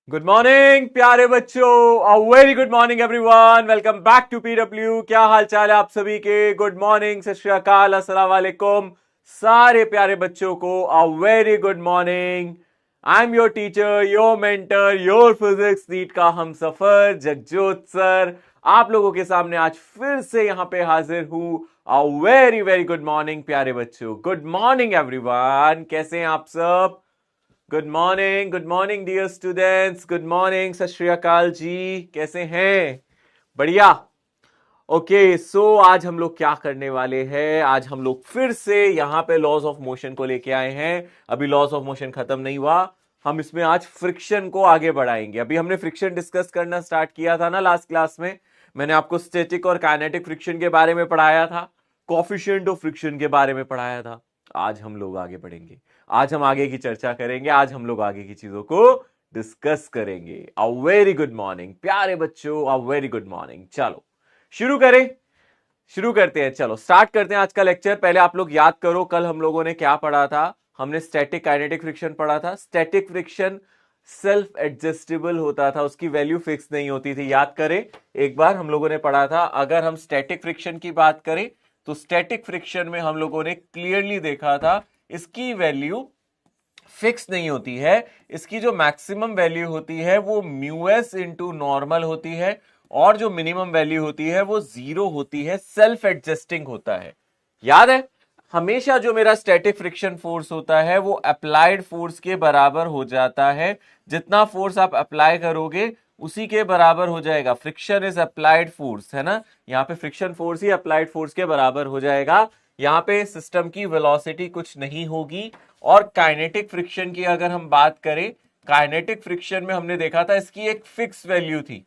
Good morning प्यारे बच्चों। A very good morning everyone. Welcome back to PW. क्या हाल चाल है आप सभी के? गुड मॉर्निंग, सत श्री अकाल, अस्सलाम वालेकुम सारे प्यारे बच्चों को। A very good morning. I am your teacher, your mentor, your physics NEET का हम सफर जगजोत सर आप लोगों के सामने आज फिर से यहां पे हाजिर हूं। A very very good morning प्यारे बच्चों। Good morning everyone. कैसे हैं आप सब? Good morning dear students. Good morning, सत श्री अकाल जी। कैसे हैं? बढ़िया। ओके सो आज हम लोग क्या करने वाले हैं? आज हम लोग फिर से यहां पे लॉज ऑफ मोशन को लेके आए हैं। अभी लॉज ऑफ मोशन खत्म नहीं हुआ, हम इसमें आज फ्रिक्शन को आगे बढ़ाएंगे। अभी हमने फ्रिक्शन डिस्कस करना स्टार्ट किया था ना लास्ट क्लास में। मैंने आपको स्टैटिक और काइनेटिक फ्रिक्शन के बारे में पढ़ाया था, कोफिशिएंट ऑफ फ्रिक्शन के बारे में पढ़ाया था। आज हम लोग आगे बढ़ेंगे, आज हम आगे की चर्चा करेंगे, आज हम लोग आगे की चीजों को डिस्कस करेंगे। अ वेरी गुड मॉर्निंग प्यारे बच्चों, अ वेरी गुड मॉर्निंग। चलो शुरू करें, शुरू करते हैं। चलो स्टार्ट करते हैं आज का लेक्चर। पहले आप लोग याद करो कल हम लोगों ने क्या पढ़ा था। हमने स्टैटिक काइनेटिक फ्रिक्शन पढ़ा था। स्टैटिक फ्रिक्शन सेल्फ एडजस्टेबल होता था, उसकी वैल्यू फिक्स नहीं होती थी। याद करें, एक बार हम लोगों ने पढ़ा था अगर हम स्टैटिक फ्रिक्शन की बात करें तो स्टैटिक फ्रिक्शन में हम लोगों ने क्लियरली देखा था इसकी वैल्यू फिक्स नहीं होती है। इसकी जो मैक्सिमम वैल्यू होती है वो म्यू एस इंटू नॉर्मल होती है और जो मिनिमम वैल्यू होती है वो जीरो होती है, सेल्फ एडजस्टिंग होता है। याद है, हमेशा जो मेरा स्टैटिक फ्रिक्शन फोर्स होता है वो अप्लाइड फोर्स के बराबर हो जाता है। जितना फोर्स आप अप्लाई करोगे उसी के बराबर हो जाएगा। फ्रिक्शन इज अप्लाइड फोर्स, है ना। यहाँ पे फ्रिक्शन फोर्स ही अप्लाइड फोर्स के बराबर हो जाएगा। यहाँ पे सिस्टम की वेलोसिटी कुछ नहीं होगी। और काइनेटिक फ्रिक्शन की अगर हम बात करें, काइनेटिक फ्रिक्शन में हमने देखा था इसकी एक फिक्स वैल्यू थी।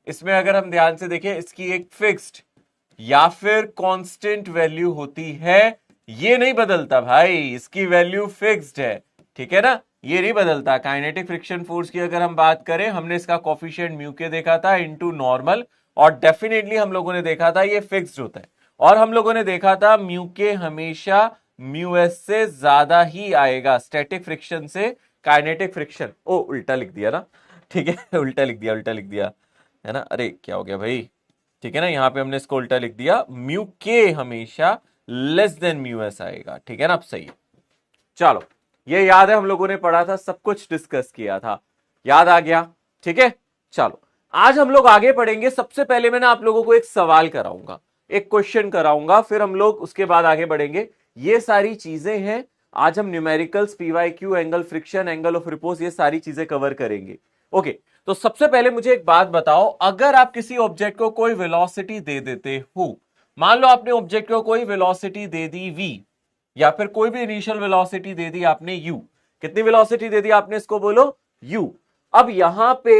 इसमें अगर हम ध्यान से देखें इसकी एक फिक्स्ड या फिर कांस्टेंट वैल्यू होती है। ये नहीं बदलता भाई, इसकी वैल्यू फिक्स्ड है, ठीक है ना, ये नहीं बदलता। काइनेटिक फ्रिक्शन फोर्स की अगर हम बात करें, हमने इसका कोफिशिएंट म्यू के देखा था इनटू नॉर्मल, और डेफिनेटली हम लोगों ने देखा था ये फिक्स्ड होता है। और हम लोगों ने देखा था म्यू के हमेशा म्यू एस से ज्यादा ही आएगा स्टैटिक फ्रिक्शन से काइनेटिक फ्रिक्शन। ओ उल्टा लिख दिया ना, ठीक है उल्टा लिख दिया, उल्टा लिख दिया, है ना। अरे क्या हो गया भाई, ठीक है ना, यहां पे हमने इसको उल्टा लिख दिया। म्यू के हमेशा लेस देन म्यू एस आएगा, ठीक है ना। अब सही है। चलो ये याद है, हम लोगों ने पढ़ा था, सब कुछ डिस्कस किया था, याद आ गया, ठीक है। चलो आज हम लोग आगे पढ़ेंगे। सबसे पहले मैं ना आप लोगों को एक सवाल कराऊंगा, एक क्वेश्चन कराऊंगा, फिर हम लोग उसके बाद आगे बढ़ेंगे। ये सारी चीजें हैं, आज हम numericals, PYQ, angle friction, angle of repose, ये सारी चीजें कवर करेंगे। ओके, तो सबसे पहले मुझे एक बात बताओ, अगर आप किसी ऑब्जेक्ट को कोई वेलोसिटी दे देते हो, मान लो आपने ऑब्जेक्ट को कोई वेलोसिटी दे दी v, या फिर कोई भी इनिशियल वेलोसिटी दे दी आपने u। कितनी वेलोसिटी दे दी आपने, इसको बोलो u। अब यहां पे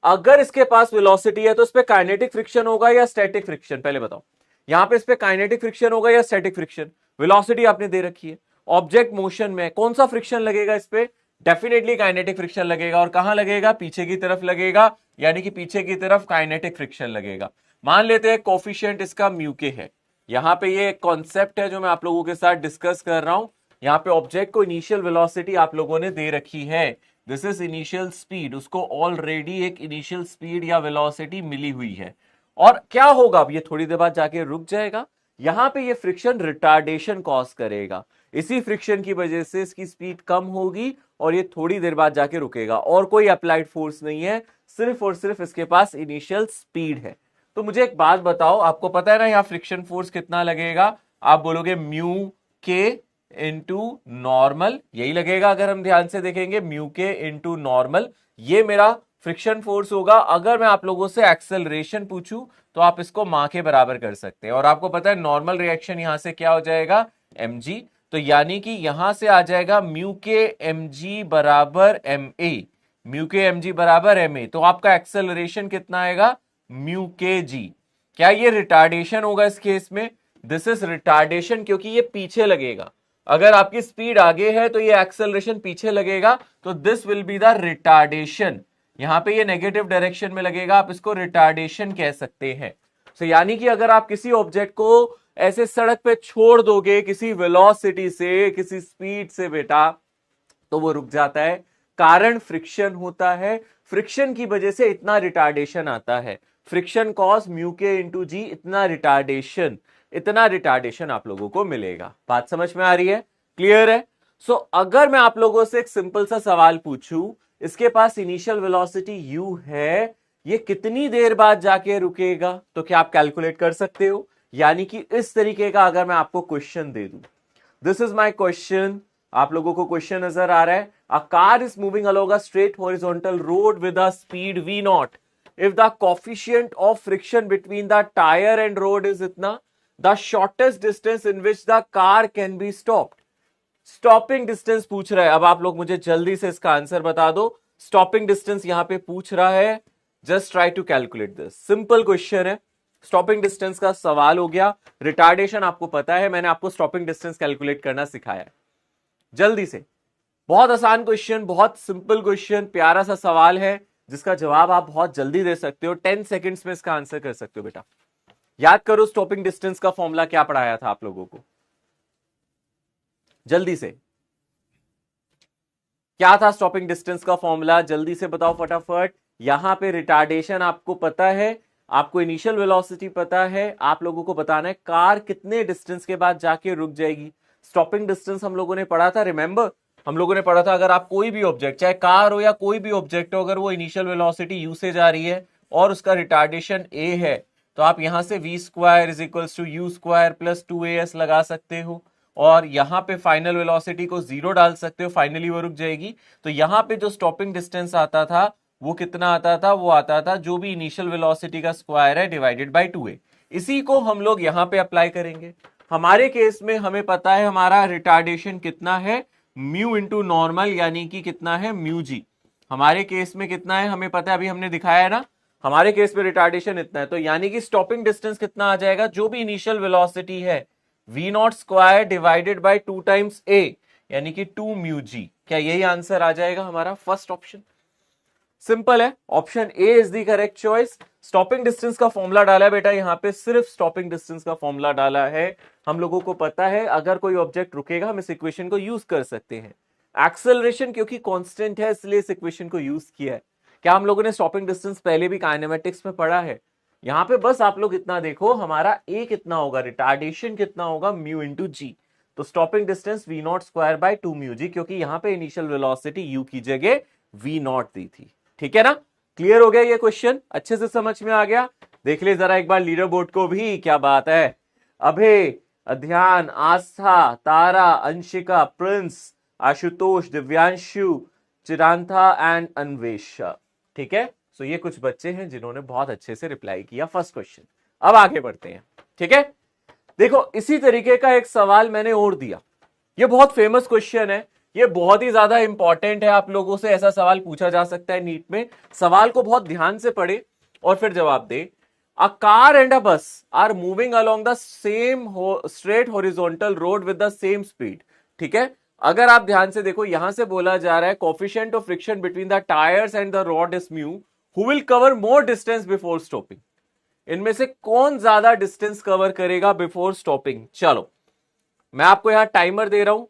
अगर इसके पास वेलोसिटी है तो इस पे काइनेटिक फ्रिक्शन होगा या स्टैटिक फ्रिक्शन, पहले बताओ। यहां पे इस पे काइनेटिक फ्रिक्शन होगा या स्टैटिक फ्रिक्शन? वेलोसिटी आपने दे रखी है, ऑब्जेक्ट मोशन में, कौन सा फ्रिक्शन लगेगा इस पे? डेफिनेटली काइनेटिक फ्रिक्शन लगेगा। और कहां लगेगा? पीछे की तरफ लगेगा, यानी कि पीछे की तरफ काइनेटिक फ्रिक्शन लगेगा। मान लेते हैं कोफिशिएंट इसका म्यू के है। यहां पे ये कॉन्सेप्ट है जो मैं आप लोगों के साथ डिस्कस कर रहा हूं। यहां पे ऑब्जेक्ट को इनिशियल वेलोसिटी आप लोगों ने दे रखी है, दिस इज इनिशियल स्पीड, उसको ऑलरेडी एक इनिशियल स्पीड या वेलोसिटी मिली हुई है। और क्या होगा, अब ये थोड़ी देर बाद जाके रुक जाएगा। यहां पे ये फ्रिक्शन रिटार्डेशन कॉज करेगा, इसी फ्रिक्शन की वजह से इसकी स्पीड कम होगी और ये थोड़ी देर बाद जाके रुकेगा। और कोई अप्लाइड फोर्स नहीं है, सिर्फ और सिर्फ इसके पास इनिशियल स्पीड है। तो मुझे एक बात बताओ, आपको पता है ना यहां फ्रिक्शन फोर्स कितना लगेगा? आप बोलोगे म्यू के इंटू नॉर्मल, यही लगेगा। अगर हम ध्यान से देखेंगे, म्यू के इंटू नॉर्मल, ये मेरा फ्रिक्शन फोर्स होगा। अगर मैं आप लोगों से एक्सेलरेशन पूछूं तो आप इसको मां के बराबर कर सकते हैं। और आपको पता है नॉर्मल रिएक्शन यहां से क्या हो जाएगा, mg। तो यानी कि यहां से आ जाएगा म्यू के mg बराबर ma, म्यू के mg बराबर ma। तो आपका एक्सेलरेशन कितना आएगा, म्यू के जी। क्या ये रिटार्डेशन होगा इस केस में? दिस इज रिटार्डेशन, क्योंकि ये पीछे लगेगा। अगर आपकी स्पीड आगे है तो ये एक्सेलरेशन पीछे लगेगा, तो this will be the retardation. यहां पे ये नेगेटिव डायरेक्शन में लगेगा, आप इसको रिटार्डेशन कह सकते हैं। तो यानी कि अगर आप किसी ऑब्जेक्ट को ऐसे सड़क पे छोड़ दोगे किसी वेलोसिटी से, किसी स्पीड से बेटा, तो वो रुक जाता है। कारण फ्रिक्शन होता है, फ्रिक्शन की वजह से इतना रिटार्डेशन आता है, फ्रिक्शन कॉस म्यू के इंटू जी, इतना रिटार्डेशन आप लोगों को मिलेगा। बात समझ में आ रही है, क्लियर है? सो अगर मैं आप लोगों से एक सिंपल सा सवाल पूछूं, इसके पास इनिशियल वेलोसिटी u है, ये कितनी देर बाद जाके रुकेगा, तो क्या आप कैलकुलेट कर सकते हो? यानी कि इस तरीके का अगर मैं आपको क्वेश्चन दे दूं, दिस इज माय क्वेश्चन, आप लोगों को क्वेश्चन नजर आ रहा है, a car is moving along a straight horizontal road with a speed v not, if the coefficient of friction between the tire and road is इतना, the shortest distance in which the car can be stopped। Stopping distance पूछ रहा है। अब आप लोग मुझे जल्दी से इसका आंसर बता दो, स्टॉपिंग डिस्टेंस यहां पे पूछ रहा है, just try to calculate this, simple question है, स्टॉपिंग डिस्टेंस का सवाल हो गया। रिटार्डेशन आपको पता है, मैंने आपको स्टॉपिंग डिस्टेंस कैलकुलेट करना सिखाया है, जल्दी से, बहुत आसान क्वेश्चन, बहुत सिंपल क्वेश्चन, प्यारा सा सवाल है जिसका जवाब आप बहुत जल्दी दे सकते हो, 10 सेकंड्स में इसका आंसर कर सकते हो। बेटा याद करो, स्टॉपिंग डिस्टेंस का फॉर्मूला क्या पढ़ाया था आप लोगों को, जल्दी से, क्या था स्टॉपिंग डिस्टेंस का फॉर्मूला, जल्दी से बताओ फटाफट। यहां पे रिटार्डेशन आपको पता है, आपको इनिशियल वेलोसिटी पता है, आप लोगों को बताना है कार कितने डिस्टेंस के बाद जाके रुक जाएगी। स्टॉपिंग डिस्टेंस हम लोगों ने पढ़ा था, रिमेंबर, हम लोगों ने पढ़ा था, अगर आप कोई भी ऑब्जेक्ट, चाहे कार हो या कोई भी ऑब्जेक्ट हो, अगर वो इनिशियल वेलोसिटी यू से जा रही है और उसका रिटार्डेशन ए है, तो आप यहां से v square is equals to u square plus 2as लगा सकते हो, और यहां पे फाइनल वेलोसिटी को 0 डाल सकते हो, फाइनली वो रुक जाएगी। तो यहां पे जो स्टॉपिंग डिस्टेंस आता था वो कितना आता था, वो आता था जो भी इनिशियल वेलोसिटी का स्क्वायर है डिवाइडेड बाय 2a। इसी को हम लोग यहां पे अप्लाई करेंगे। हमारे केस में हमें पता है हमारा रिटार्डेशन कितना है, म्यू इंटू नॉर्मल, यानी कि कितना है, म्यू जी। हमारे केस में कितना है हमें पता है, अभी हमने दिखाया है ना, हमारे केस में रिटार्डेशन इतना है, तो यानी कि स्टॉपिंग डिस्टेंस कितना आ जाएगा, जो भी इनिशियल वेलोसिटी है v not square divided by 2 times a, यानी कि 2 म्यू जी। क्या यही आंसर आ जाएगा हमारा फर्स्ट ऑप्शन? सिंपल है, option A is the correct choice. Stopping distance का फॉर्मूला डाला है बेटा, यहां पे सिर्फ स्टॉपिंग डिस्टेंस का फॉर्मूला डाला है। हम लोगों को पता है अगर कोई ऑब्जेक्ट रुकेगा हम इस इक्वेशन को यूज कर सकते हैं। एक्सेलरेशन क्योंकि कांस्टेंट है इसलिए इस इक्वेशन को यूज किया है। क्या हम लोगों ने स्टॉपिंग डिस्टेंस पहले भी काइनेमेटिक्स में पढ़ा है? यहां पे बस आप लोग इतना देखो, हमारा ए कितना होगा, रिटार्डेशन कितना होगा, म्यू इंटू जी। तो stopping distance v naught square by 2 mu g, क्योंकि यहां पे इनिशियल वेलोसिटी यू की जगह वी नॉट दी थी। ठीक है ना, क्लियर हो गया ये क्वेश्चन, अच्छे से समझ में आ गया? देख ले जरा एक बार लीडर बोर्ड को भी, क्या बात है, अभय, अध्यान, आस्था, तारा, अंशिका, प्रिंस, आशुतोष, दिव्यांशु, चिरांथा एंड अन्वेषा। ठीक है, सो ये कुछ बच्चे हैं जिन्होंने बहुत अच्छे से रिप्लाई किया फर्स्ट क्वेश्चन। अब आगे बढ़ते हैं, ठीक है। देखो इसी तरीके का एक सवाल मैंने और दिया, ये बहुत फेमस क्वेश्चन है, ये बहुत ही ज्यादा इंपॉर्टेंट है, आप लोगों से ऐसा सवाल पूछा जा सकता है नीट में। सवाल को बहुत ध्यान से पढ़े और फिर जवाब दे। A car and a bus are moving along the same straight horizontal road with the same speed. ठीक है, अगर आप ध्यान से देखो, यहां से बोला जा रहा है coefficient of friction between the tyres and the rod is mu, who will cover more distance before stopping. इनमें से कौन ज्यादा डिस्टेंस कवर करेगा बिफोर स्टॉपिंग? चलो मैं आपको यहां टाइमर दे रहा हूं,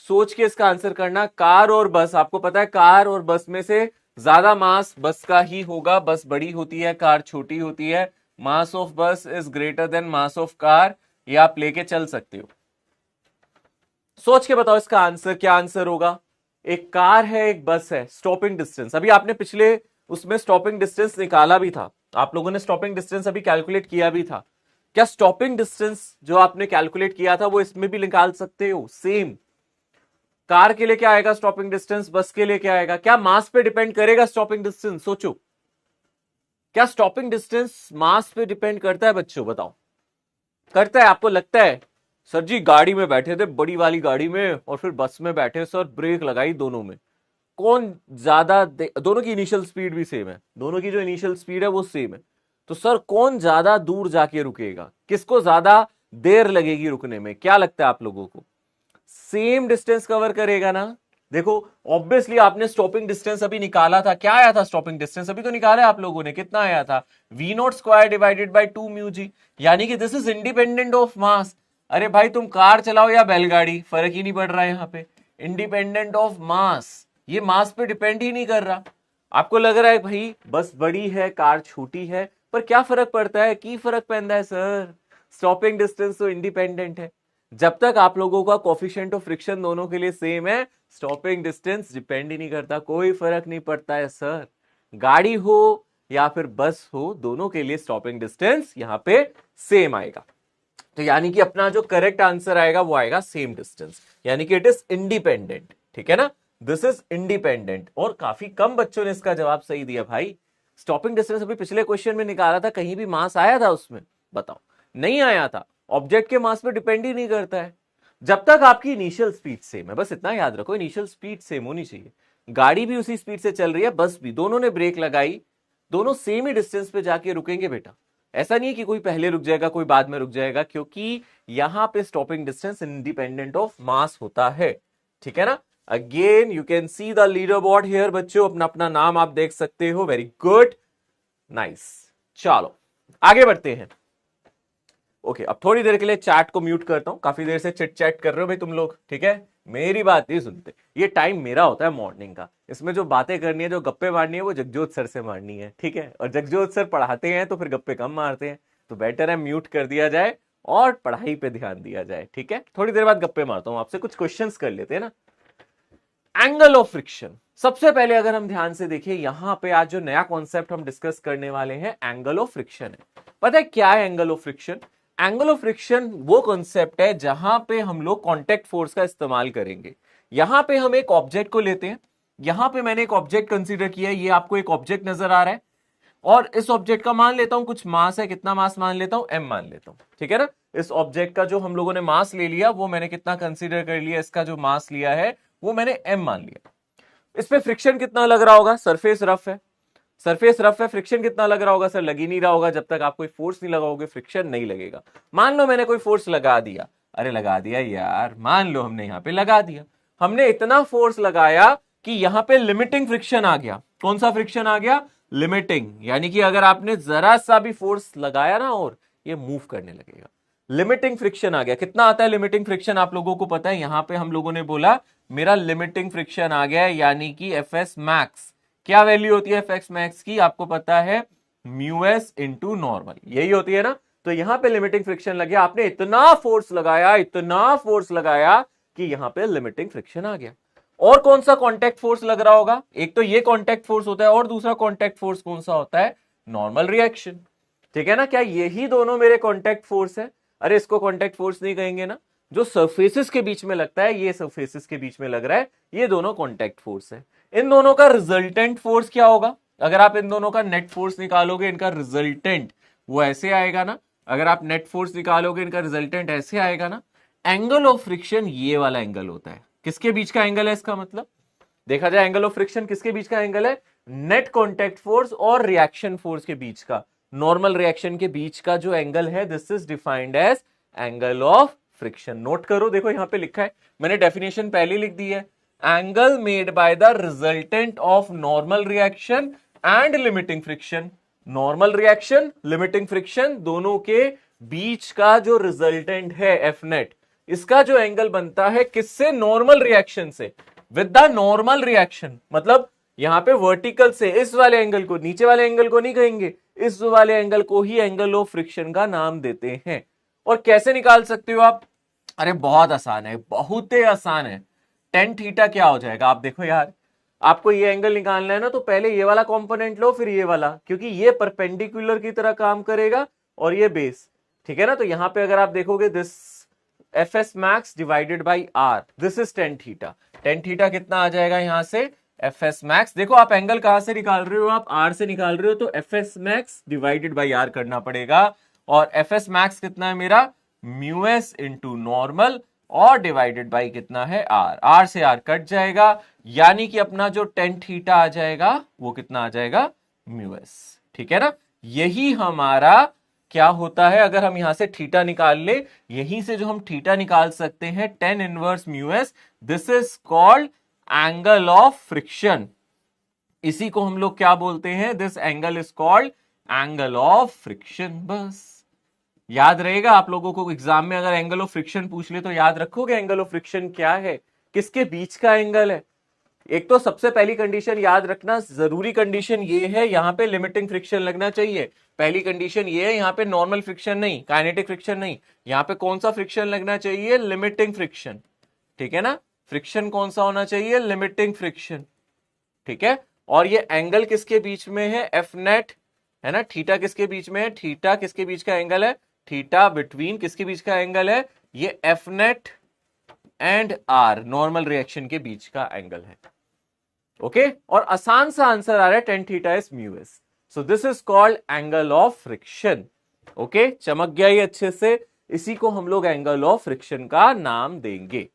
सोच के इसका आंसर करना। कार और बस, आपको पता है कार और बस में से ज्यादा मास बस का ही होगा, बस बड़ी होती है, कार छोटी होती है। मास ऑफ बस is greater then mass of car, ये आप लेके चल सकते हो। सोच के बताओ इसका आंसर, क्या आंसर होगा? एक कार है, एक बस है, स्टॉपिंग डिस्टेंस, अभी आपने पिछले उसमें स्टॉपिंग डिस्टेंस निकाला भी था, आप लोगों ने स्टॉपिंग डिस्टेंस अभी कैलकुलेट किया भी था। क्या स्टॉपिंग डिस्टेंस जो आपने कैलकुलेट किया था वो इसमें भी निकाल सकते हो? सेम कार के लिए क्या आएगा स्टॉपिंग डिस्टेंस, बस के लिए क्या आएगा? क्या मास पे डिपेंड करेगा स्टॉपिंग डिस्टेंस? सोचो, क्या स्टॉपिंग डिस्टेंस मास पे डिपेंड करता है बच्चों? बताओ, करता है? आपको लगता है? सर जी गाड़ी में बैठे थे, बड़ी वाली गाड़ी में, और फिर बस में बैठे सर, ब्रेक लगाई दोनों में, कौन ज्यादा दोनों की इनिशियल स्पीड भी सेम है, दोनों की जो इनिशियल स्पीड है वो सेम है, तो सर कौन ज्यादा दूर जाके रुकेगा, किसको ज्यादा देर लगेगी रुकने में? क्या लगता है आप लोगों को? सेम डिस्टेंस कवर करेगा ना? देखो ऑब्वियसली आपने स्टॉपिंग डिस्टेंस अभी निकाला था, क्या आया था स्टॉपिंग डिस्टेंस अभी तो निकाला है आप लोगों ने, कितना आया था? V naught square divided by 2 mu g, यानी कि this is independent of mass. अरे भाई तुम कार चलाओ या बैलगाड़ी, फर्क ही नहीं पड़ रहा है यहां पे, इंडिपेंडेंट ऑफ मास, ये मास पे डिपेंड ही नहीं कर रहा। आपको लग रहा है भाई बस बड़ी है कार छोटी है, पर क्या फर्क पड़ता है? की फर्क पैंदा है सर। स्टॉपिंग डिस्टेंस तो इंडिपेंडेंट है। जब तक आप लोगों का कोफिशिएंट ऑफ फ्रिक्शन दोनों के लिए सेम है, स्टॉपिंग डिस्टेंस डिपेंड ही नहीं करता, कोई फर्क नहीं पड़ता है सर। गाड़ी हो या फिर बस हो, दोनों के लिए स्टॉपिंग डिस्टेंस यहां पे सेम आएगा। तो यानी कि अपना जो करेक्ट आंसर आएगा वो आएगा सेम डिस्टेंस, यानी कि इट इज इंडिपेंडेंट। ठीक है ना, दिस इज इंडिपेंडेंट। और काफी कम बच्चों ने इसका जवाब सही दिया भाई। स्टॉपिंग डिस्टेंस अभी पिछले क्वेश्चन में निकाला था, कहीं भी मास आया था उसमें? बताओ, नहीं आया था। ऑब्जेक्ट के मास पे डिपेंड ही नहीं करता है। जब तक आपकी इनिशियल स्पीड सेम है, बस इतना याद रखो, इनिशियल स्पीड सेम होनी चाहिए। गाड़ी भी उसी स्पीड से चल रही है, बस भी, दोनों ने ब्रेक लगाई, दोनों सेम ही डिस्टेंस पे जाके रुकेंगे बेटा। ऐसा नहीं है कि कोई पहले रुक जाएगा कोई बाद में रुक जाएगा, क्योंकि यहां पे स्टॉपिंग डिस्टेंस इंडिपेंडेंट ऑफ मास होता है। ठीक है ना। Again you can see the leader board here बच्चों, अपना अपना नाम आप देख सकते हो। Very good, nice. चलो आगे बढ़ते हैं। ओके, अब थोड़ी देर के लिए चैट को म्यूट करता हूं, काफी देर से चिट चैट कर रहे हो भाई तुम लोग। ठीक है, मेरी बात नहीं सुनते। ये टाइम मेरा होता है मॉर्निंग का, इसमें जो बातें करनी है, जो गप्पे मारनी है, वो जगजोत सर से मारनी है। ठीक है, और जगजोत सर पढ़ाते हैं तो फिर गप्पे कम मारते हैं, तो बेटर है म्यूट कर दिया जाए और पढ़ाई पे ध्यान दिया जाए। ठीक है, थोड़ी देर बाद गप्पे मारता हूं आपसे, कुछ क्वेश्चंस कर लेते हैं ना। एंगल ऑफ फ्रिक्शन, सबसे पहले अगर हम ध्यान से देखिए, यहां पे आज जो नया कॉन्सेप्ट हम डिस्कस करने वाले हैं एंगल ऑफ फ्रिक्शन है। पता है क्या है angle of friction? Angle of friction वो कॉन्सेप्ट है जहां पे हम लोग कांटेक्ट फोर्स का इस्तेमाल करेंगे। यहां पे हम एक ऑब्जेक्ट को लेते हैं, यहां पे मैंने एक ऑब्जेक्ट कंसीडर किया है, ये आपको एक ऑब्जेक्ट नजर आ रहा है, और इस ऑब्जेक्ट का मान लेता हूं कुछ मास है, कितना मास मान लेता हूं? m मान लेता हूं। ठीक है ना, इस ऑब्जेक्ट का जो हम लोगों ने मास ले लिया वो मैंने कितना कंसीडर कर लिया, इसका जो मास लिया है वो मैंने m मान लिया। इस पे फ्रिक्शन कितना लग रहा होगा? सरफेस रफ है, सरफेस रफ है, फ्रिक्शन कितना लग रहा होगा? सर लग ही नहीं रहा होगा, जब तक आप कोई फोर्स नहीं लगाओगे फ्रिक्शन नहीं लगेगा। मान लो मैंने कोई फोर्स लगा दिया, अरे लगा दिया यार, मान लो हमने यहां पे लगा दिया, हमने इतना फोर्स लगाया कि यहां पे लिमिटिंग फ्रिक्शन आ गया। कौन सा फ्रिक्शन आ गया? लिमिटिंग, यानी कि अगर आपने जरा सा भी फोर्स लगाया ना और ये मूव करने लगेगा, लिमिटिंग फ्रिक्शन आ गया। कितना आता है लिमिटिंग फ्रिक्शन आप लोगों को पता है? यहां पे हम लोगों ने बोला मेरा लिमिटिंग फ्रिक्शन आ गया, यानी कि एफ एस मैक्स। क्या वैल्यू होती है एफ एक्स मैक्स की? आपको पता है, म्यू एस इंटू नॉर्मल, यही होती है ना। तो यहां पे लिमिटिंग फ्रिक्शन लग गया, आपने इतना फोर्स लगाया, इतना फोर्स लगाया कि यहां पे लिमिटिंग फ्रिक्शन आ गया। और कौन सा कांटेक्ट फोर्स लग रहा होगा? एक तो ये कांटेक्ट फोर्स होता है, और दूसरा कांटेक्ट फोर्स कौन सा होता है? Normal reaction. ठीक है ना, क्या यही दोनों मेरे कांटेक्ट फोर्स है? अरे इसको कांटेक्ट फोर्स नहीं कहेंगे ना, जो सरफेसेस के बीच में लगता है, ये सरफेसेस के बीच में लग रहा है, ये दोनों कांटेक्ट फोर्स है। इन दोनों का रिजल्टेंट फोर्स क्या होगा? अगर आप इन दोनों का नेट फोर्स निकालोगे, इनका रिजल्टेंट वो ऐसे आएगा ना। अगर आप नेट फोर्स निकालोगे, इनका रिजल्टेंट ऐसे आएगा ना। एंगल ऑफ फ्रिक्शन ये वाला एंगल होता है, किसके बीच का एंगल है? इसका मतलब देखा जाए एंगल ऑफ फ्रिक्शन किसके बीच का एंगल है? नेट कॉन्टैक्ट फोर्स और रिएक्शन फोर्स के बीच का, नॉर्मल रिएक्शन के बीच का जो एंगल है, this is defined as angle of friction. Note करो, देखो यहां पे लिखा है, मैंने डेफिनेशन पहले लिख दी है, angle made by the resultant of normal reaction and limiting friction. Normal reaction, limiting friction, दोनों के बीच का जो रिजल्टेंट है एफ नेट, इसका जो एंगल बनता है किससे? नॉर्मल रिएक्शन से, विद द नॉर्मल रिएक्शन। मतलब यहां पे वर्टिकल से इस वाले एंगल को, नीचे वाले एंगल को नहीं कहेंगे, इस वाले एंगल को ही एंगल ऑफ फ्रिक्शन का नाम देते हैं। और कैसे निकाल सकते हो आप? अरे बहुत आसान है, बहुत ही आसान है। टेन थीटा क्या हो जाएगा? आप देखो यार, आपको ये एंगल निकालना है ना, तो पहले ये वाला कंपोनेंट लो, फिर ये वाला, क्योंकि ये परपेंडिकुलर की तरह काम करेगा और ये बेस। ठीक है ना, तो यहां पे अगर आप देखोगे, this F S max divided by R, this is tan theta. Tan theta कितना आ जाएगा यहां से? F S max. देखो आप एंगल कहां से निकाल रहे हो? आप आर से निकाल रहे हो, तो F S max divided by R करना पड़ेगा। और एफ एस मैक्स कितना है मेरा? म्यू एस इंटू नॉर्मल, और डिवाइडेड बाई कितना है? आर। आर से आर कट जाएगा, यानी कि अपना जो टेन थीटा आ जाएगा वो कितना आ जाएगा? Mu S. ठीक है ना, यही हमारा क्या होता है? अगर हम यहां से थीटा निकाल ले, यहीं से जो हम थीटा निकाल सकते हैं, tan inverse mu S, this is called angle of friction. इसी को हम लोग क्या बोलते हैं? This angle is called angle of friction. बस याद रहेगा आप लोगों को, एग्जाम में अगर एंगल ऑफ फ्रिक्शन पूछ ले तो याद रखोगे एंगल ऑफ फ्रिक्शन क्या है, किसके बीच का एंगल है। एक तो सबसे पहली कंडीशन याद रखना, जरूरी कंडीशन ये है, यहां पे लिमिटिंग फ्रिक्शन लगना चाहिए। पहली कंडीशन ये है, यहां पे नॉर्मल फ्रिक्शन नहीं, काइनेटिक फ्रिक्शन नहीं, यहां पे कौन सा फ्रिक्शन लगना चाहिए? Limiting friction. ठीक है ना, फ्रिक्शन कौन सा होना चाहिए? Limiting friction. ठीक है, और ये एंगल किसके बीच में है? एफ नेट, है ना। थीटा किसके बीच में है? थीटा किसके बीच का एंगल है? थीटा बिटवीन किसके बीच का एंगल है? ये F net and R, normal reaction के बीच का एंगल है। ओके, और आसान सा आंसर आ रहा है, tan theta is mu S. So this is called angle of friction. Okay, चमक गया ये अच्छे से, इसी को हम लोग एंगल ऑफ फ्रिक्शन का नाम देंगे।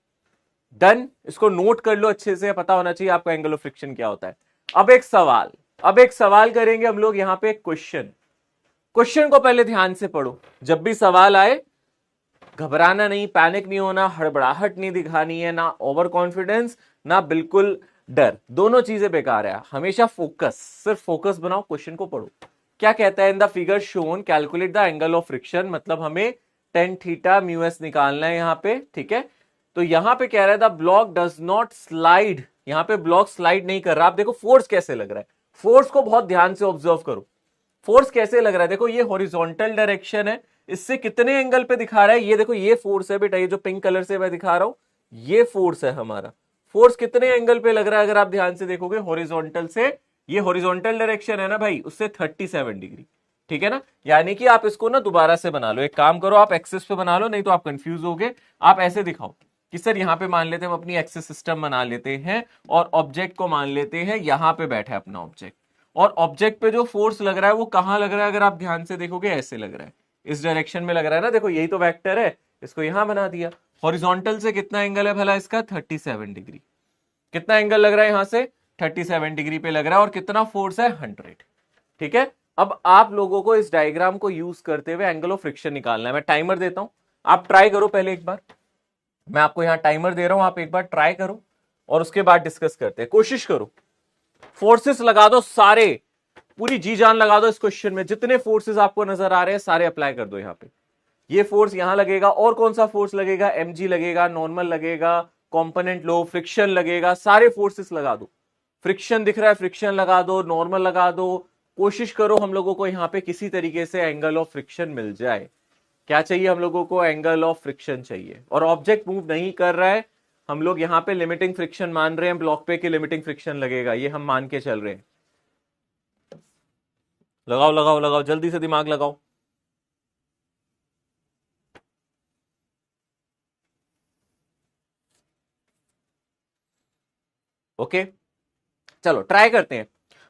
डन, इसको नोट कर लो अच्छे से, पता होना चाहिए आपको एंगल ऑफ फ्रिक्शन क्या होता है। अब एक सवाल करेंगे हम लोग यहां पे। क्वेश्चन को पहले ध्यान से पढ़ो। जब भी सवाल आए घबराना नहीं, पैनिक नहीं होना, हड़बड़ाहट नहीं दिखानी है, ना ओवर कॉन्फिडेंस ना बिल्कुल डर, दोनों चीजें बेकार है। हमेशा फोकस, सिर्फ फोकस बनाओ, क्वेश्चन को पढ़ो। क्या कहता है? इन the figure shown calculate the angle of friction, मतलब हमें टेन थीटा म्यू एस निकालना है यहां पे। ठीक है, तो यहां पे कह रहा है the block does not slide, यहां पे ब्लॉक स्लाइड नहीं कर रहा। आप देखो फोर्स कैसे लग रहा है, फोर्स को बहुत ध्यान से ऑब्जर्व करो। फोर्स कैसे लग रहा है? देखो ये हॉरिजॉन्टल डायरेक्शन है, इससे कितने एंगल पे दिखा रहा है? ये देखो, ये फोर्स है बेटा, ये जो पिंक कलर से मैं दिखा रहा हूं, ये फोर्स है हमारा। फोर्स कितने एंगल पे लग रहा है? अगर आप ध्यान से देखोगे हॉरिजॉन्टल से, ये हॉरिजॉन्टल डायरेक्शन है ना भाई, उससे 37 डिग्री। ठीक है ना, यानी कि आप इसको ना दोबारा से बना लो। एक काम करो, आप एक्सिस पे बना लो, नहीं तो आप कंफ्यूज होगे। आप ऐसे दिखाओ कि सर यहां पे मान लेते हैं, हम अपनी एक्सिस सिस्टम बना लेते हैं और ऑब्जेक्ट को मान लेते हैं यहां पे बैठा है अपना ऑब्जेक्ट, और ऑब्जेक्ट पे जो फोर्स लग रहा है वो कहां लग रहा है? अगर आप ध्यान से देखोगे ऐसे लग रहा है, इस डायरेक्शन में लग रहा है ना। देखो यही तो वेक्टर है, इसको यहां बना दिया। हॉरिजॉन्टल से कितना एंगल है भला इसका? 37 डिग्री। कितना एंगल लग रहा है यहां से? 37 डिग्री पे लग रहा है, और कितना फोर्स है? 100। ठीक है, अब आप लोगों को इस डायग्राम को यूज करते हुए एंगल ऑफ फ्रिक्शन निकालना है। मैं टाइमर देता हूं, आप ट्राई करो पहले एक बार। मैं आपको यहां टाइमर दे रहा हूं, आप एक बार ट्राई करो और उसके बाद डिस्कस करते हैं। कोशिश करो, फोर्सेस लगा दो सारे, पूरी जी जान लगा दो इस क्वेश्चन में। जितने फोर्सेस आपको नजर आ रहे हैं सारे अप्लाई कर दो यहां पे। ये फोर्स यहां लगेगा, और कौन सा फोर्स लगेगा? mg लगेगा, नॉर्मल लगेगा, कंपोनेंट लो, फ्रिक्शन लगेगा, सारे फोर्सेस लगा दो। फ्रिक्शन दिख रहा है, फ्रिक्शन लगा दो, नॉर्मल लगा दो। कोशिश करो हम लोगों को यहां पे किसी तरीके से एंगल ऑफ फ्रिक्शन मिल जाए। क्या चाहिए हम लोगों को? एंगल ऑफ फ्रिक्शन चाहिए। और ऑब्जेक्ट मूव नहीं कर रहा है, हम लोग यहां पे लिमिटिंग फ्रिक्शन मान रहे हैं, ब्लॉक पे कि लिमिटिंग फ्रिक्शन लगेगा, ये हम मान के चल रहे हैं। लगाओ लगाओ लगाओ, जल्दी से दिमाग लगाओ। ओके, चलो ट्राई करते हैं।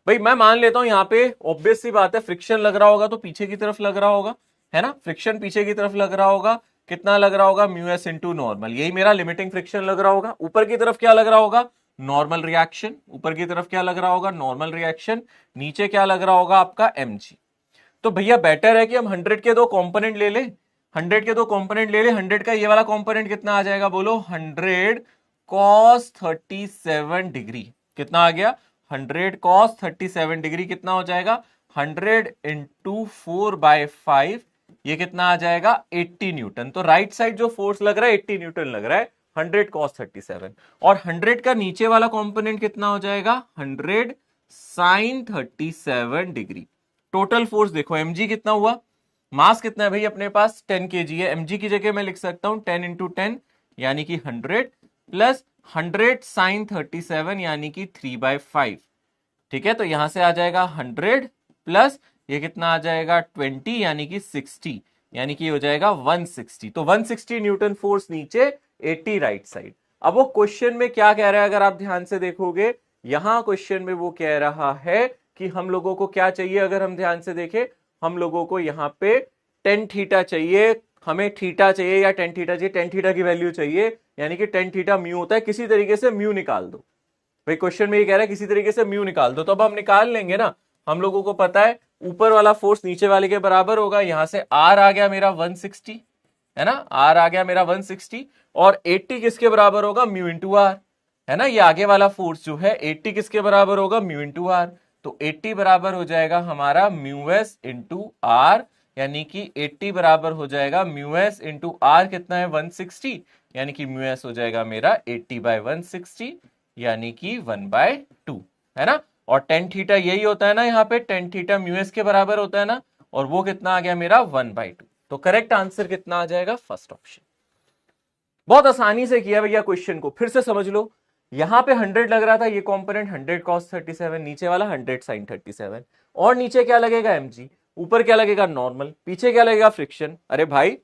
भाई मैं मान लेता हूं यहां पे ऑब्वियस सी बात है, फ्रिक्शन लग रहा होगा तो पीछे की तरफ लग रहा होगा, है ना। फ्रिक्शन पीछे की तरफ लग रहा होगा, कितना लग रहा होगा? म्यू एस इंटू नॉर्मल, यही मेरा लिमिटिंग फ्रिक्शन लग रहा होगा। ऊपर की तरफ क्या लग रहा होगा? Normal reaction. ऊपर की तरफ क्या लग रहा होगा? Normal reaction. नीचे क्या लग रहा होगा आपका? mg। तो भैया बेटर है कि हम 100 के दो कंपोनेंट ले ले, 100 के दो कंपोनेंट ले ले। 100 का ये वाला कंपोनेंट कितना आ जाएगा? बोलो, 100 cos 37 डिग्री। कितना आ गया? 100 cos 37 डिग्री कितना हो जाएगा? 100 इंटू 4/5, ये कितना आ जाएगा? 80 न्यूटन। तो राइट साइड जो फोर्स लग रहा है 80 न्यूटन लग रहा है, 100 cos 37। और 100 का नीचे वाला कंपोनेंट कितना हो जाएगा? 100 sin 37 डिग्री। टोटल फोर्स देखो, mg कितना हुआ? मास कितना है भाई अपने पास? 10 kg है। mg की जगह मैं लिख सकता हूं 10 इंटू 10 यानी कि 100 प्लस 100 साइन 37 यानी कि 3/5। ठीक है, तो यहां से आ जाएगा 100 प्लस ये कितना आ जाएगा? 20 यानी कि 60, यानी कि हो जाएगा 160। तो 160 न्यूटन फोर्स नीचे, 80 राइट साइड। अब वो क्वेश्चन में क्या कह रहा है अगर आप ध्यान से देखोगे, यहां क्वेश्चन में वो कह रहा है कि हम लोगों को क्या चाहिए? अगर हम ध्यान से देखें, हम लोगों को यहां पे टेन थीटा चाहिए, हमें थीटा चाहिए या टेन थीटा चाहिए, टेन थीटा की वैल्यू चाहिए, यानी कि टेन थीटा म्यू होता है। किसी तरीके से म्यू निकाल दो भाई, क्वेश्चन में ये कह रहा है किसी तरीके से म्यू निकाल दो। तो अब हम निकाल लेंगे ना, हम लोगों को पता है ऊपर वाला फोर्स नीचे वाले के बराबर होगा। यहां से आर आ गया मेरा 160, है ना, आर आ गया मेरा 160, और 80 किसके बराबर होगा? म्यू इंटू आर, है ना। ये आगे वाला फोर्स जो है 80 किसके बराबर होगा? Mu into R. तो 80 बराबर हो जाएगा हमारा म्यू एस इंटू आर, यानी कि 80 बराबर हो जाएगा म्यू एस इंटू आर, कितना है? 160, यानी कि म्यू एस हो जाएगा मेरा 80/160, यानी कि 1/2, है ना। और टेन थीटा यही होता है ना, यहाँ पे टेन थीटा म्यू एस के बराबर होता है ना, और वो कितना आ गया मेरा 1/2। तो करेक्ट आंसर कितना आ जाएगा, फर्स्ट ऑप्शन। बहुत आसानी से किया भैया क्वेश्चन को, फिर से समझ लो। यहां पे 100 लग रहा था, ये कंपोनेंट 100 cos 37, नीचे वाला 100 sin 37, और नीचे क्या लगेगा mg, ऊपर क्या लगेगा नॉर्मल, पीछे क्या लगेगा फ्रिक्शन। अरे भाई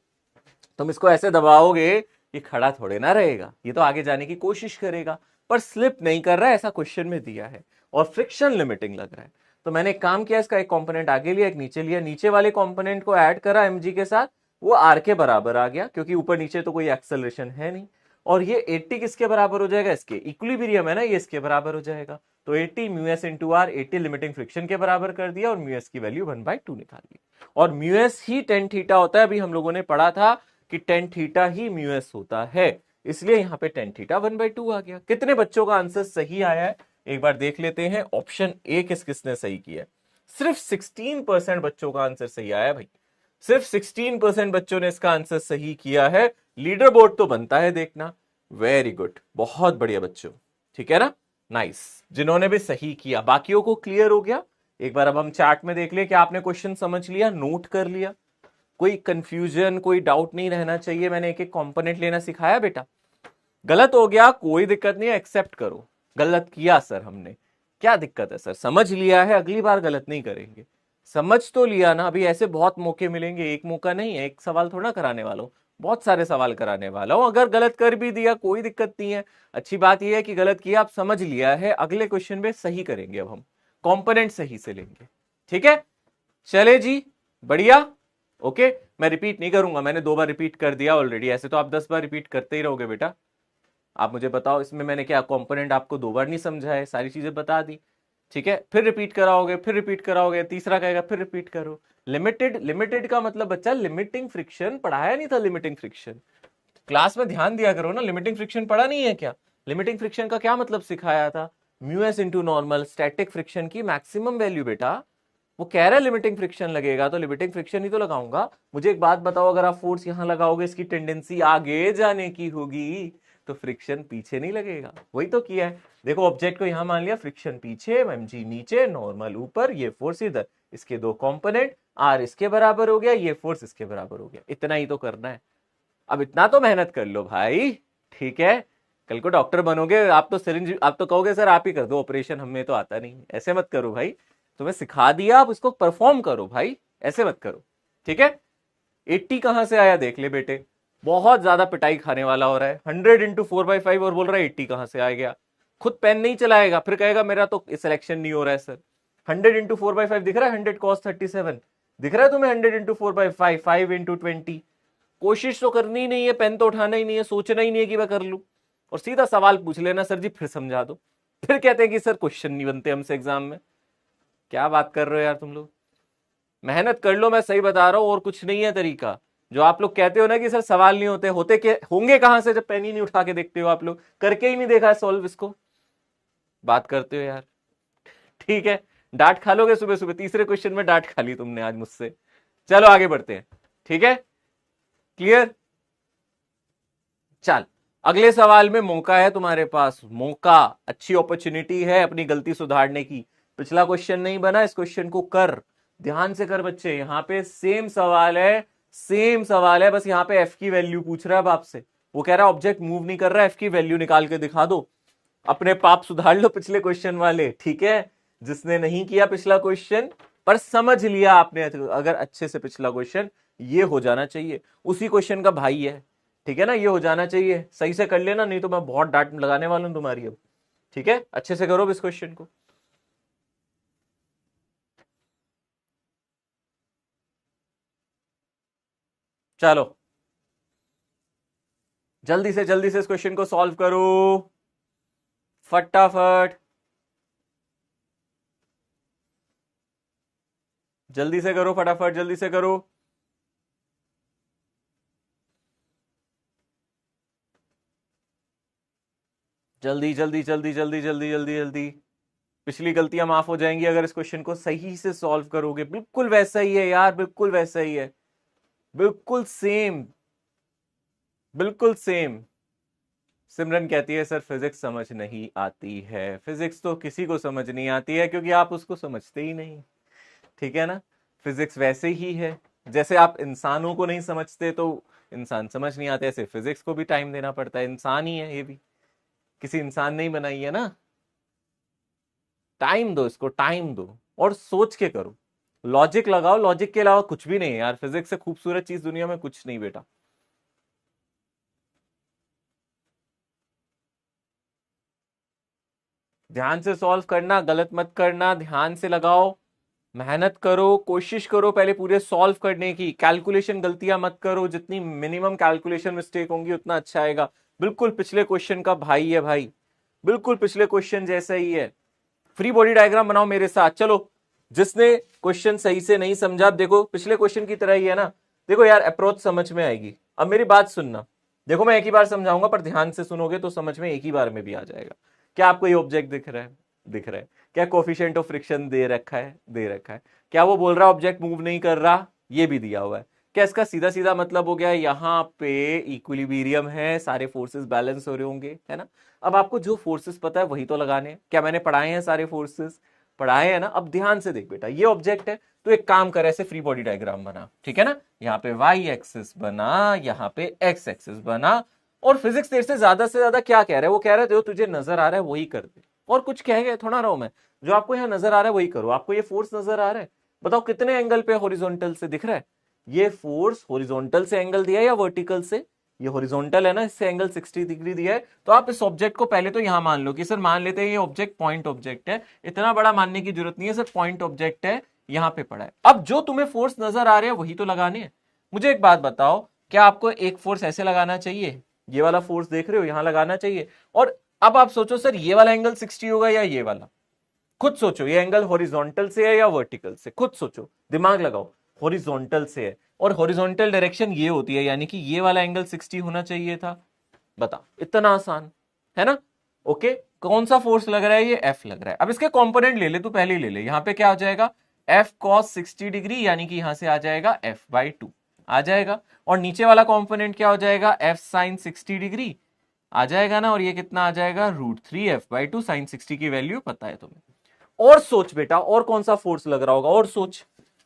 तुम इसको ऐसे दबाओगे, ये खड़ा थोड़े ना रहेगा, ये तो आगे जाने की कोशिश करेगा, पर स्लिप नहीं कर रहा है, ऐसा क्वेश्चन में दिया है, और फ्रिक्शन लिमिटिंग लग रहा है। तो मैंने एक काम किया, इसका एक कंपोनेंट आगे लिया, एक नीचे लिया, नीचे वाले कंपोनेंट को ऐड करा mg के साथ, वो आर के बराबर आ गया, क्योंकि ऊपर नीचे तो कोई एक्सेलरेशन है नहीं। और ये 80 किसके बराबर हो जाएगा, इसके इक्विलिब्रियम है ना, ये इसके बराबर हो जाएगा। तो 80 mu S into R, 80 limiting friction के बराबर कर दिया, और म्यू एस की वैल्यू 1/2 निकाल ली। और म्यू एस ही टेन थीटा होता है, अभी हम लोगों ने पढ़ा था कि टेन थीटा ही म्यू एस होता है, इसलिए यहां पे टेन थीटा 1/2 आ गया। कितने बच्चों का आंसर सही आया है एक बार देख लेते हैं। ऑप्शन ए किसने सही किया है, सिर्फ 16% बच्चों का आंसर सही आया भाई, सिर्फ 16% बच्चों ने इसका आंसर सही किया है। लीडर बोर्ड तो बनता है देखना। वेरी गुड, बहुत बढ़िया बच्चों, ठीक है ना, नाइस। जिन्होंने भी सही किया, बाकियों को क्लियर हो गया। एक बार अब हम चार्ट में देख ले, क्या आपने क्वेश्चन समझ लिया, नोट कर लिया, कोई कंफ्यूजन कोई डाउट नहीं रहना चाहिए। मैंने एक एक कंपोनेंट लेना सिखाया बेटा, गलत हो गया कोई दिक्कत नहीं है, एक्सेप्ट करो, गलत किया सर हमने, क्या दिक्कत है सर, समझ लिया है, अगली बार गलत नहीं करेंगे। समझ तो लिया ना, अभी ऐसे बहुत मौके मिलेंगे, एक मौका नहीं है, एक सवाल थोड़ा कराने वाला हूं, बहुत सारे सवाल कराने वाला हूं। अगर गलत कर भी दिया कोई दिक्कत नहीं है, अच्छी बात यह है कि गलत किया आप समझ लिया है, अगले क्वेश्चन में सही करेंगे, अब हम कंपोनेंट सही से लेंगे, ठीक है। चले जी, बढ़िया, ओके। मैं रिपीट नहीं करूंगा, मैंने 2 बार रिपीट कर दिया ऑलरेडी, ऐसे तो आप 10 बार रिपीट करते ही रहोगे बेटा। आप मुझे बताओ इसमें मैंने क्या कंपोनेंट आपको 2 बार नहीं समझा है, सारी चीजें बता दी, ठीक है। फिर रिपीट कराओगे, फिर रिपीट कराओगे, तीसरा कहेगा फिर रिपीट करो। लिमिटेड, लिमिटेड का मतलब बच्चा लिमिटिंग फ्रिक्शन पढ़ाया नहीं था, लिमिटिंग फ्रिक्शन क्लास में ध्यान दिया करो ना, लिमिटिंग फ्रिक्शन पढ़ा नहीं है क्या। लिमिटिंग फ्रिक्शन का क्या मतलब सिखाया था, mu S into normal, static friction की मैक्सिमम वैल्यू बेटा। वो कह रहा है लिमिटिंग फ्रिक्शन लगेगा, तो लिमिटिंग फ्रिक्शन ही तो लगाऊंगा। मुझे एक बात बताओ, अगर आप फोर्स यहां लगाओगे, इसकी टेंडेंसी आगे जाने की होगी, तो फ्रिक्शन पीछे नहीं लगेगा, वही तो किया है। देखो ऑब्जेक्ट को यहां मान लिया, फ्रिक्शन पीछे, एमजी नीचे, नॉर्मल ऊपर, ये फोर्स इधर, इसके 2 कंपोनेंट, आर इसके बराबर हो गया, ये फोर्स इसके बराबर हो गया, इतना ही तो करना है। अब इतना तो मेहनत कर लो भाई, ठीक है। कल को डॉक्टर बनोगे आप तो सिरिंज, आप तो कहोगे सर आप ही कर दो ऑपरेशन, हमें तो आता नहीं, ऐसे मत करो भाई। तुम्हें सिखा दिया, आप उसको परफॉर्म करो भाई, ऐसे मत करो, ठीक है। 80 कहां से आया देख ले बेटे, बहुत ज्यादा पिटाई खाने वाला हो रहा है। 100 इंटू 4/5 और बोल रहा है 80 कहां से आ गया, खुद पेन नहीं चलाएगा, फिर कहेगा मेरा तो सिलेक्शन नहीं हो रहा है सर। 100 इंटू 4/5 दिख रहा है, 100 cos 37 दिख रहा है तुम्हें, 100 इंटू 4/5, 5 इंटू 20। कोशिश तो करनी ही नहीं है, पेन तो उठाना ही नहीं है, सोचना ही नहीं है कि मैं कर लूं, और सीधा सवाल पूछ लेना, सर जी फिर समझा दो। फिर कहते हैं कि सर क्वेश्चन नहीं बनते हमसे एग्जाम में। क्या बात कर रहे हो यार तुम लोग, मेहनत कर लो, मैं सही बता रहा हूं, और कुछ नहीं है तरीका। जो आप लोग कहते हो ना कि सर सवाल नहीं होते, होते के होंगे कहां से, जब पेन ही नहीं उठा के देखते हो, आप लोग करके ही नहीं देखा है सॉल्व इसको, बात करते हो यार, ठीक है। डांट खा लोगे सुबह सुबह, तीसरे क्वेश्चन में डांट खा ली तुमने आज मुझसे। चलो आगे बढ़ते हैं, ठीक है, क्लियर। चल अगले सवाल में मौका है तुम्हारे पास, मौका, अच्छी अपॉर्चुनिटी है अपनी गलती सुधारने की। पिछला क्वेश्चन नहीं बना, इस क्वेश्चन को कर, ध्यान से कर बच्चे। यहां पे सेम सवाल है, सेम सवाल है, बस यहां पे एफ की वैल्यू पूछ रहा है अब आपसे। वो कह रहा है ऑब्जेक्ट मूव नहीं कर रहा है, एफ की वैल्यू निकाल के दिखा दो। अपने पाप सुधार लो पिछले क्वेश्चन वाले, ठीक है। जिसने नहीं किया पिछला क्वेश्चन पर समझ लिया आपने, अगर अच्छे से पिछला क्वेश्चन, ये हो जाना चाहिए, उसी क्वेश्चन का भाई है, ठीक है ना, ये हो जाना चाहिए। सही से कर लेना, नहीं तो मैं बहुत डांट लगाने वाला हूं तुम्हारी अब, ठीक है। अच्छे से करो इस क्वेश्चन को। चलो जल्दी से इस क्वेश्चन को सॉल्व करो फटाफट, जल्दी से करो फटाफट, जल्दी से करो। जल्दी जल्दी जल्दी जल्दी जल्दी जल्दी जल्दी, पिछली गलतियां माफ हो जाएंगी अगर इस क्वेश्चन को सही से सॉल्व करोगे। बिल्कुल वैसा ही है यार, बिल्कुल वैसा ही है, बिल्कुल सेम, बिल्कुल सेम। सिमरन कहती है सर फिजिक्स समझ नहीं आती है। फिजिक्स तो किसी को समझ नहीं आती है क्योंकि आप उसको समझते ही नहीं, ठीक है ना। फिजिक्स वैसे ही है, जैसे आप इंसानों को नहीं समझते तो इंसान समझ नहीं आते, ऐसे फिजिक्स को भी टाइम देना पड़ता है। इंसान ही है ये भी, किसी इंसान ने ही बनाई है ना। टाइम दो इसको, टाइम दो और सोच के करो, लॉजिक लगाओ। लॉजिक के अलावा कुछ भी नहीं है यार, फिजिक्स से खूबसूरत चीज दुनिया में कुछ नहीं बेटा। ध्यान से सॉल्व करना, गलत मत करना, ध्यान से लगाओ, मेहनत करो, कोशिश करो पहले पूरे सॉल्व करने की। कैलकुलेशन गलतियां मत करो, जितनी मिनिमम कैलकुलेशन मिस्टेक होंगी उतना अच्छा आएगा। बिल्कुल पिछले क्वेश्चन का भाई है भाई, बिल्कुल पिछले क्वेश्चन जैसा ही है। फ्री बॉडी डायग्राम बनाओ मेरे साथ, चलो। जिसने क्वेश्चन सही से नहीं समझा, देखो पिछले क्वेश्चन की तरह ही है ना। देखो यार अप्रोच समझ में आएगी। अब मेरी बात सुनना, देखो मैं एक ही बार समझाऊंगा पर ध्यान से सुनोगे तो समझ में एक ही बार में भी आ जाएगा। क्या आपको ये ऑब्जेक्ट दिख रहा है? दिख रहा है। क्या कोफिशिएंट ऑफ फ्रिक्शन दे रखा है? दे रखा है। क्या वो बोल रहा ऑब्जेक्ट मूव नहीं कर रहा? ये भी दिया हुआ है। क्या इसका सीधा सीधा मतलब हो गया यहाँ पे इक्विलिब्रियम है, सारे फोर्सेस बैलेंस हो रहे होंगे, है ना। अब आपको जो फोर्सेस पता है वही तो लगाने हैं। क्या मैंने पढ़ाए हैं सारे फोर्सेस? पढ़ाए हैं ना। अब ध्यान से देख बेटा, ये ऑब्जेक्ट है तो एक काम कर, ऐसे फ्री बॉडी डायग्राम बना, ठीक है ना। यहाँ पे वाई एक्सिस बना, यहाँ पे एक्स एक्सिस बना। और फिजिक्स तेरे से ज्यादा क्या कह रहा है? वो कह रहा है जो तुझे नजर आ रहा है वही कर दे, और कुछ कह गए थोड़ा रहा हूं मैं। जो आपको यहाँ नजर आ रहा है वही करो। आपको ये फोर्स नजर आ रहा है, बताओ कितने एंगल पे हॉरिजॉन्टल से दिख रहा है? ये फोर्स हॉरिजॉन्टल से एंगल दिया है या वर्टिकल से? ये हॉरिजॉन्टल है ना, इससे एंगल 60 डिग्री दिया है। तो आप इस ऑब्जेक्ट को पहले तो यहां मान लो कि सर मान लेते हैं ये ऑब्जेक्ट पॉइंट ऑब्जेक्ट है। इतना बड़ा मानने की जरूरत नहीं है, सर पॉइंट ऑब्जेक्ट है, यहां पे पड़ा है। अब जो तुम्हें फोर्स नजर आ रहे हैं वही तो लगाने हैं। मुझे एक बात बताओ, क्या आपको एक फोर्स ऐसे लगाना चाहिए? ये वाला फोर्स देख रहे हो, यहां लगाना चाहिए। और अब आप सोचो सर ये वाला एंगल 60 होगा या ये वाला? खुद सोचो, ये एंगल हॉरिजॉन्टल से है या वर्टिकल से? खुद सोचो, दिमाग लगाओ। हॉरिजॉन्टल से है, और हॉरिजॉन्टल डायरेक्शन ये होती है, यानी कि ये वाला एंगल 60 होना चाहिए था। बता, इतना आसान है ना। ओके, कौन सा फोर्स लग रहा है? ये एफ लग रहा है। अब इसके कंपोनेंट ले ले, तू पहले ही ले ले। यहां पे क्या आ जाएगा? एफ कॉस 60 डिग्री, यानी कि यहां से आ जाएगा एफ बाई 2 आ जाएगा। और नीचे वाला कंपोनेंट क्या हो जाएगा? एफ साइन 60 डिग्री आ जाएगा ना। और ये कितना आ जाएगा? √3 एफ बाई 2। साइन 60 की वैल्यू पता है तुम्हें। और सोच बेटा, और कौन सा फोर्स लग रहा होगा? और सोच,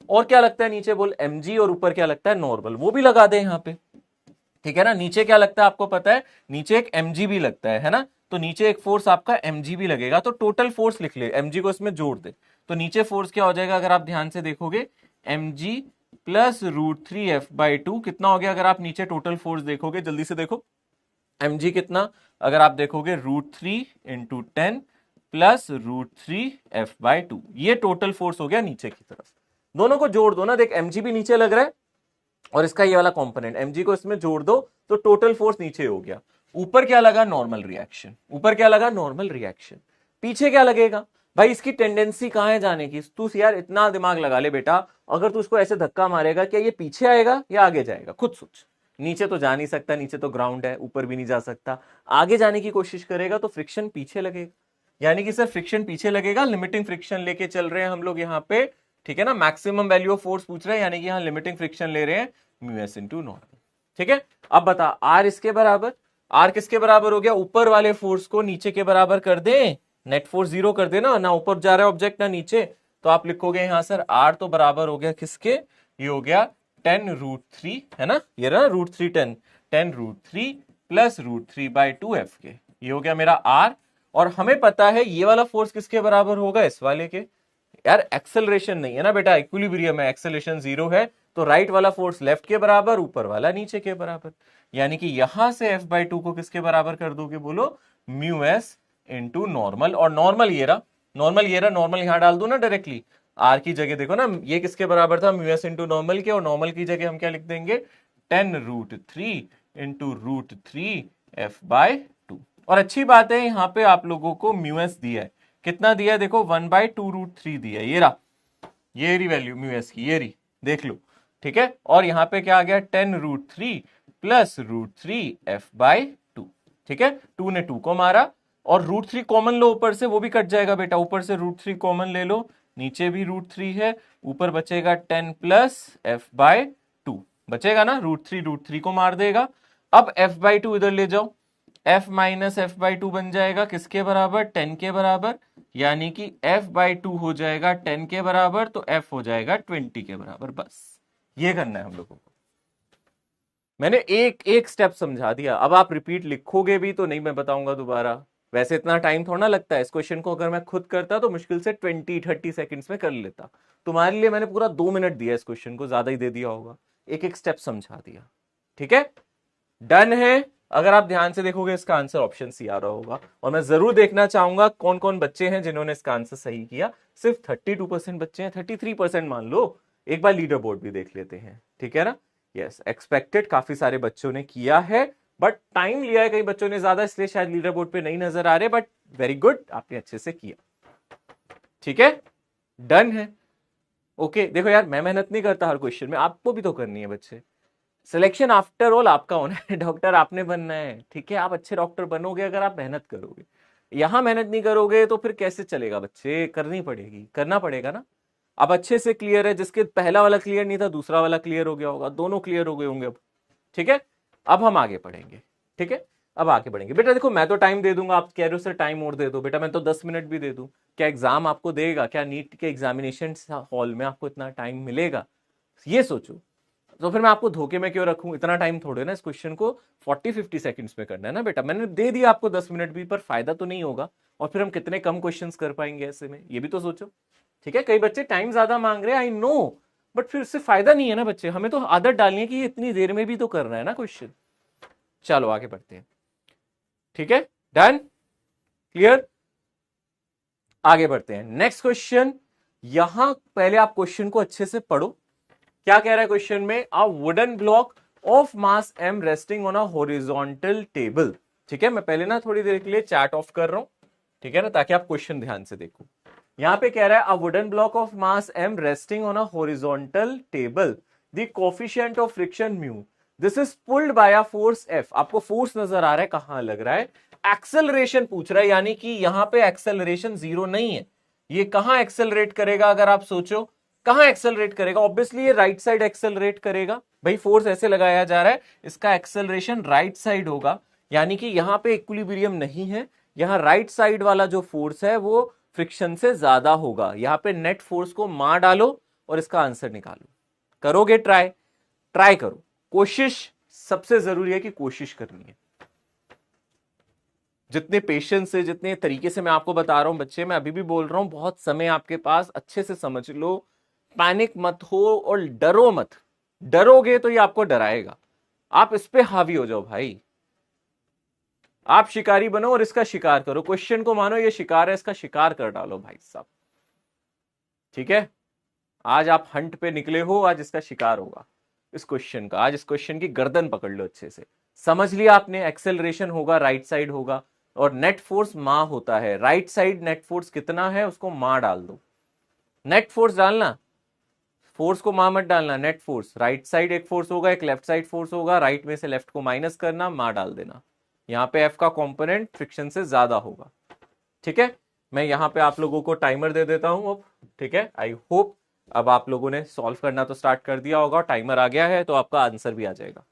और क्या लगता है? नीचे बोल mg, और ऊपर क्या लगता है? नॉर्मल। वो भी लगा दे यहाँ पे, ठीक है ना। नीचे क्या लगता है आपको पता है? नीचे एक mg भी लगता है ना। तो नीचे एक फोर्स आपका mg भी लगेगा। तो टोटल फोर्स लिख ले, mg को इसमें जोड़ दे। तो नीचे फोर्स क्या हो जाएगा अगर आप ध्यान से देखोगे? mg प्लस √3 एफ बाई 2 कितना हो गया? अगर आप नीचे टोटल फोर्स देखोगे, जल्दी से देखो, mg कितना? अगर आप देखोगे √3 इंटू 10 प्लस √3 एफ बाई 2, ये टोटल फोर्स हो गया नीचे की तरफ। दोनों को जोड़ दो ना, देख mg भी नीचे लग रहा है और इसका ये वाला कंपोनेंट mg को इसमें जोड़ दो तो टोटल फोर्स नीचे हो गया। ऊपर क्या लगा? Normal reaction. ऊपर क्या लगा? Normal reaction. पीछे क्या लगेगा भाई? इसकी टेंडेंसी कहां है जाने की? तू यार इतना दिमाग लगा ले बेटा, अगर तू उसको ऐसे धक्का मारेगा, क्या ये पीछे आएगा या आगे जाएगा? खुद सोच। नीचे तो जा नहीं सकता, नीचे तो ग्राउंड है, ऊपर भी नहीं जा सकता। आगे जाने की कोशिश करेगा तो फ्रिक्शन पीछे लगेगा, यानी कि सर फ्रिक्शन पीछे लगेगा। लिमिटिंग फ्रिक्शन लेके चल रहे हैं हम लोग यहाँ पे, ठीक है ना। मैक्सिमम वैल्यू ऑफ फोर्स पूछ रहे हैं, यानी कि यहाँ लिमिटिंग फ्रिक्शन ले रहे हैं μs इंटू नॉर्मल, ठीक है। अब बता, आर इसके बराबर, आर किसके बराबर हो गया? ऊपर वाले फोर्स को नीचे के बराबर कर दे, नेट फोर्स 0 कर दे ना ऊपर जा रहा है ऑब्जेक्ट ना नीचे। तो आप लिखोगे यहाँ सर आर तो बराबर हो गया किसके? ये हो गया 10√3, है ना। ये रहा √3 10√3 प्लस √3 बाई 2 एफ के, ये हो गया मेरा आर। और हमें पता है ये वाला फोर्स किसके बराबर होगा? इस वाले के। यार एक्सेलरेशन नहीं है ना बेटा, इक्विलिब्रियम है, एक्सेलरेशन 0 है। तो राइट वाला फोर्स लेफ्ट के बराबर, ऊपर वाला नीचे के बराबर। यानी कि यहां से एफ बाई 2 को किसके बराबर कर दोगे? बोलो μs इंटू नॉर्मल। और नॉर्मल ये रहा, नॉर्मल ये रहा, नॉर्मल यहां डाल दो ना डायरेक्टली। आर की जगह देखो ना, ये किसके बराबर था? μs इंटू नॉर्मल के। और नॉर्मल की जगह हम क्या लिख देंगे? 10√3 इंटू √3 एफ बाई 2। और अच्छी बात है यहाँ पे आप लोगों को μs दिया है। कितना दिया है? देखो 1/2√3 दिया है। ये रहा, ये रही वैल्यू μs की, ये रही, देख लो, ठीक है। और यहाँ पे क्या आ गया? 10√3 प्लस √3 एफ बाई 2, ठीक है। 2 ने 2 को मारा, और √3 कॉमन लो ऊपर से, वो भी कट जाएगा बेटा। ऊपर से √3 कॉमन ले लो, नीचे भी √3 है, ऊपर बचेगा 10 प्लस एफ बाई 2 बचेगा ना। √3 को मार देगा। अब एफ बाई 2 इधर ले जाओ, f minus F by two बन जाएगा किसके बराबर, 10 के बराबर, यानी कि f बाई टू हो जाएगा 10 के बराबर, तो f हो जाएगा 20 के बराबर। बस ये करना है हम लोगों को। मैंने एक एक स्टेप समझा दिया, अब आप रिपीट लिखोगे भी तो नहीं, मैं बताऊंगा दोबारा। वैसे इतना टाइम थोड़ा लगता है, इस क्वेश्चन को अगर मैं खुद करता तो मुश्किल से 20-30 सेकंड्स में कर लेता। तुम्हारे लिए मैंने पूरा 2 मिनट दिया, इस क्वेश्चन को ज्यादा ही दे दिया होगा, एक एक स्टेप समझा दिया। ठीक है, डन है। अगर आप ध्यान से देखोगे इसका आंसर ऑप्शन सी आ रहा होगा, और मैं जरूर देखना चाहूंगा कौन कौन बच्चे हैं जिन्होंने इसका आंसर सही किया। सिर्फ 32% बच्चे हैं, 33% मान लो। एक बार लीडर बोर्ड भी देख लेते हैं, ठीक है ना। यस, एक्सपेक्टेड काफी सारे बच्चों ने किया है, बट टाइम लिया है कई बच्चों ने ज्यादा, इसलिए शायद लीडर बोर्ड पे नहीं नजर आ रहे, बट वेरी गुड, आपने अच्छे से किया। ठीक है, डन है। ओके, देखो यार, मैं मेहनत नहीं करता हर क्वेश्चन में, आपको भी तो करनी है बच्चे। सिलेक्शन आफ्टर ऑल आपका होना है, डॉक्टर आपने बनना है। ठीक है, आप अच्छे डॉक्टर बनोगे अगर आप मेहनत करोगे। यहां मेहनत नहीं करोगे तो फिर कैसे चलेगा बच्चे, करनी पड़ेगी, करना पड़ेगा ना। अब अच्छे से क्लियर है, जिसके पहला वाला क्लियर नहीं था दूसरा वाला क्लियर हो गया होगा, दोनों क्लियर हो गए होंगे अब। ठीक है, अब हम आगे बढ़ेंगे। ठीक है, अब आगे बढ़ेंगे। बेटा देखो, मैं तो टाइम दे दूंगा, आप कह रहे हो सर टाइम और दे दो, बेटा मैं तो 10 मिनट भी दे दूं, क्या एग्जाम आपको देगा, क्या नीट के एग्जामिनेशन हॉल में आपको इतना टाइम मिलेगा, ये सोचो। तो फिर मैं आपको धोखे में क्यों रखूं, इतना टाइम थोड़े ना, इस क्वेश्चन को 40-50 सेकंड्स में करना है ना बेटा। मैंने दे दिया आपको 10 मिनट भी, पर फायदा तो नहीं होगा, और फिर हम कितने कम क्वेश्चंस कर पाएंगे ऐसे में, ये भी तो सोचो। ठीक है, कई बच्चे टाइम ज्यादा मांग रहे हैं, आई नो, बट फिर उससे फायदा नहीं है ना बच्चे, हमें तो आदत डालनी है कि ये इतनी देर में भी तो कर रहा है ना क्वेश्चन। चलो आगे बढ़ते हैं। ठीक है, डन, क्लियर, आगे बढ़ते हैं। नेक्स्ट क्वेश्चन, यहां पहले आप क्वेश्चन को अच्छे से पढ़ो। क्या कह रहा है क्वेश्चन में, a wooden block of mass m resting on a horizontal table. ठीक है, मैं पहले ना थोड़ी देर के लिए चैट ऑफ कर रहा हूं, ठीक है ना, ताकि आप क्वेश्चन ध्यान से देखो। यहां पे कह रहा है, a wooden block of mass m resting on a horizontal table, the coefficient of friction mu, this is pulled bye a force f। आपको फोर्स नजर आ रहा है, कहां लग रहा है, एक्सेलरेशन पूछ रहा है, यानी कि यहां पे एक्सेलरेशन जीरो नहीं है, ये कहां एक्सेलरेट करेगा, अगर आप सोचो कहां एक्सेलरेट करेगा, ऑब्वियसली ये राइट साइड एक्सेलरेट करेगा। भाई फोर्स ऐसे लगाया जा रहा है, इसका एक्सेलरेशन राइट साइड होगा, यानी कि यहां पे इक्विलिब्रियम नहीं है, यहां राइट साइड वाला जो फोर्स है वो फ्रिक्शन से ज्यादा होगा। यहां पे नेट फोर्स को मार डालो और इसका आंसर निकालो। करोगे ट्राई, ट्राई करो, कोशिश सबसे जरूरी है कि कोशिश करनी है। जितने पेशेंस से, जितने तरीके से मैं आपको बता रहा हूं बच्चे, मैं अभी भी बोल रहा हूं, बहुत समय आपके पास, अच्छे से समझ लो, पैनिक मत हो और डरो मत। डरोगे तो ये आपको डराएगा, आप इस पे हावी हो जाओ भाई, आप शिकारी बनो और इसका शिकार करो। क्वेश्चन को मानो ये शिकार है, इसका शिकार कर डालो भाई साहब। ठीक है, आज आप हंट पे निकले हो, आज इसका शिकार होगा इस क्वेश्चन का, आज इस क्वेश्चन की गर्दन पकड़ लो अच्छे से। समझ लिया आपने, एक्सेलरेशन होगा राइट साइड होगा, और नेट फोर्स मां होता है, राइट साइड नेट फोर्स कितना है उसको मां डाल दो, नेट फोर्स डालना, फोर्स को मां मत डालना, नेट फोर्स, राइट साइड एक फोर्स होगा, एक लेफ्ट साइड फोर्स होगा, राइट में से लेफ्ट को माइनस करना, मां डाल देना। यहां पे एफ का कंपोनेंट फ्रिक्शन से ज्यादा होगा। ठीक है, मैं यहां पे आप लोगों को टाइमर दे देता हूं अब। ठीक है, आई होप अब आप लोगों ने सॉल्व करना तो स्टार्ट कर दिया होगा, टाइमर आ गया है तो आपका आंसर भी आ जाएगा।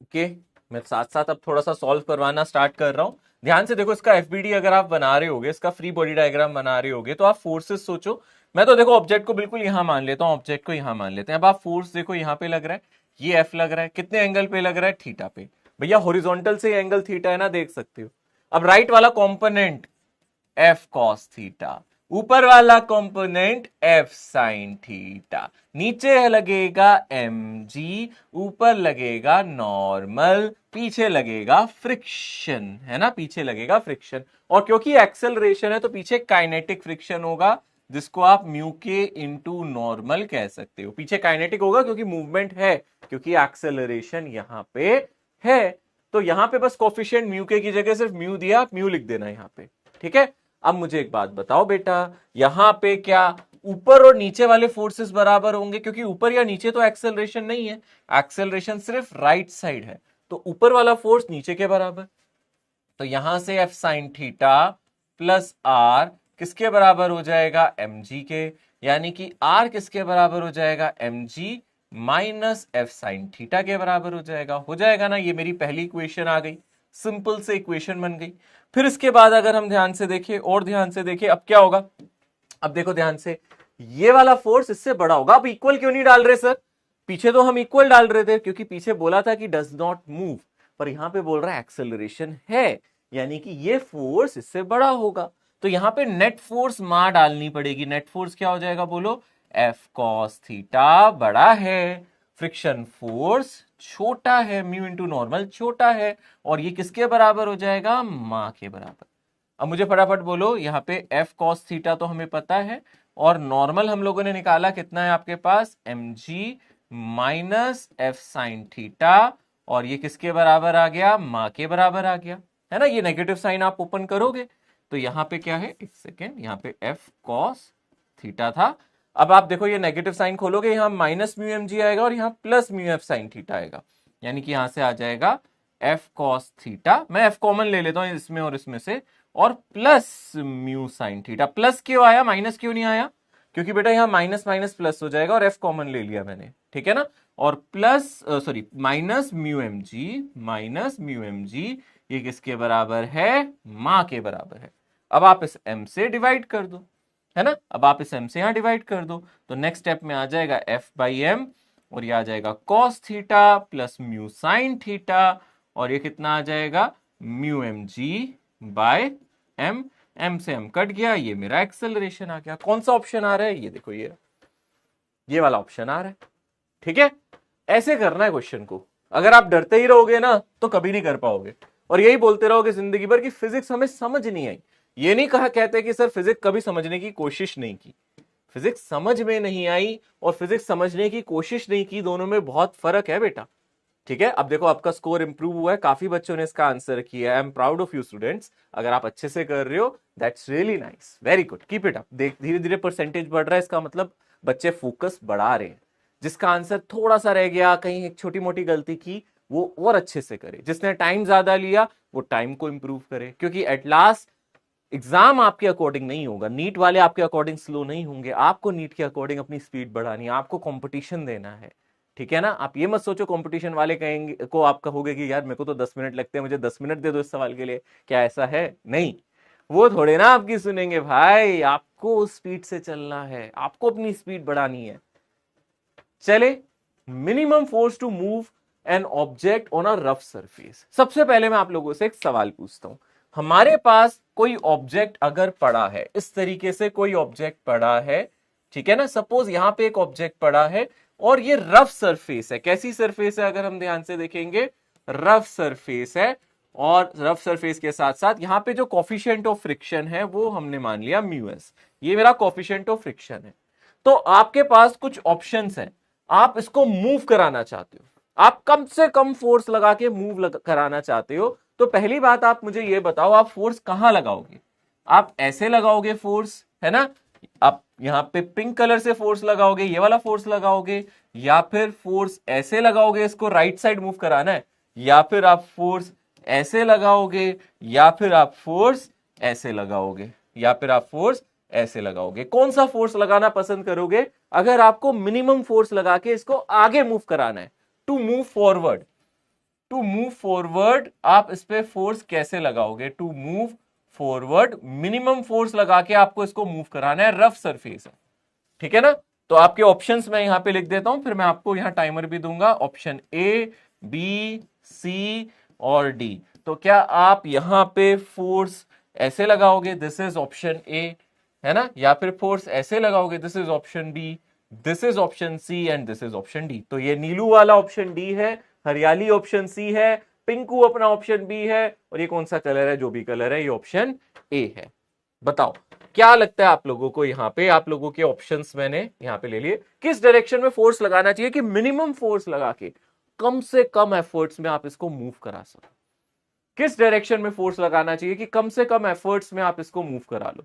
ओके, मैं साथ साथ अब थोड़ा सा सॉल्व करवाना स्टार्ट कर रहा हूं। ध्यान से देखो, इसका एफबीडी अगर आप बना रहे होगे, इसका फ्री बॉडी डायग्राम बना रहे होगे, तो आप फोर्सेस सोचो। मैं तो देखो ऑब्जेक्ट को बिल्कुल यहां मान लेता हूं, ऑब्जेक्ट को यहां मान लेते हैं। अब आप फोर्स देखो, यहां पे लग रहा है, ये एफ लग रहा है, कितने एंगल पे लग रहा है, थीटा पे। भैया हॉरिजॉन्टल से एंगल थीटा है ना, देख सकते हो। अब राइट वाला कॉम्पोनेंट एफ कॉस थीटा, ऊपर वाला कंपोनेंट एफ साइन थीटा, नीचे लगेगा एम जी, ऊपर लगेगा नॉर्मल, पीछे लगेगा फ्रिक्शन, है ना, पीछे लगेगा फ्रिक्शन। और क्योंकि एक्सेलरेशन है तो पीछे काइनेटिक फ्रिक्शन होगा, जिसको आप म्यू के इंटू नॉर्मल कह सकते हो। पीछे काइनेटिक होगा क्योंकि मूवमेंट है, क्योंकि एक्सेलरेशन यहां पे है, तो यहां पे बस कोफिशिएंट म्यू के की जगह सिर्फ म्यू दिया, आप म्यू लिख देना यहां पे। ठीक है, अब मुझे एक बात बताओ बेटा, यहां पे क्या ऊपर और नीचे वाले फोर्सेस बराबर होंगे, क्योंकि ऊपर या नीचे तो एक्सेलरेशन नहीं है, एक्सेलरेशन सिर्फ राइट साइड है, तो ऊपर वाला फोर्स नीचे के बराबर। तो यहां से F sine theta plus R किसके बराबर हो जाएगा, mg के, यानी कि r किसके बराबर हो जाएगा, mg minus F sine theta के बराबर हो जाएगा ना। ये मेरी पहली इक्वेशन आ गई, सिंपल से इक्वेशन बन गई। फिर इसके बाद अगर हम ध्यान से देखें, और ध्यान से देखें, अब क्या होगा, अब देखो ध्यान से, ये वाला फोर्स इससे बड़ा होगा। अब इक्वल क्यों नहीं डाल रहे सर, पीछे तो हम इक्वल डाल रहे थे, क्योंकि पीछे बोला था कि डज नॉट मूव, पर यहां पे बोल रहा है एक्सेलरेशन है, यानी कि ये फोर्स इससे बड़ा होगा। तो यहां पे नेट फोर्स मां डालनी पड़ेगी। नेट फोर्स क्या हो जाएगा, बोलो, एफ कॉस थीटा बड़ा है, फ्रिक्शन फोर्स छोटा है, म्यू इंटू नॉर्मल छोटा है, और ये किसके बराबर हो जाएगा, मां के बराबर। अब मुझे फटाफट बोलो, यहाँ पे एफ कॉस थीटा तो हमें पता है, और नॉर्मल हम लोगों ने निकाला, कितना है आपके पास, mg minus F sine theta, और ये किसके बराबर आ गया, मां के बराबर आ गया, है ना। ये नेगेटिव साइन आप ओपन करोगे तो यहाँ पे क्या है, एक सेकेंड, यहाँ पे एफ कॉस थीटा था। अब आप देखो, ये नेगेटिव साइन खोलोगे, यहाँ माइनस म्यू एम जी आएगा और यहाँ plus mu F sine theta आएगा, यानी कि यहां से आ जाएगा एफ कॉस थीटा, मैं एफ कॉमन ले लेता हूं इसमें और इसमें से, और plus mu sine theta. Plus क्यों आया, माइनस क्यों नहीं आया, क्योंकि बेटा यहां माइनस माइनस प्लस हो जाएगा, और एफ कॉमन ले लिया मैंने, ठीक है ना। और plus sorry minus mu M g, minus mu M g, ये किसके बराबर है, मां के बराबर है। अब आप इस m से डिवाइड कर दो, है ना, अब आप इस m से यहां डिवाइड कर दो, तो नेक्स्ट स्टेप में आ जाएगा f बाई एम, और ये आ जाएगा cos theta plus mu sine theta, और ये कितना आ जाएगा, mu M g by m, m से एम कट गया, ये मेरा एक्सेलरेशन आ गया। कौन सा ऑप्शन आ रहा है, ये देखो, ये वाला ऑप्शन आ रहा है, ठीक है। ऐसे करना है क्वेश्चन को, अगर आप डरते ही रहोगे ना तो कभी नहीं कर पाओगे, और यही बोलते रहोगे जिंदगी भर कि फिजिक्स हमें समझ नहीं आई। ये नहीं कहा कहते कि सर फिजिक्स कभी समझने की कोशिश नहीं की, फिजिक्स समझ में नहीं आई और फिजिक्स समझने की कोशिश नहीं की, दोनों में बहुत फर्क है बेटा, ठीक है। अब देखो आपका स्कोर इंप्रूव हुआ है, काफी बच्चों ने इसका आंसर किया, I am proud of you students. अगर आप अच्छे से कर रहे हो, that's really nice, very good, keep it up. देख धीरे धीरे परसेंटेज बढ़ रहा है, इसका मतलब बच्चे फोकस बढ़ा रहे हैं। जिसका आंसर थोड़ा सा रह गया, कहीं एक छोटी मोटी गलती की, वो और अच्छे से करे। जिसने टाइम ज्यादा लिया वो टाइम को इंप्रूव करे, क्योंकि एट लास्ट एग्जाम आपके अकॉर्डिंग नहीं होगा, नीट वाले आपके अकॉर्डिंग स्लो नहीं होंगे, आपको नीट के अकॉर्डिंग अपनी स्पीड बढ़ानी है, आपको कंपटीशन देना है, ठीक है ना। आप ये मत सोचो कंपटीशन वाले कहेंगे को आप कहोगे कि यार मेरे को तो 10 मिनट लगते हैं, मुझे 10 मिनट दे दो इस सवाल के लिए, क्या ऐसा है, नहीं, वो थोड़े ना आपकी सुनेंगे भाई, आपको स्पीड से चलना है, आपको अपनी स्पीड बढ़ानी है। चले, minimum force to move an object on a rough surface. सबसे पहले मैं आप लोगों से एक सवाल पूछता हूं, हमारे पास कोई ऑब्जेक्ट अगर पड़ा है, इस तरीके से कोई ऑब्जेक्ट पड़ा है, ठीक है ना, सपोज यहां पे एक ऑब्जेक्ट पड़ा है और ये रफ सरफेस है। कैसी सरफेस है, अगर हम ध्यान से देखेंगे, रफ सरफेस है, और रफ सरफेस के साथ साथ यहां पे जो कॉफिशिएंट ऑफ फ्रिक्शन है वो हमने मान लिया म्यू एस, ये मेरा कॉफिशिएंट ऑफ फ्रिक्शन है। तो आपके पास कुछ ऑप्शंस हैं, आप इसको मूव कराना चाहते हो, आप कम से कम फोर्स लगा के मूव कराना चाहते हो, तो पहली बात आप मुझे ये बताओ, आप फोर्स कहां लगाओगे, आप ऐसे लगाओगे फोर्स, है ना, आप यहां पे पिंक कलर से फोर्स लगाओगे, ये वाला फोर्स लगाओगे, या फिर फोर्स ऐसे लगाओगे, इसको राइट साइड मूव कराना है, या फिर आप फोर्स ऐसे लगाओगे, या फिर आप फोर्स ऐसे लगाओगे, या फिर आप फोर्स ऐसे लगाओगे। कौन सा फोर्स लगाना पसंद करोगे अगर आपको मिनिमम फोर्स लगा के इसको आगे मूव कराना है, to move forward, to move forward आप इस पे फोर्स कैसे लगाओगे, to move forward minimum force लगा के आपको इसको मूव कराना है, रफ सरफेस है, ठीक है ना। तो आपके ऑप्शंस मैं यहां पे लिख देता हूं, फिर मैं आपको यहां टाइमर भी दूंगा, ऑप्शन ए, बी, सी और डी। तो क्या आप यहां पे फोर्स ऐसे लगाओगे, दिस इज ऑप्शन ए, है ना, या फिर फोर्स ऐसे लगाओगे, this is option B, this is option C and this is option D. तो ये नीलू वाला ऑप्शन डी है, हरियाली ऑप्शन सी है, पिंकू अपना ऑप्शन बी है, और ये कौन सा कलर है, जो भी कलर है, ये ऑप्शन ए है। बताओ क्या लगता है आप लोगों को, यहां पे आप लोगों के ऑप्शंस मैंने यहां पे ले लिए, किस डायरेक्शन में फोर्स लगाना चाहिए कि मिनिमम फोर्स लगा के कम से कम एफर्ट्स में आप इसको मूव करा सको, किस डायरेक्शन में फोर्स लगाना चाहिए कि कम से कम एफर्ट्स में आप इसको मूव करा लो।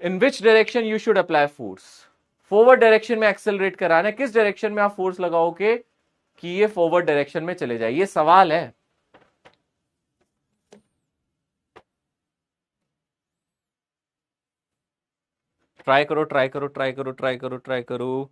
In which direction you should apply force, forward direction में एक्सेलरेट कराना है, किस डायरेक्शन में आप फोर्स लगाओगे कि ये फॉरवर्ड डायरेक्शन में चले जाए, ये सवाल है। ट्राई करो ट्राई करो ट्राई करो ट्राई करो ट्राई करो।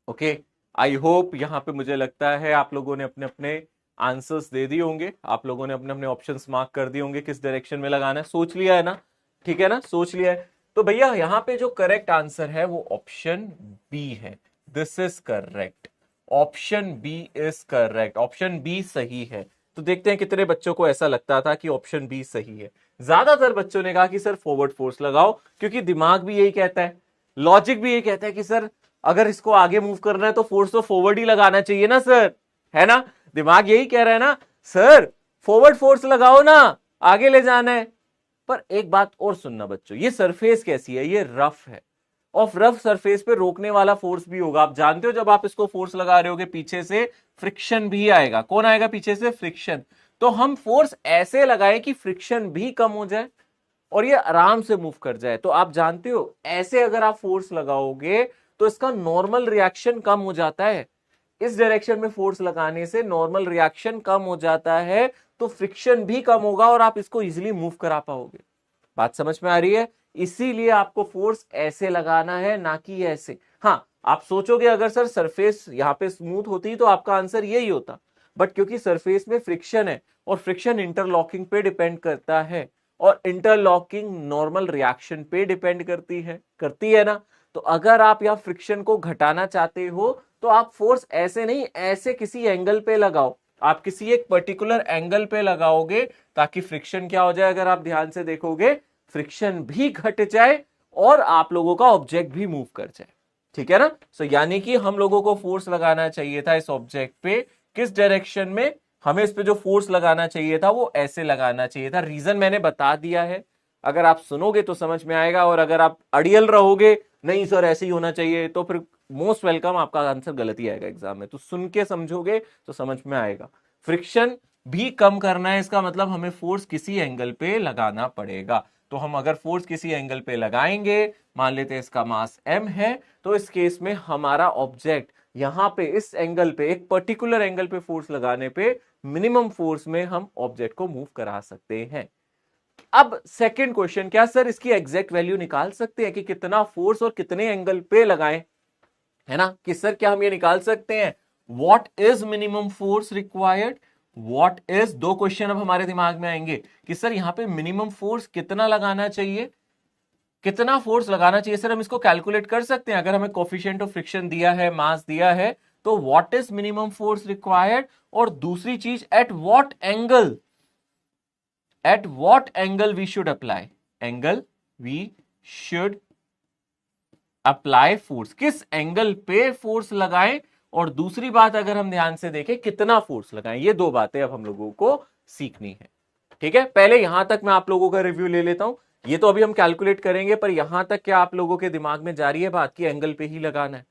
ओके, आई होप यहां पे मुझे लगता है आप लोगों ने अपने अपने आंसर्स दे दिए होंगे, आप लोगों ने अपने अपने ऑप्शंस मार्क कर दिए होंगे किस डायरेक्शन में लगाना है, सोच लिया है ना, ठीक है ना, सोच लिया है। तो भैया यहां पे जो करेक्ट आंसर है वो ऑप्शन बी है, this is correct, option B is correct, option B सही है। तो देखते हैं कितने बच्चों को ऐसा लगता था कि ऑप्शन बी सही है। ज्यादातर बच्चों ने कहा कि सर फॉरवर्ड फोर्स लगाओ, क्योंकि दिमाग भी यही कहता है, लॉजिक भी यही कहता है कि सर अगर इसको आगे मूव करना है तो फोर्स तो फॉरवर्ड ही लगाना चाहिए ना सर, है ना, दिमाग यही कह रहा है ना सर फॉरवर्ड फोर्स लगाओ ना, आगे ले जाना है। पर एक बात और सुनना बच्चों, ये सरफेस कैसी है, ये रफ है, और रफ सरफेस पे रोकने वाला फोर्स भी होगा। आप जानते हो जब आप इसको फोर्स लगा रहे होगे पीछे से फ्रिक्शन भी आएगा, कौन आएगा पीछे से, फ्रिक्शन। तो हम फोर्स ऐसे लगाएं कि फ्रिक्शन भी कम हो जाए और ये आराम से मूव कर जाए। तो आप जानते हो ऐसे अगर आप फोर्स लगाओगे तो इसका नॉर्मल रिएक्शन कम हो जाता है, इस डायरेक्शन में फोर्स लगाने से नॉर्मल रिएक्शन कम हो जाता है, तो फ्रिक्शन भी कम होगा और आप इसको इजीली मूव करा पाओगे। बात समझ में आ रही है, इसीलिए आपको फोर्स ऐसे लगाना है ना कि ऐसे। हाँ, आप सोचोगे अगर सर सरफेस यहां पे स्मूथ होती तो आपका आंसर यही होता, बट क्योंकि सरफेस में फ्रिक्शन है और फ्रिक्शन इंटरलॉकिंग पे डिपेंड करता है, और इंटरलॉकिंग नॉर्मल रिएक्शन पे डिपेंड करती है ना। तो अगर आप यहां फ्रिक्शन को घटाना चाहते हो तो आप फोर्स ऐसे नहीं, ऐसे किसी एंगल पे लगाओ, आप किसी एक पर्टिकुलर एंगल पे लगाओगे ताकि फ्रिक्शन क्या हो जाए, अगर आप ध्यान से देखोगे फ्रिक्शन भी घट जाए और आप लोगों का ऑब्जेक्ट भी मूव कर जाए, ठीक है ना। सो यानी कि हम लोगों को फोर्स लगाना चाहिए था इस ऑब्जेक्ट पे, किस डायरेक्शन में, हमें इस पे जो फोर्स लगाना चाहिए था वो ऐसे लगाना चाहिए था। रीजन मैंने बता दिया है, अगर आप सुनोगे तो समझ में आएगा, और अगर आप अड़ियल रहोगे नहीं सर ऐसे ही होना चाहिए, तो फिर मोस्ट वेलकम आपका आंसर गलत ही आएगा एग्जाम में। तो सुन के समझोगे तो समझ में आएगा, फ्रिक्शन भी कम करना है, इसका मतलब हमें फोर्स किसी एंगल पे लगाना पड़ेगा। तो हम अगर फोर्स किसी एंगल पे लगाएंगे, मान लेते हैं इसका मास m है, तो इस केस में हमारा ऑब्जेक्ट यहां पे इस एंगल पे, एक पर्टिकुलर एंगल पे फोर्स लगाने पे मिनिमम फोर्स में हम ऑब्जेक्ट को मूव करा सकते हैं। अब सेकंड क्वेश्चन, क्या सर इसकी एग्जैक्ट वैल्यू निकाल सकते हैं कि कितना फोर्स और कितने एंगल पे लगाएं, है ना, कि सर क्या हम ये निकाल सकते हैं, what is minimum force required, what is, दो क्वेश्चन अब हमारे दिमाग में आएंगे कि सर यहां पे मिनिमम फोर्स कितना लगाना चाहिए, कितना फोर्स लगाना चाहिए सर, हम इसको कैलकुलेट कर सकते हैं अगर हमें कोफिशिएंट ऑफ फ्रिक्शन दिया है, मास दिया है, तो what is minimum force required, और दूसरी चीज at what angle, at what angle we should apply, angle we should apply force, किस एंगल पे फोर्स लगाएं, और दूसरी बात अगर हम ध्यान से देखें कितना फोर्स लगाएं, ये दो बातें अब हम लोगों को सीखनी है, ठीक है। पहले यहां तक मैं आप लोगों का रिव्यू ले लेता हूं, ये तो अभी हम कैलकुलेट करेंगे, पर यहां तक क्या आप लोगों के दिमाग में जा रही है बात की एंगल पे ही लगाना है,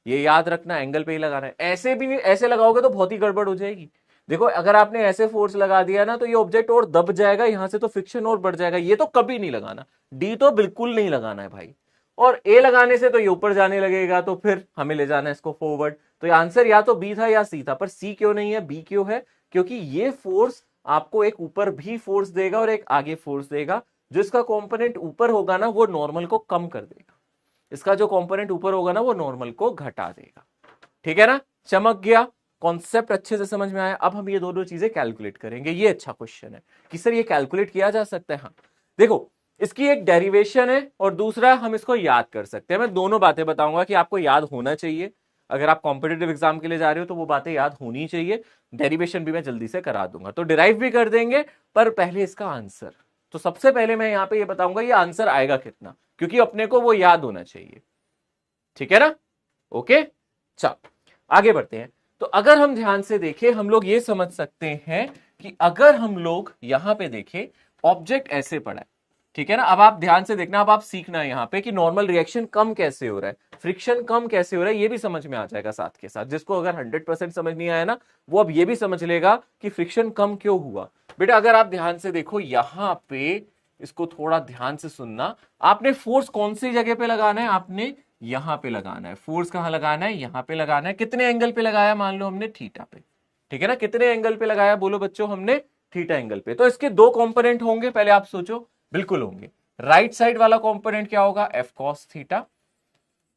ये याद रखना, एंगल पे ही लगाना है। ऐसे भी ऐसे लगाओगे तो बहुत ही गड़बड़ हो जाएगी। देखो अगर आपने ऐसे फोर्स लगा दिया ना तो ये ऑब्जेक्ट और दब जाएगा, यहां से तो फ्रिक्शन और बढ़ जाएगा, ये तो कभी नहीं लगाना, डी तो बिल्कुल नहीं लगाना है भाई। और ए लगाने से तो ये ऊपर जाने लगेगा, तो फिर हमें ले जाना है इसको फॉरवर्ड। तो ये आंसर या तो बी था या सी था, पर सी क्यों नहीं है, बी क्यों है, क्योंकि ये फोर्स आपको एक ऊपर भी फोर्स देगा और एक आगे फोर्स देगा, जो इसका कॉम्पोनेंट ऊपर होगा ना वो नॉर्मल को कम कर देगा, इसका जो कंपोनेंट ऊपर होगा ना वो नॉर्मल को घटा देगा, ठीक है ना। चमक गया, कॉन्सेप्ट अच्छे से समझ में आया। अब हम ये दोनों चीजें कैलकुलेट करेंगे। ये अच्छा क्वेश्चन है कि सर ये कैलकुलेट किया जा सकता है, हाँ देखो इसकी एक डेरिवेशन है और दूसरा हम इसको याद कर सकते हैं। मैं दोनों बातें बताऊंगा कि आपको याद होना चाहिए, अगर आप कॉम्पिटेटिव एग्जाम के लिए जा रहे हो तो वो बातें याद होनी चाहिए। डेरिवेशन भी मैं जल्दी से करा दूंगा, तो डिराइव भी कर देंगे, पर पहले इसका आंसर। तो सबसे पहले मैं यहां पे ये बताऊंगा ये आंसर आएगा कितना, क्योंकि अपने को वो याद होना चाहिए, ठीक है ना। ओके चल आगे बढ़ते हैं। तो अगर हम ध्यान से देखें हम लोग ये समझ सकते हैं कि अगर हम लोग यहां पे देखें ऑब्जेक्ट ऐसे पड़ा है, ठीक है ना। अब आप ध्यान से देखना, अब आप सीखना है यहाँ पे कि नॉर्मल रिएक्शन कम कैसे हो रहा है, फ्रिक्शन कम कैसे हो रहा है, ये भी समझ में आ जाएगा साथ के साथ। जिसको अगर 100% समझ नहीं आया ना, वो अब ये भी समझ लेगा कि फ्रिक्शन कम क्यों हुआ। बेटा अगर आप ध्यान से देखो यहाँ पे, इसको थोड़ा ध्यान से सुनना, आपने फोर्स कौन सी जगह पे लगाना है, आपने यहां पे लगाना है। फोर्स कहां लगाना है, यहां पे लगाना है। कितने एंगल पे लगाया, मान लो हमने थीटा पे, ठीक है ना। कितने एंगल पे लगाया बोलो बच्चों, हमने थीटा एंगल पे। तो इसके दो कंपोनेंट होंगे, पहले आप सोचो। बिल्कुल होंगे। राइट साइड वाला कंपोनेंट क्या होगा, एफ कॉस थीटा,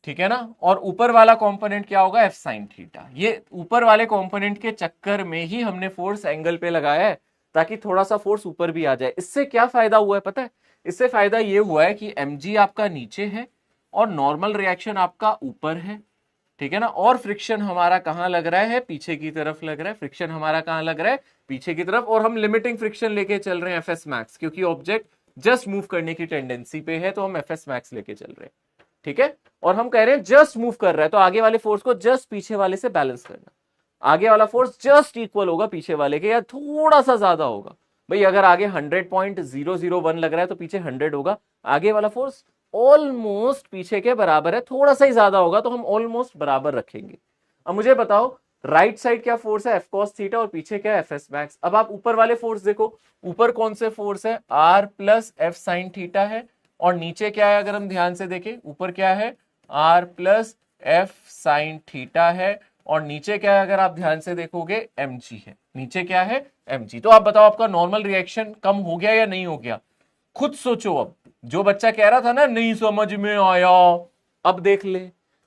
ठीक है ना। और ऊपर वाला कंपोनेंट क्या होगा, एफ साइन थीटा। ये ऊपर वाले कंपोनेंट के चक्कर में ही हमने फोर्स एंगल पे लगाया है, ताकि थोड़ा सा फोर्स ऊपर भी आ जाए। इससे क्या फायदा हुआ है पता है, इससे फायदा ये हुआ है कि mg आपका नीचे है और नॉर्मल रिएक्शन आपका ऊपर है, ठीक है ना। और फ्रिक्शन हमारा कहां लग रहा है, पीछे की तरफ लग रहा है। फ्रिक्शन हमारा कहां लग रहा है, पीछे की तरफ। और हम लिमिटिंग फ्रिक्शन लेके चल रहे हैं एफ एस मैक्स, क्योंकि ऑब्जेक्ट जस्ट मूव करने की टेंडेंसी पे है, तो हम एफ एस मैक्स लेके चल रहे हैं, ठीक है। और हम कह रहे हैं जस्ट मूव कर रहा है, तो आगे वाले फोर्स को जस्ट पीछे वाले से बैलेंस करना। आगे वाला फोर्स जस्ट इक्वल होगा पीछे वाले के, या थोड़ा सा ज्यादा होगा। भाई अगर आगे 100.001 लग रहा है तो पीछे 100 होगा। आगे वाला फोर्स ऑलमोस्ट पीछे के बराबर है, थोड़ा सा ही ज्यादा होगा, तो हम ऑलमोस्ट बराबर रखेंगे। अब मुझे बताओ, राइट साइड क्या फोर्स है, एफ कॉस थीटा, और पीछे क्या है, एफ एस मैक्स। अब आप ऊपर वाले फोर्स देखो, ऊपर कौन से फोर्स है, R plus F sine theta है। और नीचे क्या है, अगर हम ध्यान से देखें, ऊपर क्या है, R plus F sine theta है। और नीचे क्या है, अगर आप ध्यान से देखोगे, mg है। नीचे क्या है, mg। तो आप बताओ, आपका नॉर्मल रिएक्शन कम हो गया या नहीं हो गया, खुद सोचो। अब जो बच्चा कह रहा था ना नहीं समझ में आया, अब देख ले,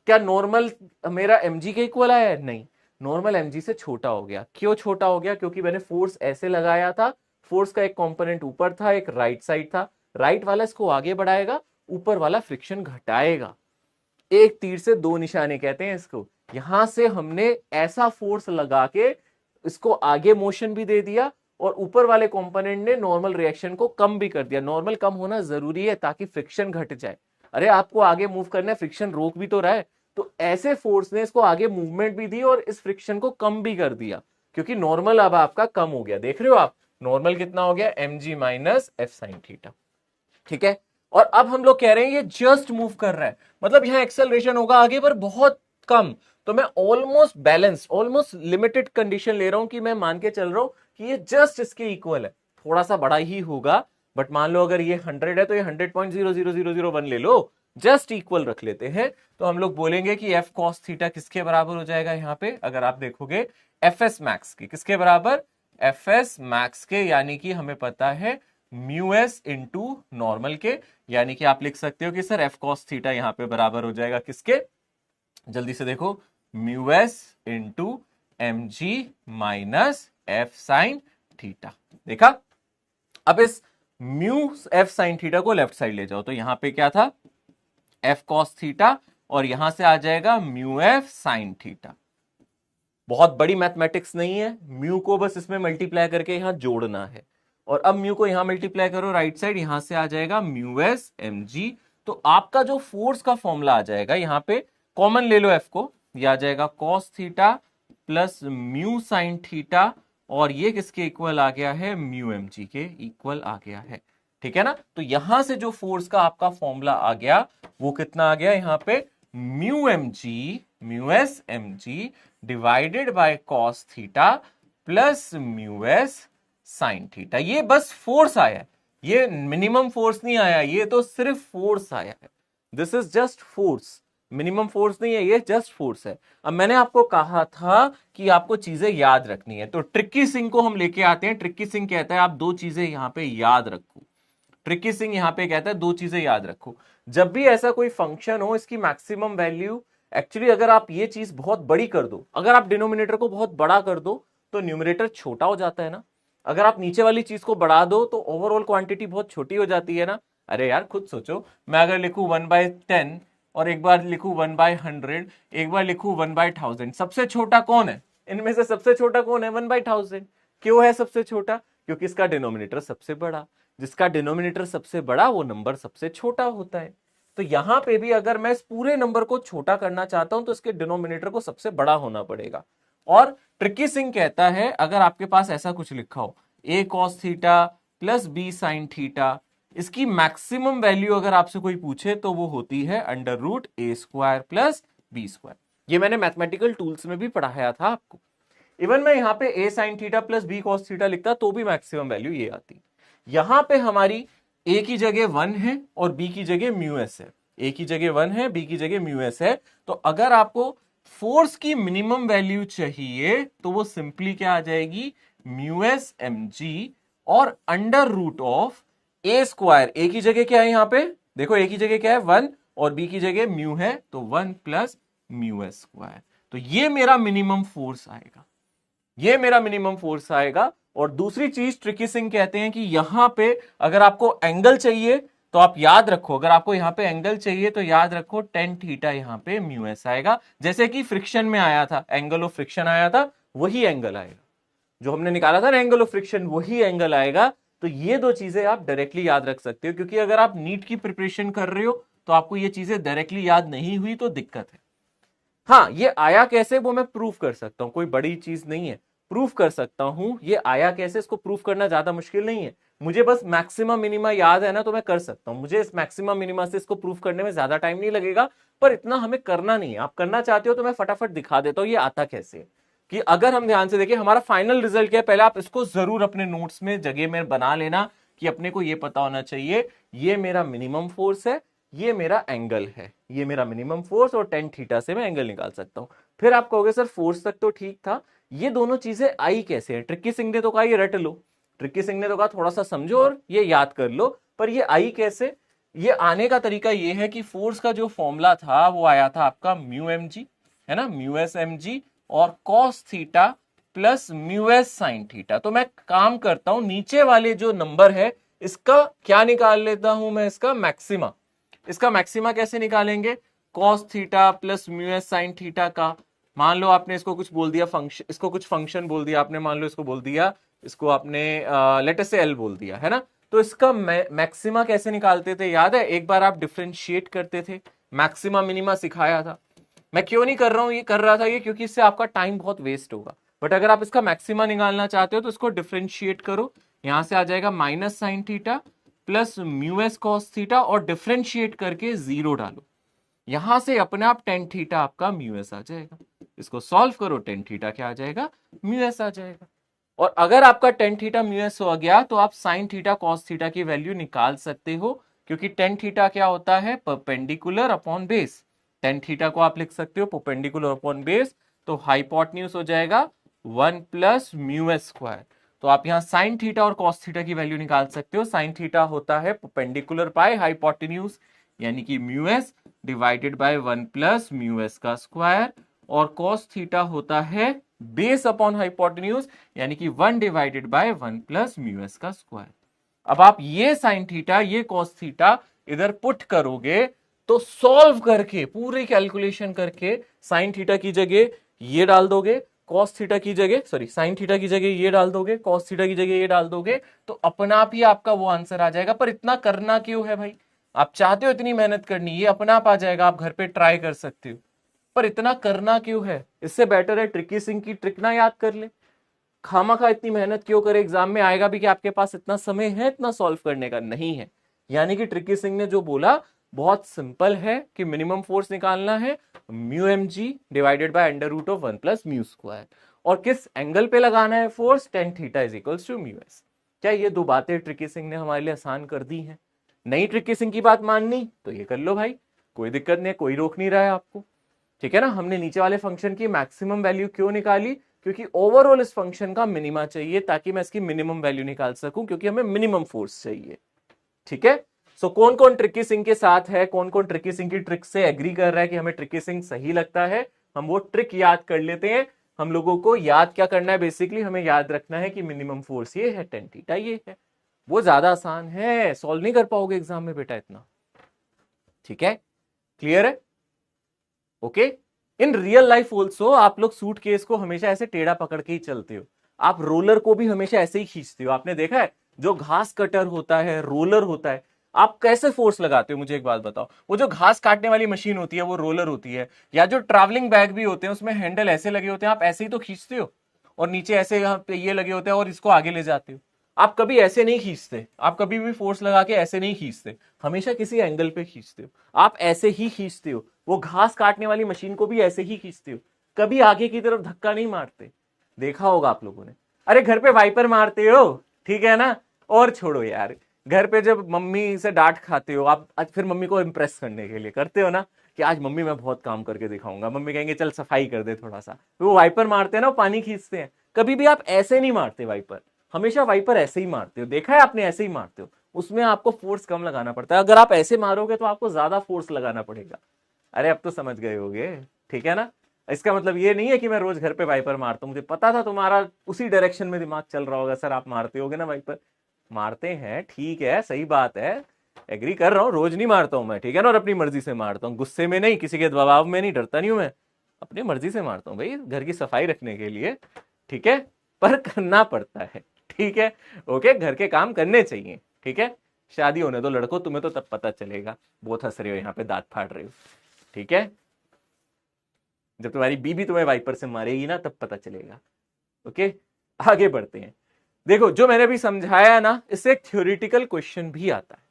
क्या नॉर्मल मेरा mg के इक्वल आया है, नहीं, नॉर्मल mg से छोटा हो गया। क्यों छोटा हो गया, क्योंकि मैंने फोर्स ऐसे लगाया था, फोर्स का एक कंपोनेंट ऊपर था, एक राइट साइड था। राइट वाला इसको आगे बढ़ाएगा, ऊपर वाला फ्रिक्शन घटाएगा। एक तीर से दो निशाने कहते हैं इसको। यहां से हमने ऐसा फोर्स लगा के इसको आगे मोशन भी दे दिया, और ऊपर वाले कंपोनेंट ने नॉर्मल रिएक्शन को कम भी कर दिया। नॉर्मल कम होना जरूरी है ताकि फ्रिक्शन घट जाए। अरे आपको आगे मूव करना है, फ्रिक्शन रोक भी तो रहा है। तो ऐसे फोर्स ने इसको आगे मूवमेंट भी दी और इस फ्रिक्शन को कम भी कर दिया, क्योंकि नॉर्मल अब आपका कम हो गया। देख रहे हो आप, नॉर्मल कितना हो गया, mg minus F sine theta, ठीक है। और अब हम लोग कह रहे हैं ये जस्ट मूव कर रहा है, मतलब यहां एक्सेलरेशन होगा आगे पर बहुत कम। तो मैं almost balance, almost limited condition ले रहा हूं कि मैं मान के चल रहा हूं कि ये जस्ट इसके इक्वल है, थोड़ा सा बड़ा ही होगा। बट मान लो अगर ये 100 है तो ये 100.00001 ले लो, जस्ट इक्वल रख लेते हैं। तो हम लोग बोलेंगे कि एफ कॉस थीटा किसके बराबर हो जाएगा, यहां पे अगर आप देखोगे एफ एस मैक्स के, किसके बराबर, एफ एस मैक्स के, यानी कि हमें पता है म्यू एस इंटू नॉर्मल के। यानी कि आप लिख सकते हो कि सर एफ कॉस थीटा यहां पे बराबर हो जाएगा किसके, जल्दी से देखो, mu S into M g minus F sine theta. देखा। अब इस म्यू एफ साइन थीटा को लेफ्ट साइड ले जाओ, तो यहां पे क्या था, एफ कॉस थीटा, और यहां से आ जाएगा म्यू एफ साइन थीटा। बहुत बड़ी मैथमेटिक्स नहीं है, म्यू को बस इसमें मल्टीप्लाई करके यहां जोड़ना है। और अब म्यू को यहां मल्टीप्लाई करो राइट साइड, यहां से आ जाएगा म्यू एस एम जी। तो आपका जो फोर्स का फॉर्मूला आ जाएगा, यहां पे कॉमन ले लो एफ को, यह आ जाएगा cos theta plus mu sine theta, और ये किसके इक्वल आ गया है, म्यू एम जी के इक्वल आ गया है, ठीक है ना। तो यहां से जो फोर्स का आपका फॉर्मूला आ गया वो कितना आ गया, यहां पे mu M g, mu S m g divided by cos theta plus mu S sine theta. ये बस फोर्स आया है, ये मिनिमम फोर्स नहीं आया, ये तो सिर्फ फोर्स आया है। This is just force, minimum force नहीं है, ये जस्ट फोर्स है। अब मैंने आपको कहा था कि आपको चीजें याद रखनी है, तो ट्रिक्की सिंह को हम लेके आते हैं। ट्रिक्की सिंह कहता है आप दो चीजें यहां पे याद रखो। ट्रिक्की सिंह यहां पे कहता है दो चीजें याद रखो। जब भी ऐसा कोई फंक्शन हो, इसकी मैक्सिमम वैल्यू, एक्चुअली अगर आप ये चीज बहुत बड़ी कर दो, अगर आप डिनोमिनेटर को बहुत बड़ा कर दो तो न्यूमरेटर छोटा हो जाता है ना। अगर आप नीचे वाली चीज को बढ़ा दो तो ओवरऑल क्वांटिटी बहुत छोटी हो जाती है ना। अरे यार खुद सोचो, मैं अगर लिखूं 1/10 और एक बार लिखूं 1/100, एक बार लिखूं 1/1000, सबसे छोटा कौन है इनमें से, सबसे छोटा कौन है, 1/1000। क्यों है सबसे छोटा, क्योंकि इसका डिनोमिनेटर सबसे बड़ा, जिसका डिनोमिनेटर सबसे बड़ा वो नंबर सबसे छोटा होता है। तो यहां पे भी अगर मैं इस पूरे नंबर को छोटा करना चाहता हूं तो इसके डिनोमिनेटर को सबसे बड़ा होना पड़ेगा। और ट्रिकी सिंह कहता है अगर आपके पास ऐसा कुछ लिखा हो, a cos theta plus b sine theta इसकी मैक्सिमम वैल्यू अगर आपसे कोई पूछे तो वो होती है √a² प्लस b²। ये मैंने मैथमेटिकल टूल्स में भी पढ़ाया था आपको। इवन मैं यहां पे a sin theta plus b cos theta लिखता तो भी मैक्सिमम वैल्यू ये आती। यहां पे हमारी a की जगह 1 है और b की जगह μs है। a की जगह 1 है, b की जगह μs है। तो अगर आपको फोर्स की मिनिमम वैल्यू चाहिए तो वो सिंपली क्या आ जाएगी, μs mg और √a²। a की जगह क्या है यहां पे, देखो a की जगह क्या है 1 और b की जगह म्यू है, तो 1 प्लस μs²। तो ये मेरा मिनिमम फोर्स आएगा, ये मेरा मिनिमम फोर्स आएगा। और दूसरी चीज ट्रिकी सिंह कहते हैं कि यहां पे अगर आपको एंगल चाहिए तो आप याद रखो, अगर आपको यहां पे एंगल चाहिए तो याद रखो tan थीटा यहां पे μs आएगा। जैसे कि फ्रिक्शन में आया था, एंगल ऑफ फ्रिक्शन आया था, वही एंगल आएगा जो हमने निकाला था ना, एंगल ऑफ फ्रिक्शन, वही एंगल आएगा। तो ये दो चीजें आप डायरेक्टली याद रख सकते हो, क्योंकि अगर आप नीट की प्रिपरेशन कर रहे हो तो आपको ये चीजें डायरेक्टली याद नहीं हुई तो दिक्कत है। हाँ, ये आया कैसे वो मैं प्रूफ कर सकता हूं, कोई बड़ी चीज नहीं है, प्रूफ कर सकता हूं ये आया कैसे। इसको प्रूफ करना ज्यादा मुश्किल नहीं है, मुझे बस मैक्सिमा मिनिमा याद है ना, तो मैं कर सकता हूं। मुझे इस मैक्सिमा मिनिमा से इसको प्रूफ करने में ज्यादा टाइम नहीं लगेगा, पर इतना हमें करना नहीं है। आप करना चाहते हो तो मैं फटाफट दिखा देता हूं ये आता कैसे है। कि अगर हम ध्यान से देखें हमारा फाइनल रिजल्ट क्या है, पहले आप इसको जरूर अपने नोट्स में जगह में बना लेना कि अपने को ये पता होना चाहिए ये मेरा मिनिमम फोर्स है, ये मेरा एंगल है, ये मेरा मिनिमम फोर्स और tan थीटा से मैं एंगल निकाल सकता हूं। फिर आप कहोगे सर फोर्स तक तो ठीक था, ये दोनों चीजें आई कैसे हैं। ट्रिकी सिंह ने तो कहा ये रट लो, ट्रिकी सिंह ने तो कहा थोड़ा सा समझो और ये याद कर लो, पर ये आई कैसे। ये आने का तरीका ये है कि फोर्स का जो फॉर्मूला था वो आया था आपका μmg, है ना, μs mg और cos theta plus μs sin theta. तो मैं काम करता हूं, नीचे वाले जो नंबर है इसका क्या निकाल लेता हूं मैं, इसका मैक्सिमा। इसका मैक्सिमा कैसे निकालेंगे, cos theta plus μs sin theta का, मान लो आपने इसको कुछ बोल दिया फंक्शन, इसको कुछ फंक्शन बोल दिया आपने, मान लो इसको बोल दिया, इसको आपने लेटर से एल बोल दिया, है ना। तो इसका मैक्सिमा कैसे निकालते थे, याद है, एक बार आप डिफरेंशिएट करते थे, मैक्सिमा मिनिमा सिखाया था। मैं क्यों नहीं कर रहा हूं, ये कर रहा था ये क्योंकि इससे आपका टाइम बहुत वेस्ट होगा। बट अगर आप इसका मैक्सिमा निकालना चाहते हो तो इसको डिफरेंशिएट करो, यहां से आ जाएगा minus sign theta plus μs cos theta और डिफरेंशिएट करके 0 डालो, यहां से अपने आप tan थीटा आपका μs आ जाएगा। इसको सॉल्व करो, tan थीटा क्या आ जाएगा, μs आ जाएगा। और अगर आपका tan थीटा μs हो गया तो आप sin थीटा cos थीटा की वैल्यू निकाल सकते हो, क्योंकि tan थीटा क्या होता है, perpendicular upon base. tan theta को आप लिख सकते हो परपेंडिकुलर अपॉन बेस, तो हाइपोटेन्यूज हो जाएगा 1 प्लस μs²। तो आप यहां साइन थीटा और कॉस थीटा की वैल्यू निकाल सकते हो। साइन थीटा होता है परपेंडिकुलर बाय हाइपोटेन्यूज, यानी कि μs divided by 1 plus μs का स्क्वायर, और कॉस थीटा होता है बेस अपॉन हाइपोटेन्यूज, यानी कि 1 डिवाइडेड बाय 1 प्लस μs का स्क्वायर। अब आप ये साइन थीटा ये कॉस थीटा इधर पुट करोगे तो सॉल्व करके पूरे कैलकुलेशन करके साइन थीटा की जगह ये डाल दोगे, कॉस थीटा की जगह, सॉरी साइन थीटा की जगह ये डाल दोगे, कॉस थीटा की जगह ये डाल दोगे, तो अपना आप ही आपका वो आंसर आ जाएगा। पर इतना करना क्यों है भाई, आप चाहते हो इतनी मेहनत करनी, ये अपना आप आ जाएगा, आप घर पे ट्राई कर सकते हो, पर इतना करना क्यों है। इससे बेटर है ट्रिकी सिंह की ट्रिक ना याद कर ले, खामखा इतनी मेहनत क्यों करे, एग्जाम में आएगा भी कि आपके पास इतना समय है इतना सॉल्व करने का, नहीं है। यानी कि ट्रिकी सिंह ने जो बोला बहुत सिंपल है कि मिनिमम फोर्स निकालना है μmg डिवाइडेड बाय √1 प्लस μ², और किस एंगल पे लगाना है force, tan theta is equals to μs। क्या ये दो बातें ट्रिकी सिंह ने हमारे लिए आसान कर दी हैं। नहीं ट्रिकी सिंह की बात माननी तो ये कर लो भाई, कोई दिक्कत नहीं है, कोई रोक नहीं रहा है आपको, ठीक है ना। हमने नीचे वाले फंक्शन की मैक्सिमम वैल्यू क्यों निकाली, क्योंकि ओवरऑल इस फंक्शन का मिनिमा चाहिए ताकि मैं इसकी मिनिमम वैल्यू निकाल सकूं, क्योंकि हमें मिनिमम फोर्स चाहिए, ठीक है। सो कौन कौन ट्रिकी सिंह के साथ है, कौन कौन ट्रिकी सिंह की ट्रिक से एग्री कर रहा है कि हमें ट्रिकी सिंह सही लगता है, हम वो ट्रिक याद कर लेते हैं। हम लोगों को याद क्या करना है, बेसिकली हमें याद रखना है कि मिनिमम फोर्स ये है, tan थीटा ये है। वो ज्यादा आसान है, सॉल्व नहीं कर पाओगे एग्जाम में बेटा इतना, ठीक है, क्लियर है, okay. In real life also आप लोग सूट केस को हमेशा ऐसे टेढ़ा पकड़ के ही चलते हो, आप रोलर को भी हमेशा ऐसे ही खींचते हो। आपने देखा है जो घास कटर होता है, रोलर होता है, आप कैसे फोर्स लगाते हो, मुझे एक बात बताओ। वो जो घास काटने वाली मशीन होती है वो रोलर होती है, या जो ट्रैवलिंग बैग भी होते हैं उसमें हैंडल ऐसे लगे होते हैं, आप ऐसे ही तो खींचते हो, और नीचे ऐसे यहाँ पे ये लगे होते हैं और इसको आगे ले जाते हो। आप कभी ऐसे नहीं खींचते, आप कभी भी फोर्स लगा के ऐसे नहीं खींचते, हमेशा किसी एंगल पे खींचते हो, आप ऐसे ही खींचते हो। वो घास काटने वाली मशीन को भी ऐसे ही खींचते हो, कभी आगे की तरफ धक्का नहीं मारते। देखा होगा आप लोगों ने। अरे घर पे वाइपर मारते हो, ठीक है ना। और छोड़ो यार, घर पे जब मम्मी से डांट खाते हो आप, आज फिर मम्मी को इम्प्रेस करने के लिए करते हो ना कि आज मम्मी मैं बहुत काम करके दिखाऊंगा, मम्मी कहेंगे चल सफाई कर दे थोड़ा सा, तो वो वाइपर मारते हैं ना, पानी खींचते हैं। कभी भी आप ऐसे नहीं मारते वाइपर, हमेशा वाइपर ऐसे ही मारते हो, देखा है आपने, ऐसे ही मारते हो। उसमें आपको फोर्स कम लगाना पड़ता है, अगर आप ऐसे मारोगे तो आपको ज्यादा फोर्स लगाना पड़ेगा। अरे अब तो समझ गए होगे, ठीक है ना। इसका मतलब ये नहीं है कि मैं रोज घर पे वाइपर मारता हूं, मुझे पता था तुम्हारा उसी डायरेक्शन में दिमाग चल रहा होगा, सर आप मारते होगे ना वाइपर। मारते हैं, ठीक है, सही बात है, एग्री कर रहा हूं, रोज नहीं मारता हूं मैं, ठीक है ना, और अपनी मर्जी से मारता हूं, गुस्से में नहीं, किसी के दबाव में नहीं, डरता नहीं हूं मैं, अपनी मर्जी से मारता हूं भाई, घर की सफाई रखने के लिए, ठीक है। पर करना पड़ता है, ठीक है। ओके, घर के काम करने चाहिए, ठीक है। शादी होने दो लड़कों, तुम्हें तो तब पता चलेगा। बहुत हंस रहे हो यहाँ पे, दांत फाड़ रहे हो, ठीक है। जब तुम्हारी बीबी तुम्हें वाइपर से मारेगी ना, तब पता चलेगा। ओके, आगे बढ़ते हैं। देखो जो मैंने अभी समझाया ना, इससे एक थ्योरेटिकल क्वेश्चन भी आता है,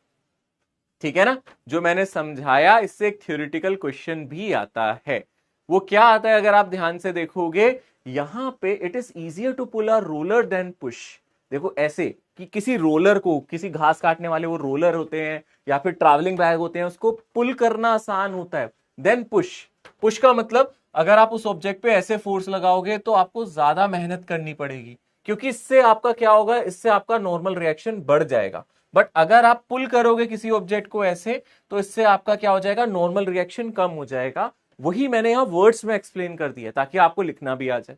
ठीक है ना। जो मैंने समझाया इससे एक थ्योरेटिकल क्वेश्चन भी आता है। वो क्या आता है अगर आप ध्यान से देखोगे, यहां पे it is easier to pull a roller than push. देखो ऐसे कि किसी रोलर को, किसी घास काटने वाले वो रोलर होते हैं या फिर ट्रैवलिंग बैग होते हैं, उसको पुल करना आसान होता है देन पुश। पुश का मतलब अगर आप उस ऑब्जेक्ट पे ऐसे फोर्स लगाओगे तो आपको ज्यादा मेहनत करनी पड़ेगी, क्योंकि इससे आपका क्या होगा, इससे आपका नॉर्मल रिएक्शन बढ़ जाएगा। बट अगर आप पुल करोगे किसी ऑब्जेक्ट को ऐसे, तो इससे आपका क्या हो जाएगा, नॉर्मल रिएक्शन कम हो जाएगा। वही मैंने यहां वर्ड्स में एक्सप्लेन कर दिया ताकि आपको लिखना भी आ जाए,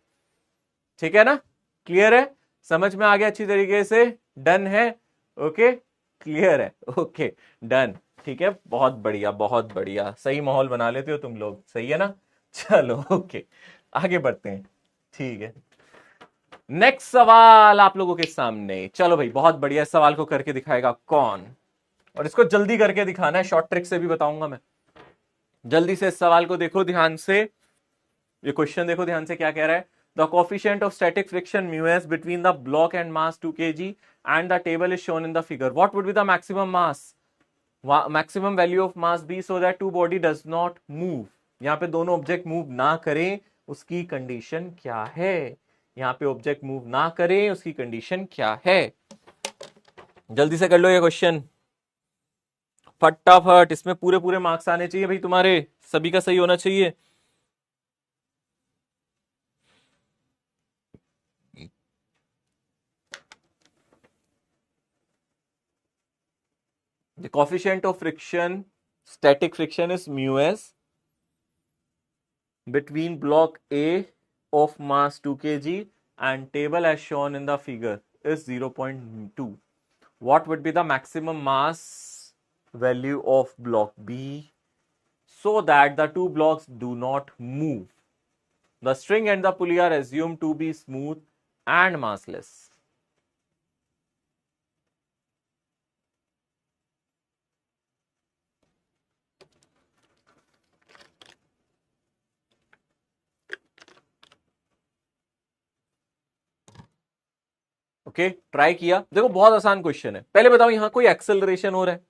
ठीक है ना। क्लियर है, समझ में आ गया अच्छी तरीके से, डन है। ओके, क्लियर है, ओके, डन, ठीक है, बहुत बढ़िया, बहुत बढ़िया, सही माहौल बना लेते हो तुम लोग, सही है ना। चलो ओके, आगे बढ़ते हैं, ठीक है। नेक्स्ट सवाल आप लोगों के सामने, चलो भाई, बहुत बढ़िया, सवाल को करके दिखाएगा कौन, और इसको जल्दी करके दिखाना है, शॉर्ट ट्रिक से भी बताऊंगा मैं। जल्दी से इस सवाल को देखो ध्यान से, ये क्वेश्चन देखो ध्यान से, क्या कह रहा है। The coefficient of static friction mu S between the block and mass 2 kg and the table is shown in the figure, what would be the maximum mass, maximum value of mass be so that two body does not move. यहां पे दोनों object move ना करें, उसकी condition क्या है। यहां पे ऑब्जेक्ट मूव ना करें, उसकी कंडीशन क्या है। जल्दी से कर लो ये क्वेश्चन फटाफट, इसमें पूरे पूरे मार्क्स आने चाहिए भाई तुम्हारे, सभी का सही होना चाहिए। The coefficient of friction, static friction is mu s between block A of mass 2 kg and table as shown in the figure is 0.2. What would be the maximum mass value of block B so that the two blocks do not move? The string and the pulley are assumed to be smooth and massless. Okay, try किया, देखो बहुत आसान question है। पहले बताओ यहां कोई acceleration हो रहा है,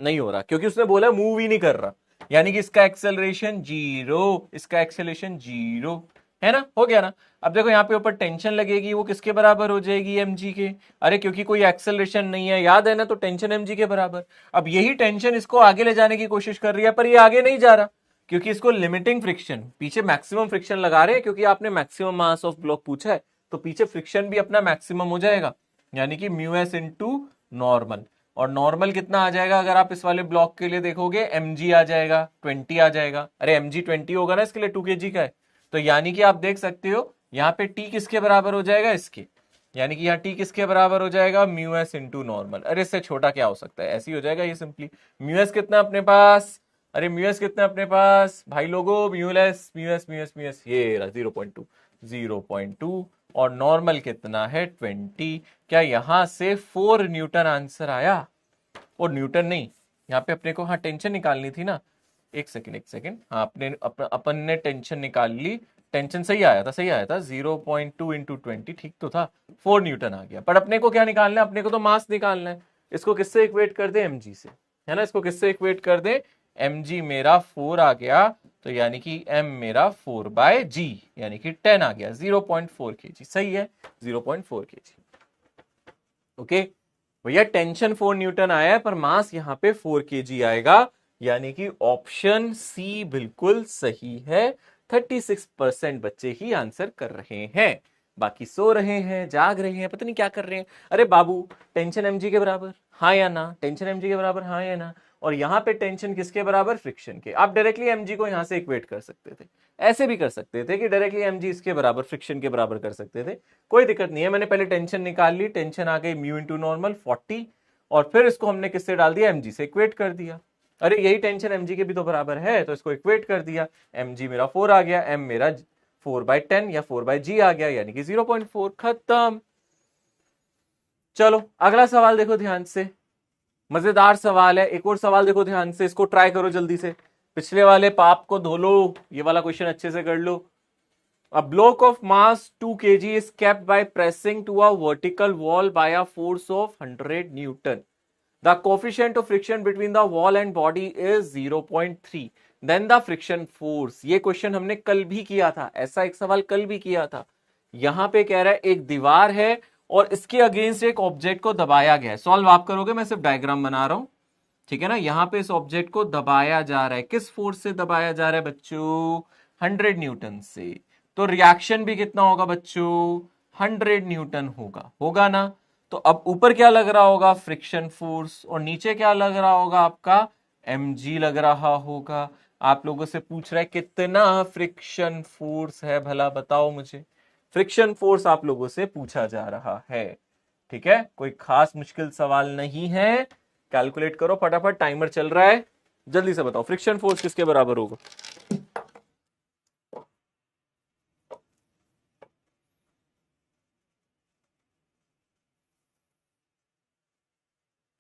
नहीं हो रहा, क्योंकि उसने बोला मूव ही नहीं कर रहा, यानी कि इसका एक्सेलरेशन जीरो, इसका एक्सेलरेशन जीरो, है ना, हो गया ना। अब देखो यहाँ पे ऊपर टेंशन लगेगी, वो किसके बराबर हो जाएगी, mg के। अरे क्योंकि कोई एक्सेलरेशन नहीं है, याद है ना, तो टेंशन mg के बराबर। अब यही टेंशन इसको आगे ले जाने की कोशिश कर रही है, पर ये आगे नहीं जा रहा, क्योंकि इसको लिमिटिंग फ्रिक्शन, पीछे मैक्सिमम फ्रिक्शन लगा रहे हैं, क्योंकि आपने मैक्सिमम मास ऑफ ब्लॉक पूछा है, तो पीछे फ्रिक्शन भी अपना मैक्सिमम हो जाएगा, यानी कि म्यू एस इंटू नॉर्मल। और नॉर्मल कितना आ जाएगा, अगर आप इस वाले ब्लॉक के लिए देखोगे, mg आ जाएगा 20 आ जाएगा। अरे mg 20 होगा ना, इसके लिए 2 kg का है, तो यानी कि आप देख सकते हो यहाँ पे t किसके बराबर हो जाएगा, इसके, यानी कि यहाँ t किसके बराबर हो जाएगा, म्यू एस इंटू नॉर्मल। अरे इससे छोटा क्या हो सकता है, ऐसे ही हो जाएगा ये सिंपली। म्यू एस कितना अपने पास, अरे म्यू एस कितना अपने पास भाई लोगो, mu s mu s mu s mu s, ये रहा 0.2, 0.2, और नॉर्मल कितना है 20। क्या यहां से 4 न्यूटन आंसर आया, और न्यूटन नहीं, यहाँ पे अपने को हाँ टेंशन निकालनी थी ना, एक सेकंड, हाँ अपने अपन ने टेंशन निकाल ली टेंशन सही आया था, सही आया था, 0.2 इंटू 20 ठीक तो था, 4 न्यूटन आ गया। पर अपने को क्या निकालना है, अपने को तो मास निकालना है। इसको किससे इक्वेट कर दे, mg से, है ना, इसको किससे इक्वेट कर दे, mg मेरा 4 आ गया, तो यानी कि m मेरा 4/g यानी कि 10 आ गया, 0.4 kg, सही है, 0.4 kg। ओके भैया, टेंशन 4 न्यूटन आया है पर मास यहां पे 4 kg आएगा, यानी कि ऑप्शन सी बिल्कुल सही है। 36% बच्चे ही आंसर कर रहे हैं, बाकी सो रहे हैं, जाग रहे हैं, पता नहीं क्या कर रहे हैं। अरे बाबू, टेंशन mg के बराबर, हाँ या ना, टेंशन mg के बराबर, हाँ या ना, और यहां पे टेंशन किसके बराबर, फ्रिक्शन के। आप डायरेक्टली mg को यहां से इक्वेट कर सकते थे, ऐसे भी कर सकते थे कि डायरेक्टली mg इसके बराबर, फ्रिक्शन के बराबर कर सकते थे, कोई दिक्कत नहीं है। मैंने पहले टेंशन निकाल ली, टेंशन आ गई म्यू इंटू नॉर्मल 40, और फिर इसको हमने किससे डाल दिया, mg से इक्वेट कर दिया। अरे यही टेंशन mg के भी तो बराबर है, तो इसको इक्वेट कर दिया, mg मेरा 4 आ गया, m मेरा 4/10 या 4/g आ गया, यानी कि 0.4, खत्म। चलो अगला सवाल देखो ध्यान से, मजेदार सवाल है, एक और सवाल देखो ध्यान से, इसको ट्राई करो जल्दी से, पिछले वाले पाप को धो लो, ये वाला क्वेश्चन अच्छे से कर लो। A block of mass 2 kg is kept by pressing to a vertical wall by a force of 100 Newton. The coefficient of friction between the wall and body is 0.3. Then the friction force. ये question हमने कल भी किया था, ऐसा एक सवाल कल भी किया था। यहां पे कह रहा है एक दीवार है और इसके अगेंस्ट एक ऑब्जेक्ट को दबाया गया है। सॉल्व आप करोगे, मैं सिर्फ डायग्राम बना रहा हूं, ठीक है ना। यहां पे इस ऑब्जेक्ट को दबाया जा रहा है, किस फोर्स से दबाया जा रहा है बच्चों, 100 न्यूटन से। तो रिएक्शन भी कितना होगा बच्चों, 100 न्यूटन होगा, होगा ना। तो अब ऊपर क्या लग रहा होगा, फ्रिक्शन फोर्स, और नीचे क्या लग रहा होगा आपका, mg लग रहा होगा। आप लोगों से पूछ रहा है कितना फ्रिक्शन फोर्स है, भला बताओ मुझे। फ्रिक्शन फोर्स आप लोगों से पूछा जा रहा है, ठीक है, कोई खास मुश्किल सवाल नहीं है। कैलकुलेट करो फटाफट, टाइमर चल रहा है, जल्दी से बताओ फ्रिक्शन फोर्स किसके बराबर होगा।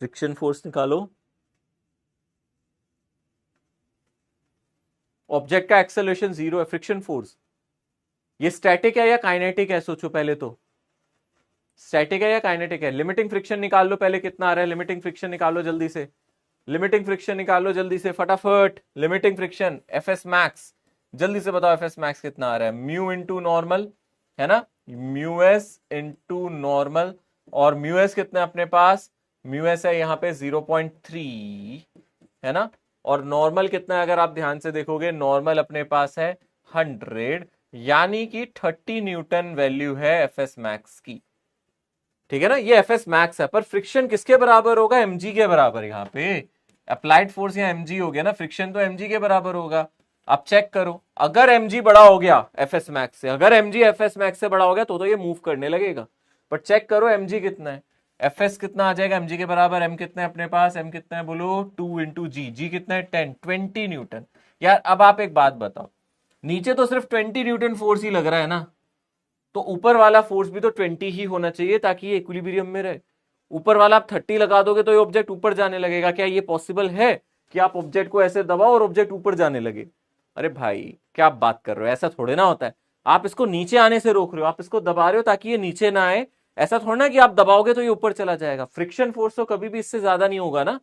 फ्रिक्शन फोर्स निकालो। ऑब्जेक्ट का एक्सेलरेशन 0 है, फ्रिक्शन फोर्स ये स्टैटिक है या काइनेटिक है, सोचो पहले तो, स्टैटिक है या काइनेटिक है। लिमिटिंग फ्रिक्शन निकाल लो पहले, कितना आ रहा है, लिमिटिंग फ्रिक्शन निकालो जल्दी से, लिमिटिंग फ्रिक्शन निकालो जल्दी से फटाफट, लिमिटिंग फ्रिक्शन एफएस मैक्स, जल्दी से बताओ एफएस मैक्स कितना आ रहा है, म्यू इंटू नॉर्मल, है ना, म्यू एस इंटू नॉर्मल, और म्यू एस कितना अपने पास, म्यू एस है यहाँ पे 0.3, है ना, और नॉर्मल कितना है, अगर आप ध्यान से देखोगे नॉर्मल अपने पास है 100, यानी कि 30 न्यूटन वैल्यू है एफएस मैक्स की, ठीक है ना। ये एफएस मैक्स है, पर फ्रिक्शन किसके बराबर होगा, mg के बराबर। यहाँ पे अप्लाइड फोर्स या mg हो गया ना, फ्रिक्शन तो mg के बराबर होगा। आप चेक करो, अगर mg बड़ा हो गया एफएस मैक्स से, अगर mg एफएस मैक्स से बड़ा हो गया तो ये मूव करने लगेगा, पर चेक करो mg कितना है, एफएस कितना आ जाएगा mg के बराबर, m कितना है अपने पास, m कितना है बोलो, 2 इंटू जी, जी कितना है 10, 20 न्यूटन। यार अब आप एक बात बताओ, नीचे तो सिर्फ 20 न्यूटन फोर्स ही लग रहा है ना, तो ऊपर वाला फोर्स भी तो 20 ही होना चाहिए ताकि ये इक्विलिब्रियम में रहे। ऊपर वाला आप 30 लगा दोगे तो ये ऑब्जेक्ट ऊपर जाने लगेगा, क्या ये पॉसिबल है कि आप ऑब्जेक्ट को ऐसे दबाओ और ऑब्जेक्ट ऊपर जाने लगे। अरे भाई क्या आप बात कर रहे हो, ऐसा थोड़े ना होता है। आप इसको नीचे आने से रोक रहे हो, आप इसको दबा रहे हो ताकि ये नीचे ना आए, ऐसा थोड़ा ना कि आप दबाओगे तो ये ऊपर चला जाएगा। फ्रिक्शन फोर्स तो कभी भी इससे ज्यादा नहीं होगा ना,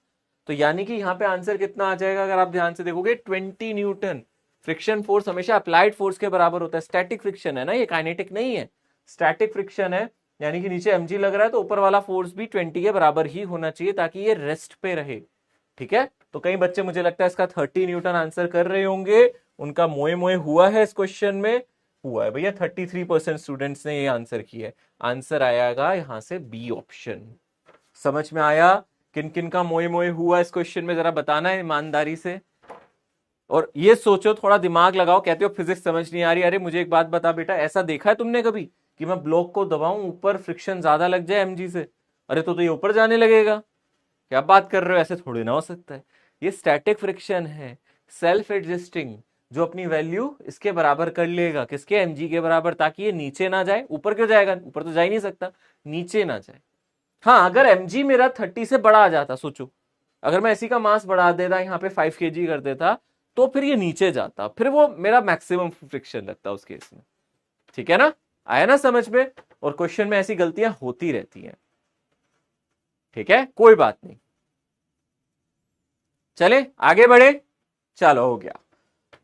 तो यानी कि यहाँ पे आंसर कितना आ जाएगा, अगर आप ध्यान से देखोगे 20 न्यूटन। फ्रिक्शन फोर्स हमेशा अप्लाइड फोर्स के बराबर होता है, स्टैटिक फ्रिक्शन है ना, ये काइनेटिक नहीं है, स्टैटिक फ्रिक्शन है, यानी कि नीचे mg लग रहा है तो ऊपर वाला फोर्स भी 20 के बराबर ही होना चाहिए ताकि ये रेस्ट पे रहे, ठीक है। तो कई बच्चे मुझे लगता है इसका 30 न्यूटन आंसर कर रहे होंगे, उनका मोए मोए हुआ है इस क्वेश्चन में, हुआ है भैया, 33% स्टूडेंट्स ने ये आंसर किया है। आंसर आएगा यहां से बी ऑप्शन। समझ में आया किन किन का मोए मोए हुआ इस क्वेश्चन में, जरा बताना है ईमानदारी से। और ये सोचो, थोड़ा दिमाग लगाओ, कहते हो फिजिक्स समझ नहीं आ रही, अरे मुझे एक बात बता बेटा, ऐसा देखा है तुमने कभी कि मैं ब्लॉक को दबाऊं ऊपर फ्रिक्शन ज्यादा लग जाए mg से, अरे तो ये ऊपर जाने लगेगा, क्या बात कर रहे हो, ऐसे थोड़ी ना हो सकता है। ये स्टैटिक फ्रिक्शन है, सेल्फ एडजस्टिंग, जो अपनी वैल्यू इसके बराबर कर लेगा, किसके, mg के बराबर, ताकि ये नीचे ना जाए। ऊपर क्यों जाएगा, ऊपर तो जा ही नहीं सकता, नीचे ना जाए। हाँ अगर mg मेरा 30 से बड़ा आ जाता, सोचो अगर मैं इसी का मास बढ़ा देता, यहाँ पे 5 kg कर देता, तो फिर ये नीचे जाता, फिर वो मेरा मैक्सिमम फ्रिक्शन लगता उस केस में। ठीक है ना, आया ना समझ में। और क्वेश्चन में ऐसी गलतियां होती रहती हैं, ठीक है, कोई बात नहीं। चले आगे बढ़े, चलो हो गया,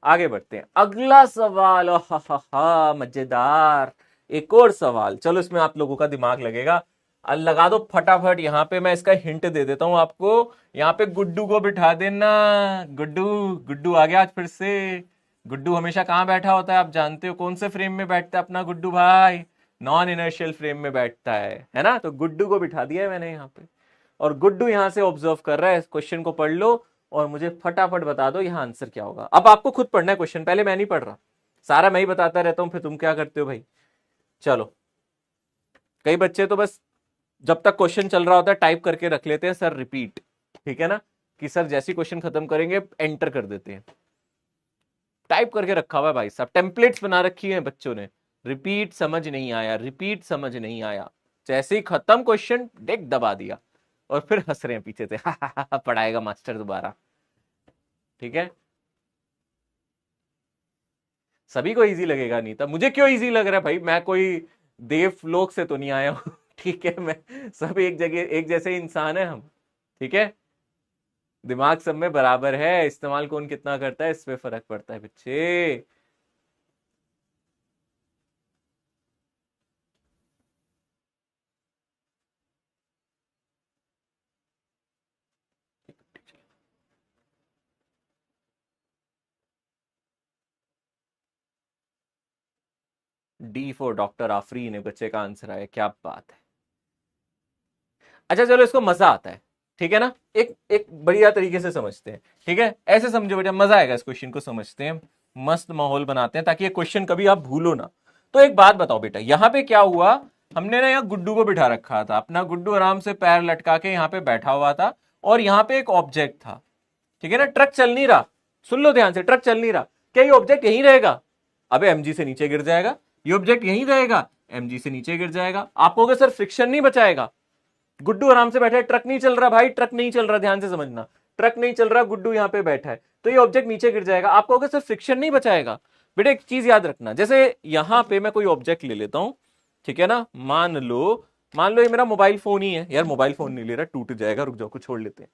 आगे बढ़ते हैं। अगला सवाल, हा मजेदार, एक और सवाल। चलो इसमें आप लोगों का दिमाग लगेगा, लगा दो फटाफट। यहां पे मैं इसका हिंट दे देता हूं आपको, यहां पे गुड्डू को बिठा देना। गुड्डू, गुड्डू आ गया आज फिर से। गुड्डू हमेशा कहां बैठा होता है आप जानते हो, कौन से फ्रेम में बैठता है अपना गुड्डू भाई? नॉन इनर्शियल फ्रेम में बैठता है ना। तो गुड्डू को बिठा दिया है मैंने यहाँ पे, और गुड्डू यहां से ऑब्जर्व कर रहा है। क्वेश्चन को पढ़ लो और मुझे फटाफट बता दो यहाँ आंसर क्या होगा। अब आपको खुद पढ़ना है क्वेश्चन, पहले मैं नहीं पढ़ रहा, सारा मैं ही बताता रहता हूं, फिर तुम क्या करते हो भाई। चलो, कई बच्चे तो बस जब तक क्वेश्चन चल रहा होता है टाइप करके रख लेते हैं सर रिपीट, ठीक है ना, कि सर जैसी क्वेश्चन खत्म करेंगे एंटर कर देते हैं। टाइप करके रखा हुआ है भाई साहब, टेम्पलेट्स बना रखी है बच्चों ने। रिपीट समझ नहीं आया, रिपीट समझ नहीं आया, जैसे ही खत्म क्वेश्चन डेक दबा दिया, और फिर हंस रहे हैं पीछे से पढ़ाएगा मास्टर दोबारा। ठीक है, सभी को इजी लगेगा नहीं था, मुझे क्यों इजी लग रहा है भाई, मैं कोई देवलोक से तो नहीं आया हूं ठीक है, मैं सब एक जगह एक जैसे इंसान है हम, ठीक है। दिमाग सब में बराबर है, इस्तेमाल कौन कितना करता है इस पे फर्क पड़ता है बच्चे। डी फॉर डॉक्टर आफरीन है बच्चे का आंसर आया, क्या बात है। अच्छा चलो, इसको मजा आता है, ठीक है ना, एक एक बढ़िया तरीके से समझते हैं। ठीक है, ऐसे समझो बेटा, मजा आएगा इस क्वेश्चन को समझते हैं, मस्त माहौल बनाते हैं ताकि ये क्वेश्चन कभी आप भूलो ना। तो एक बात बताओ बेटा, यहां पे क्या हुआ, हमने ना यहाँ गुड्डू को बिठा रखा था, अपना गुड्डू आराम से पैर लटका के यहाँ पे बैठा हुआ था, और यहाँ पे एक ऑब्जेक्ट था, ठीक है ना, ट्रक चल नहीं रहा। सुन लो ध्यान से, ट्रक चल नहीं रहा, क्या ये ऑब्जेक्ट यहीं रहेगा? अबे एमजी से नीचे गिर जाएगा, ये ऑब्जेक्ट यहीं रहेगा, एमजी से नीचे गिर जाएगा। आप कहोगे सर फ्रिक्शन नहीं बचाएगा। गुड्डू आराम से बैठा है, ट्रक नहीं चल रहा भाई, ट्रक नहीं चल रहा, ध्यान से समझना, ट्रक नहीं चल रहा, गुड्डू यहाँ पे बैठा है, तो ये ऑब्जेक्ट नीचे गिर जाएगा। आप कहोगे सर फ्रिक्शन नहीं बचाएगा। बेटा एक चीज याद रखना, जैसे यहां पे मैं कोई ऑब्जेक्ट ले लेता हूं, ठीक है ना, मान लो ये मेरा मोबाइल फोन ही है, यार मोबाइल फोन नहीं ले रहा, टूट जाएगा, रुक जाओ कुछ छोड़ लेते हैं।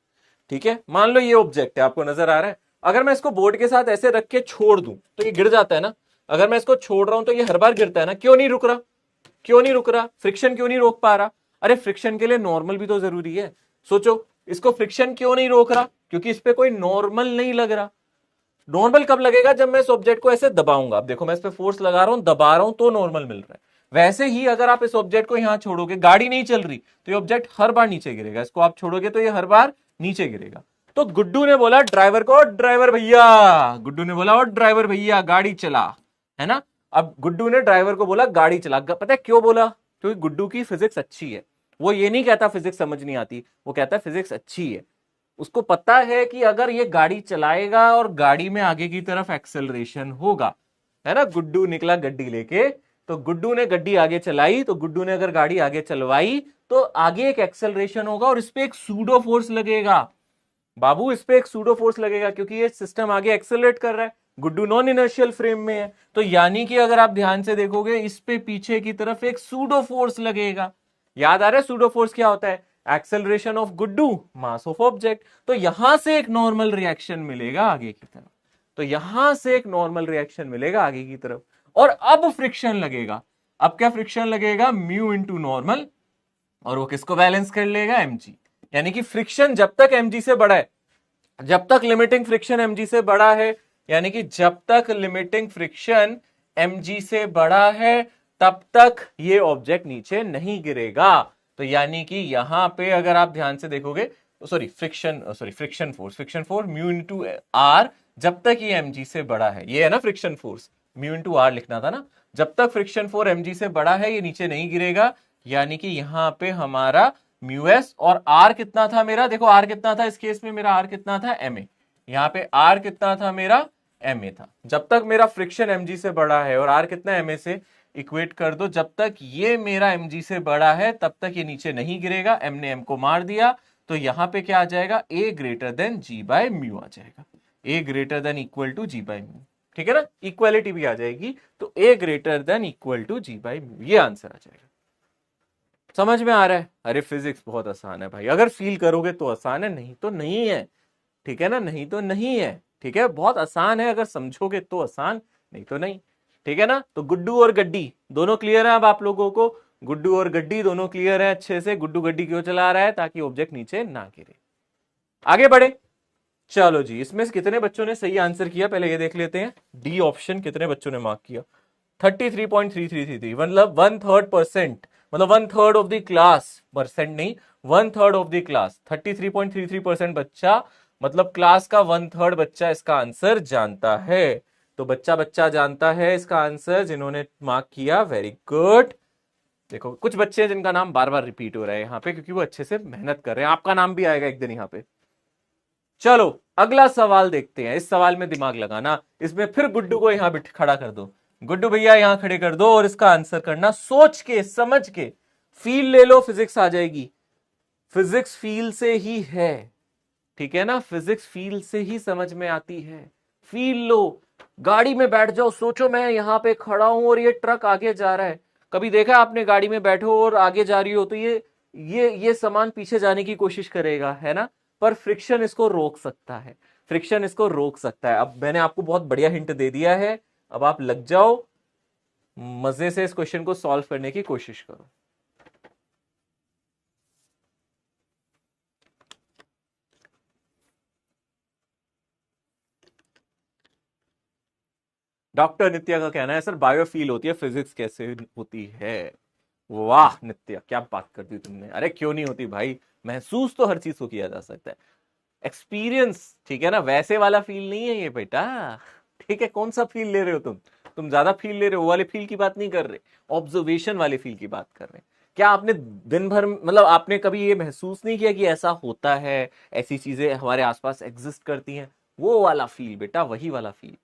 ठीक है, मान लो ये ऑब्जेक्ट है, आपको नजर आ रहा है, अगर मैं इसको बोर्ड के साथ ऐसे रख के छोड़ दूं तो ये गिर जाता है ना। अगर मैं इसको छोड़ रहा हूं तो ये हर बार गिरता है ना, क्यों नहीं रुक रहा, क्यों नहीं रुक रहा, फ्रिक्शन क्यों नहीं रोक पा रहा? अरे फ्रिक्शन के लिए नॉर्मल भी तो जरूरी है। सोचो, इसको फ्रिक्शन क्यों नहीं रोक रहा, क्योंकि इस पे कोई नॉर्मल नहीं लग रहा। नॉर्मल कब लगेगा, जब मैं इस ऑब्जेक्ट को ऐसे दबाऊंगा। अब देखो मैं इस पे फोर्स लगा रहा हूं, दबा रहा हूं, तो नॉर्मल मिल रहा है। वैसे ही अगर आप इस ऑब्जेक्ट को यहां छोड़ोगे, गाड़ी नहीं चल रही तो ये ऑब्जेक्ट हर बार नीचे गिरेगा, इसको आप छोड़ोगे तो ये हर बार नीचे गिरेगा। तो गुड्डू ने बोला ड्राइवर को, ड्राइवर भैया, गुड्डू ने बोला और ड्राइवर भैया गाड़ी चला, है ना। अब गुड्डू ने ड्राइवर को बोला गाड़ी चला, पता है क्यों बोला? क्योंकि गुड्डू की फिजिक्स अच्छी है, वो ये नहीं कहता फिजिक्स समझ नहीं आती, वो कहता है फिजिक्स अच्छी है। उसको पता है कि अगर ये गाड़ी चलाएगा और गाड़ी में आगे की तरफ एक्सेलरेशन होगा, है ना, गुड्डू निकला गड्डी लेके, तो गुड्डू ने गड्डी आगे चलाई, तो गुड्डू ने अगर गाड़ी आगे चलवाई तो आगे एक एक्सेलरेशन होगा और इस पे एक सूडो फोर्स लगेगा। बाबू इस पे एक सूडो फोर्स लगेगा क्योंकि ये सिस्टम आगे एक्सेलरेट कर रहा है, गुड्डू नॉन इनर्शियल फ्रेम में है, तो यानी कि अगर आप ध्यान से देखोगे इस पे पीछे की तरफ एक सूडो फोर्स लगेगा। याद आ रहा है सूडो फोर्स क्या होता है? Acceleration of Guddu, mass of object. तो यहां से एक नॉर्मल रिएक्शन मिलेगा आगे की तरफ, तो यहां से एक नॉर्मल रिएक्शन मिलेगा आगे की तरफ, और अब फ्रिक्शन लगेगा। अब क्या फ्रिक्शन लगेगा? म्यू इंटू नॉर्मल, और वो किसको बैलेंस कर लेगा? एमजी। यानी कि फ्रिक्शन जब तक एमजी से बड़ा है, जब तक लिमिटिंग फ्रिक्शन एमजी से बड़ा है, यानी कि जब तक लिमिटिंग फ्रिक्शन एमजी से बड़ा है तब तक ये ऑब्जेक्ट नीचे नहीं गिरेगा। तो यानी कि यहां पे अगर आप ध्यान से देखोगे, friction force mu into R, जब तक ये एमजी से बड़ा है, ये है ना friction force, mu into R लिखना था ना, जब तक फ्रिक्शन फोर्स एमजी से बड़ा है ये नीचे नहीं गिरेगा। यानी कि यहां पे हमारा म्यू एस, और आर कितना था मेरा, देखो आर कितना था इस केस में, मेरा आर कितना था? M A. यहां पे आर कितना था मेरा? एम ए था। जब तक मेरा फ्रिक्शन एमजी से बड़ा है, और आर कितना एम ए से, इक्वेट कर दो, जब तक ये मेरा mg से बड़ा है तब तक ये नीचे नहीं गिरेगा। m ने m को मार दिया, तो यहां पे क्या आ जाएगा? a greater than g by mu आ जाएगा। A greater than equal to g by mu, ठीक है ना, इक्वालिटी भी आ जाएगी, तो a greater than equal to g by mu, ये आंसर आ जाएगा। समझ में आ रहा है? अरे फिजिक्स बहुत आसान है भाई, अगर फील करोगे तो आसान है, नहीं तो नहीं है, ठीक है ना, नहीं तो नहीं है, ठीक है, बहुत आसान है, अगर समझोगे तो आसान, नहीं तो नहीं, ठीक है ना। तो गुड्डू और गड्डी दोनों क्लियर है अब आप लोगों को, गुड्डू और गड्डी दोनों क्लियर है अच्छे से। गुड्डू गड्डी क्यों चला रहा है? ताकि ऑब्जेक्ट नीचे ना गिरे। आगे बढ़े, चलो जी, इसमें से कितने बच्चों ने सही आंसर किया पहले ये देख लेते हैं। डी ऑप्शन कितने बच्चों ने मार्क किया? 33.3333, मतलब 1/3%, मतलब 1/3 ऑफ द क्लास, परसेंट नहीं, 1/3 ऑफ द क्लास, 33.33% बच्चा, मतलब क्लास का 1/3 बच्चा इसका आंसर जानता है। तो बच्चा बच्चा जानता है इसका आंसर जिन्होंने मार्क किया, वेरी गुड। देखो कुछ बच्चे हैं जिनका नाम बार बार रिपीट हो रहा है यहाँ पे, क्योंकि वो अच्छे से मेहनत कर रहे हैं, आपका नाम भी आएगा एक दिन यहाँ पे। चलो अगला सवाल देखते हैं, इस सवाल में दिमाग लगाना, इसमें फिर गुड्डू को यहां खड़ा कर दो, गुड्डू भैया यहां खड़े कर दो और इसका आंसर करना सोच के समझ के, फील ले लो, फिजिक्स आ जाएगी, फिजिक्स फील से ही है, ठीक है ना, फिजिक्स फील से ही समझ में आती है, फील लो, गाड़ी में बैठ जाओ, सोचो मैं यहां पे खड़ा हूं और ये ट्रक आगे जा रहा है, कभी देखा आपने गाड़ी में बैठो और आगे जा रही हो तो ये सामान पीछे जाने की कोशिश करेगा, है ना, पर फ्रिक्शन इसको रोक सकता है, फ्रिक्शन इसको रोक सकता है। अब मैंने आपको बहुत बढ़िया हिंट दे दिया है, अब आप लग जाओ, मजे से इस क्वेश्चन को सॉल्व करने की कोशिश करो। डॉक्टर नित्या का कहना है सर बायोफील होती है, फिजिक्स कैसे होती है? वाह नित्या, क्या बात कर दी तुमने, अरे क्यों नहीं होती भाई, महसूस तो हर चीज को किया जा सकता है, एक्सपीरियंस, ठीक है ना, वैसे वाला फील नहीं है ये बेटा, ठीक है, कौन सा फील ले रहे हो तुम ज्यादा फील ले रहे हो, वो वाले फील की बात नहीं कर रहे, ऑब्जर्वेशन वाले फील की बात कर रहे हैं। क्या आपने दिन भर, मतलब आपने कभी ये महसूस नहीं किया कि ऐसा होता है, ऐसी चीजें हमारे आसपास एग्जिस्ट करती हैं, वो वाला फील बेटा, वही वाला फील।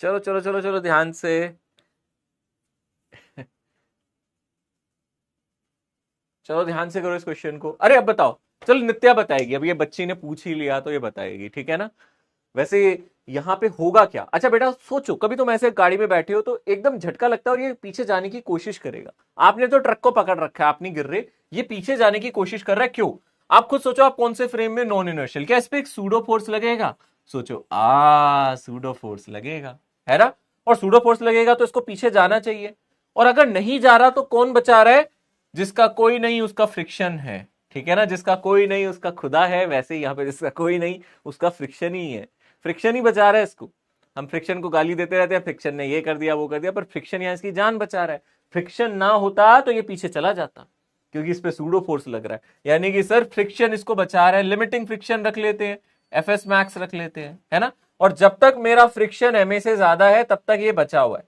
चलो चलो चलो चलो ध्यान से, चलो ध्यान से करो इस क्वेश्चन को। अरे अब बताओ, चलो नित्या बताएगी, अब ये बच्ची ने पूछ ही लिया तो ये बताएगी, ठीक है ना। वैसे यहाँ पे होगा क्या? अच्छा बेटा सोचो, कभी तुम ऐसे गाड़ी में बैठे हो तो एकदम झटका लगता है और ये पीछे जाने की कोशिश करेगा, आपने तो ट्रक को पकड़ रखा है, आप नहीं गिर रहे, ये पीछे जाने की कोशिश कर रहा है, क्यों? आप खुद सोचो, आप कौन से फ्रेम में, नॉन इनर्शियल, क्या इस पे एक सूडो फोर्स लगेगा? सोचो, सूडो फोर्स लगेगा, है ना, और सूडो फोर्स लगेगा तो इसको पीछे जाना चाहिए, और अगर नहीं जा रहा तो कौन बचा रहा है? जिसका कोई नहीं उसका फ्रिक्शन है, ठीक है ना, जिसका कोई नहीं उसका खुदा है, वैसे ही यहाँ पे जिसका कोई नहीं उसका फ्रिक्शन ही है, फ्रिक्शन ही बचा रहा है इसको। हम फ्रिक्शन को गाली देते रहते हैं, फ्रिक्शन ने ये कर दिया वो कर दिया, पर फ्रिक्शन यहाँ इसकी जान बचा रहा है, फ्रिक्शन ना होता तो ये पीछे चला जाता, क्योंकि इस पे सूडो फोर्स लग रहा है, यानी कि सर फ्रिक्शन इसको बचा रहा है, लिमिटिंग फ्रिक्शन रख लेते हैं, एफएस मैक्स रख लेते हैं, है ना, और जब तक मेरा फ्रिक्शन एमए से ज्यादा है तब तक ये बचा हुआ है,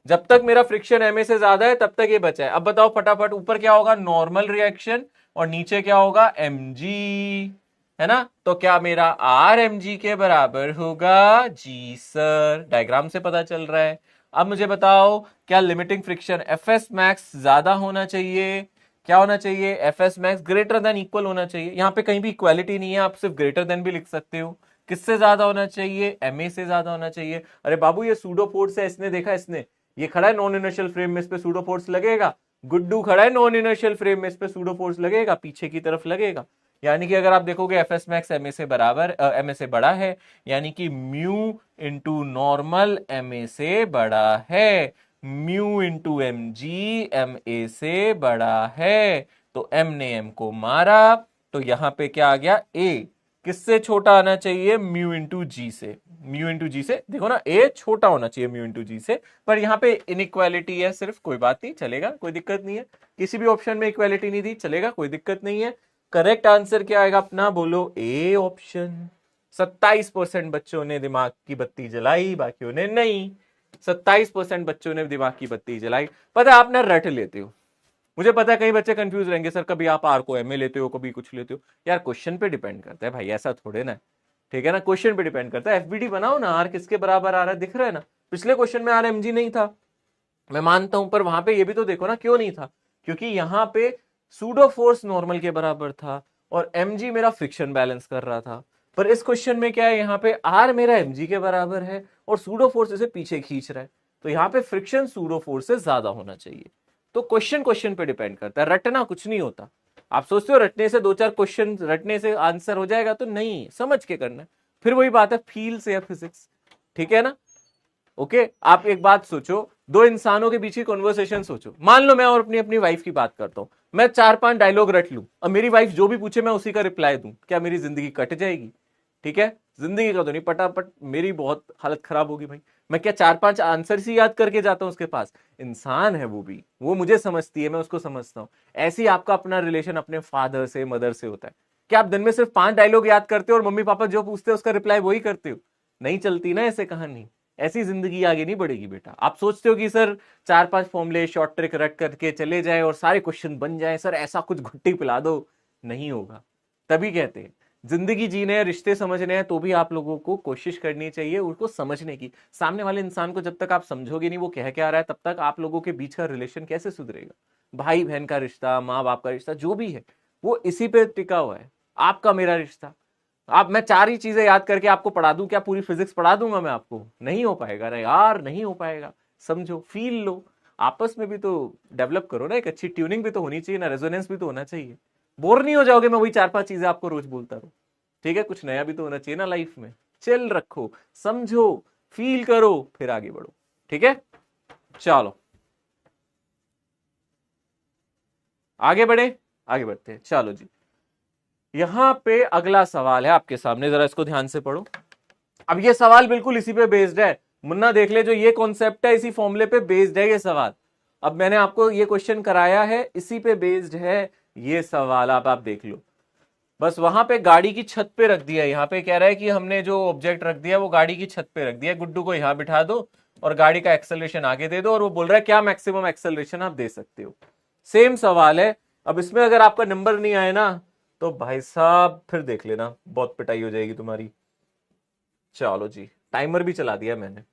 जब तक मेरा फ्रिक्शन एमए से ज्यादा है तब तक ये बचा है। अब बताओ फटाफट, ऊपर क्या होगा? नॉर्मल रिएक्शन, और नीचे क्या होगा? एमजी, है ना, तो क्या मेरा आर एम जी के बराबर होगा? जी सर, डायग्राम से पता चल रहा है। अब मुझे बताओ, क्या limiting friction F S max ज्यादा होना चाहिए? क्या होना चाहिए? F S max greater than equal होना चाहिए, यहाँ पे कहीं भी इक्वालिटी नहीं है, आप सिर्फ ग्रेटर देन भी लिख सकते हो। किससे ज्यादा होना चाहिए? एमए से ज्यादा होना चाहिए। अरे बाबू ये सूडो फोर्स है, इसने देखा, इसने ये खड़ा है नॉन इनर्शियल फ्रेम में, इस पे सूडो फोर्स लगेगा, गुड्डू खड़ा है नॉन इनर्शियल फ्रेम में, इस पे सूडो फोर्स लगेगा, पीछे की तरफ लगेगा, यानी कि अगर आप देखोगे F S max M A से बराबर, एम ए से बड़ा है, यानी कि mu into normal M A से बड़ा है, mu into M G M A से बड़ा है, तो एम ने एम को मारा, तो यहां पे क्या आ गया? ए किससे छोटा आना चाहिए? म्यू इंटू जी से, म्यू इंटू जी से, देखो ना ए छोटा होना चाहिए म्यू इंटू जी से, पर यहाँ पे इनइक्वालिटी है सिर्फ, कोई बात नहीं, चलेगा, कोई दिक्कत नहीं है, किसी भी ऑप्शन में इक्वालिटी नहीं दी, चलेगा, कोई दिक्कत नहीं है। करेक्ट आंसर क्या आएगा अपना? बोलो ए ऑप्शन। 27% बच्चों ने दिमाग की बत्ती जलाई, बाकियों ने नहीं। 27% बच्चों ने दिमाग की बत्ती जलाई। पता है आप ना रट लेते हो, मुझे पता है कई बच्चे कंफ्यूज रहेंगे, सर कभी आप आर को एमए लेते हो, कभी कुछ लेते हो, यार क्वेश्चन पे डिपेंड करता है भाई, ऐसा थोड़े ना, ठीक है ना, क्वेश्चन पे डिपेंड करता है। एफबीडी बनाओ ना, आर किसके बराबर आ रहा है, दिख रहा है ना, पिछले क्वेश्चन में आर एमजी नहीं था, मैं मानता हूं, पर वहां पे ये भी तो देखो ना क्यों नहीं था, क्योंकि यहां पे सूडो फोर्स नॉर्मल के बराबर था और mg मेरा फ्रिक्शन बैलेंस कर रहा था। पर इस क्वेश्चन में क्या है, यहाँ पे r मेरा mg के बराबर है और सूडो फोर्स इसे पीछे खींच रहा है, तो यहाँ पे फ्रिक्शन सूडो फोर्स से ज्यादा होना चाहिए। तो क्वेश्चन क्वेश्चन पे डिपेंड करता है, रटना कुछ नहीं होता। आप सोचते हो रटने से 2-4 क्वेश्चन रटने से आंसर हो जाएगा, तो नहीं, समझ के करना है। फिर वही बात है फील से या फिजिक्स, ठीक है ना। ओके आप एक बात सोचो, दो इंसानों के बीच की कॉन्वर्सेशन सोचो। मान लो मैं और अपनी अपनी वाइफ की बात करता हूं, मैं 4-5 डायलॉग रट लूं और मेरी वाइफ जो भी पूछे मैं उसी का रिप्लाई दूं, क्या मेरी जिंदगी कट जाएगी? ठीक है, जिंदगी का तो नहीं पटापट, मेरी बहुत हालत खराब होगी भाई। मैं क्या 4-5 आंसर ही याद करके जाता हूं उसके पास? इंसान है वो भी, वो मुझे समझती है, मैं उसको समझता हूं। ऐसे ही आपका अपना रिलेशन अपने फादर से मदर से होता है। क्या आप दिन में सिर्फ 5 डायलॉग याद करते हो और मम्मी पापा जो पूछते हैं उसका रिप्लाई वही करते हो? नहीं चलती ना ऐसे कहानी। ऐसी जिंदगी आगे नहीं बढ़ेगी बेटा। आप सोचते हो कि सर 4-5 फॉर्मूले शॉर्ट ट्रिक रट करके चले जाए और सारे क्वेश्चन बन जाए, सर ऐसा कुछ घुट्टी पिला दो, नहीं होगा। तभी कहते हैं जिंदगी जीने हैं, रिश्ते समझने हैं, तो भी आप लोगों को कोशिश करनी चाहिए उनको समझने की। सामने वाले इंसान को जब तक आप समझोगे नहीं वो कह क्या रहा है, तब तक आप लोगों के बीच का रिलेशन कैसे सुधरेगा? भाई बहन का रिश्ता, माँ बाप का रिश्ता, जो भी है वो इसी पे टिका हुआ है। आपका मेरा रिश्ता, आप मैं 4 ही चीजें याद करके आपको पढ़ा दूं, क्या पूरी फिजिक्स पढ़ा दूंगा मैं आपको? नहीं हो पाएगा ना यार, नहीं हो पाएगा। समझो, फील लो, आपस में भी तो डेवलप करो ना, एक अच्छी ट्यूनिंग भी तो होनी चाहिए ना, रेजोनेंस भी तो होना चाहिए। बोर नहीं हो जाओगे मैं वही 4-5 चीजें आपको रोज बोलता रहूं? ठीक है, कुछ नया भी तो होना चाहिए ना लाइफ में। चिल रखो, समझो, फील करो, फिर आगे बढ़ो। ठीक है, चलो आगे बढ़े, आगे बढ़ते हैं। चलो जी, यहां पे अगला सवाल है आपके सामने, जरा इसको ध्यान से पढ़ो। अब ये सवाल बिल्कुल इसी पे बेस्ड है मुन्ना, देख ले, जो ये कॉन्सेप्ट है इसी फॉर्मूले पे बेस्ड है ये सवाल। अब मैंने आपको ये क्वेश्चन कराया है, इसी पे बेस्ड है ये सवाल। आप देख लो, बस वहां पे गाड़ी की छत पे रख दिया। यहाँ पे कह रहा है कि हमने जो ऑब्जेक्ट रख दिया वो गाड़ी की छत पे रख दिया, गुड्डू को यहाँ बिठा दो और गाड़ी का एक्सेलरेशन आगे दे दो, और वो बोल रहा है क्या मैक्सिमम एक्सेलरेशन आप दे सकते हो। सेम सवाल है। अब इसमें अगर आपका नंबर नहीं आए ना, तो भाई साहब फिर देख लेना, बहुत पिटाई हो जाएगी तुम्हारी। चलो जी, टाइमर भी चला दिया मैंने।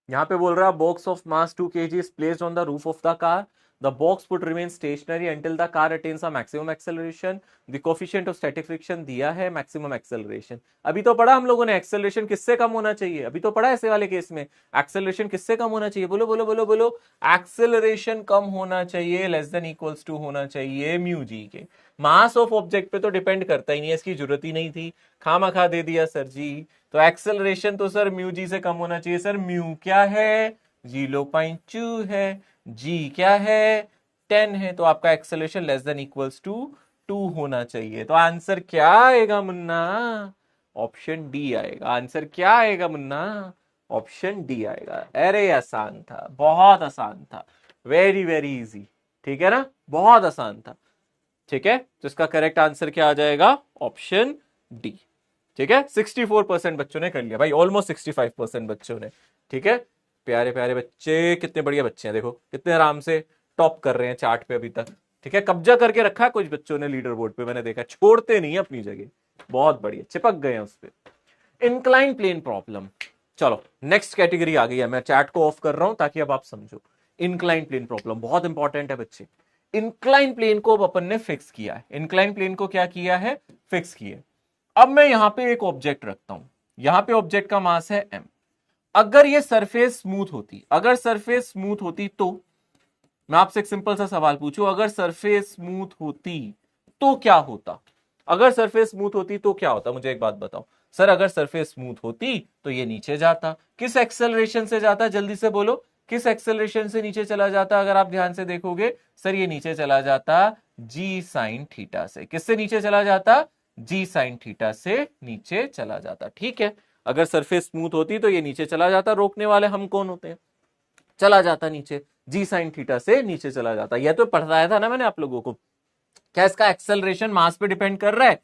यहां पे बोल रहा है box of mass 2 kg is placed on the roof of the car. The box would remain stationary until the car attains a maximum acceleration. The coefficient of static friction दिया है, maximum acceleration अभी तो पढ़ा हम लोगों ने। Acceleration किससे कम होना चाहिए, अभी तो पढ़ा ऐसे वाले केस में। एक्सेलरेशन किससे कम होना चाहिए? बोलो बोलो बोलो बोलो। एक्सेलरेशन कम होना चाहिए, लेस देन इक्वल्स टू होना चाहिए म्यू जी के। मास ऑफ ऑब्जेक्ट पे तो डिपेंड करता ही नहीं है, इसकी जरूरत ही नहीं थी, खामा खा दे दिया सर जी। तो एक्सेलरेशन तो सर म्यू जी से कम होना चाहिए। सर म्यू क्या है? 0.2 है। जी क्या है? 10 है। तो आपका acceleration less than equals to 2 होना चाहिए। तो आंसर क्या आएगा मुन्ना? ऑप्शन डी आएगा। आंसर क्या आएगा मुन्ना? ऑप्शन डी आएगा। अरे आसान था, बहुत आसान था, वेरी वेरी इजी। ठीक है ना, बहुत आसान था। ठीक है, तो इसका करेक्ट आंसर क्या आ जाएगा? Option D. ठीक है, 64% बच्चों ने कर लिया भाई, ऑलमोस्ट 65% बच्चों ने। ठीक है, प्यारे प्यारे बच्चे, कितने बढ़िया बच्चे हैं, देखो कितने आराम से टॉप कर रहे हैं चार्ट पे अभी तक। ठीक है, कब्जा करके रखा है कुछ बच्चों ने लीडर बोर्ड पे, मैंने देखा, छोड़ते नहीं है अपनी जगह, बहुत बढ़िया चिपक गए हैं उस पर। Incline plane problem. चलो नेक्स्ट कैटेगरी आ गई है, मैं चैट को ऑफ कर रहा हूं ताकि अब आप समझो। इंक्लाइन प्लेन प्रॉब्लम बहुत इंपॉर्टेंट है बच्चे। इंक्लाइन प्लेन को अब अपन ने फिक्स किया है। इंक्लाइन प्लेन को क्या किया है? फिक्स किया। अब मैं यहां पे एक ऑब्जेक्ट रखता हूं, यहां पे ऑब्जेक्ट का मास है m। अगर ये सरफेस स्मूथ होती, अगर सरफेस स्मूथ होती तो, मैं आपसे एक सिंपल सा सवाल पूछूं, अगर सरफेस स्मूथ होती तो क्या होता? अगर सरफेस स्मूथ होती तो क्या होता? मुझे एक बात बताओ सर, अगर सरफेस स्मूथ होती तो ये नीचे जाता। किस एक्सेलरेशन से जाता? जल्दी से बोलो, किस एक्सेलरेशन से नीचे चला जाता? अगर आप ध्यान से देखोगे सर, ये नीचे चला जाता जी साइन थीटा से। किससे नीचे चला जाता? जी साइन थीटा से नीचे चला जाता। ठीक है, अगर सरफेस स्मूथ होती तो ये नीचे चला जाता, रोकने वाले हम कौन होते हैं? चला जाता नीचे, जी साइन थीटा से नीचे चला जाता। यह तो पढ़ाया था ना मैंने आप लोगों को। क्या इसका एक्सेलरेशन मास पे डिपेंड कर रहा है?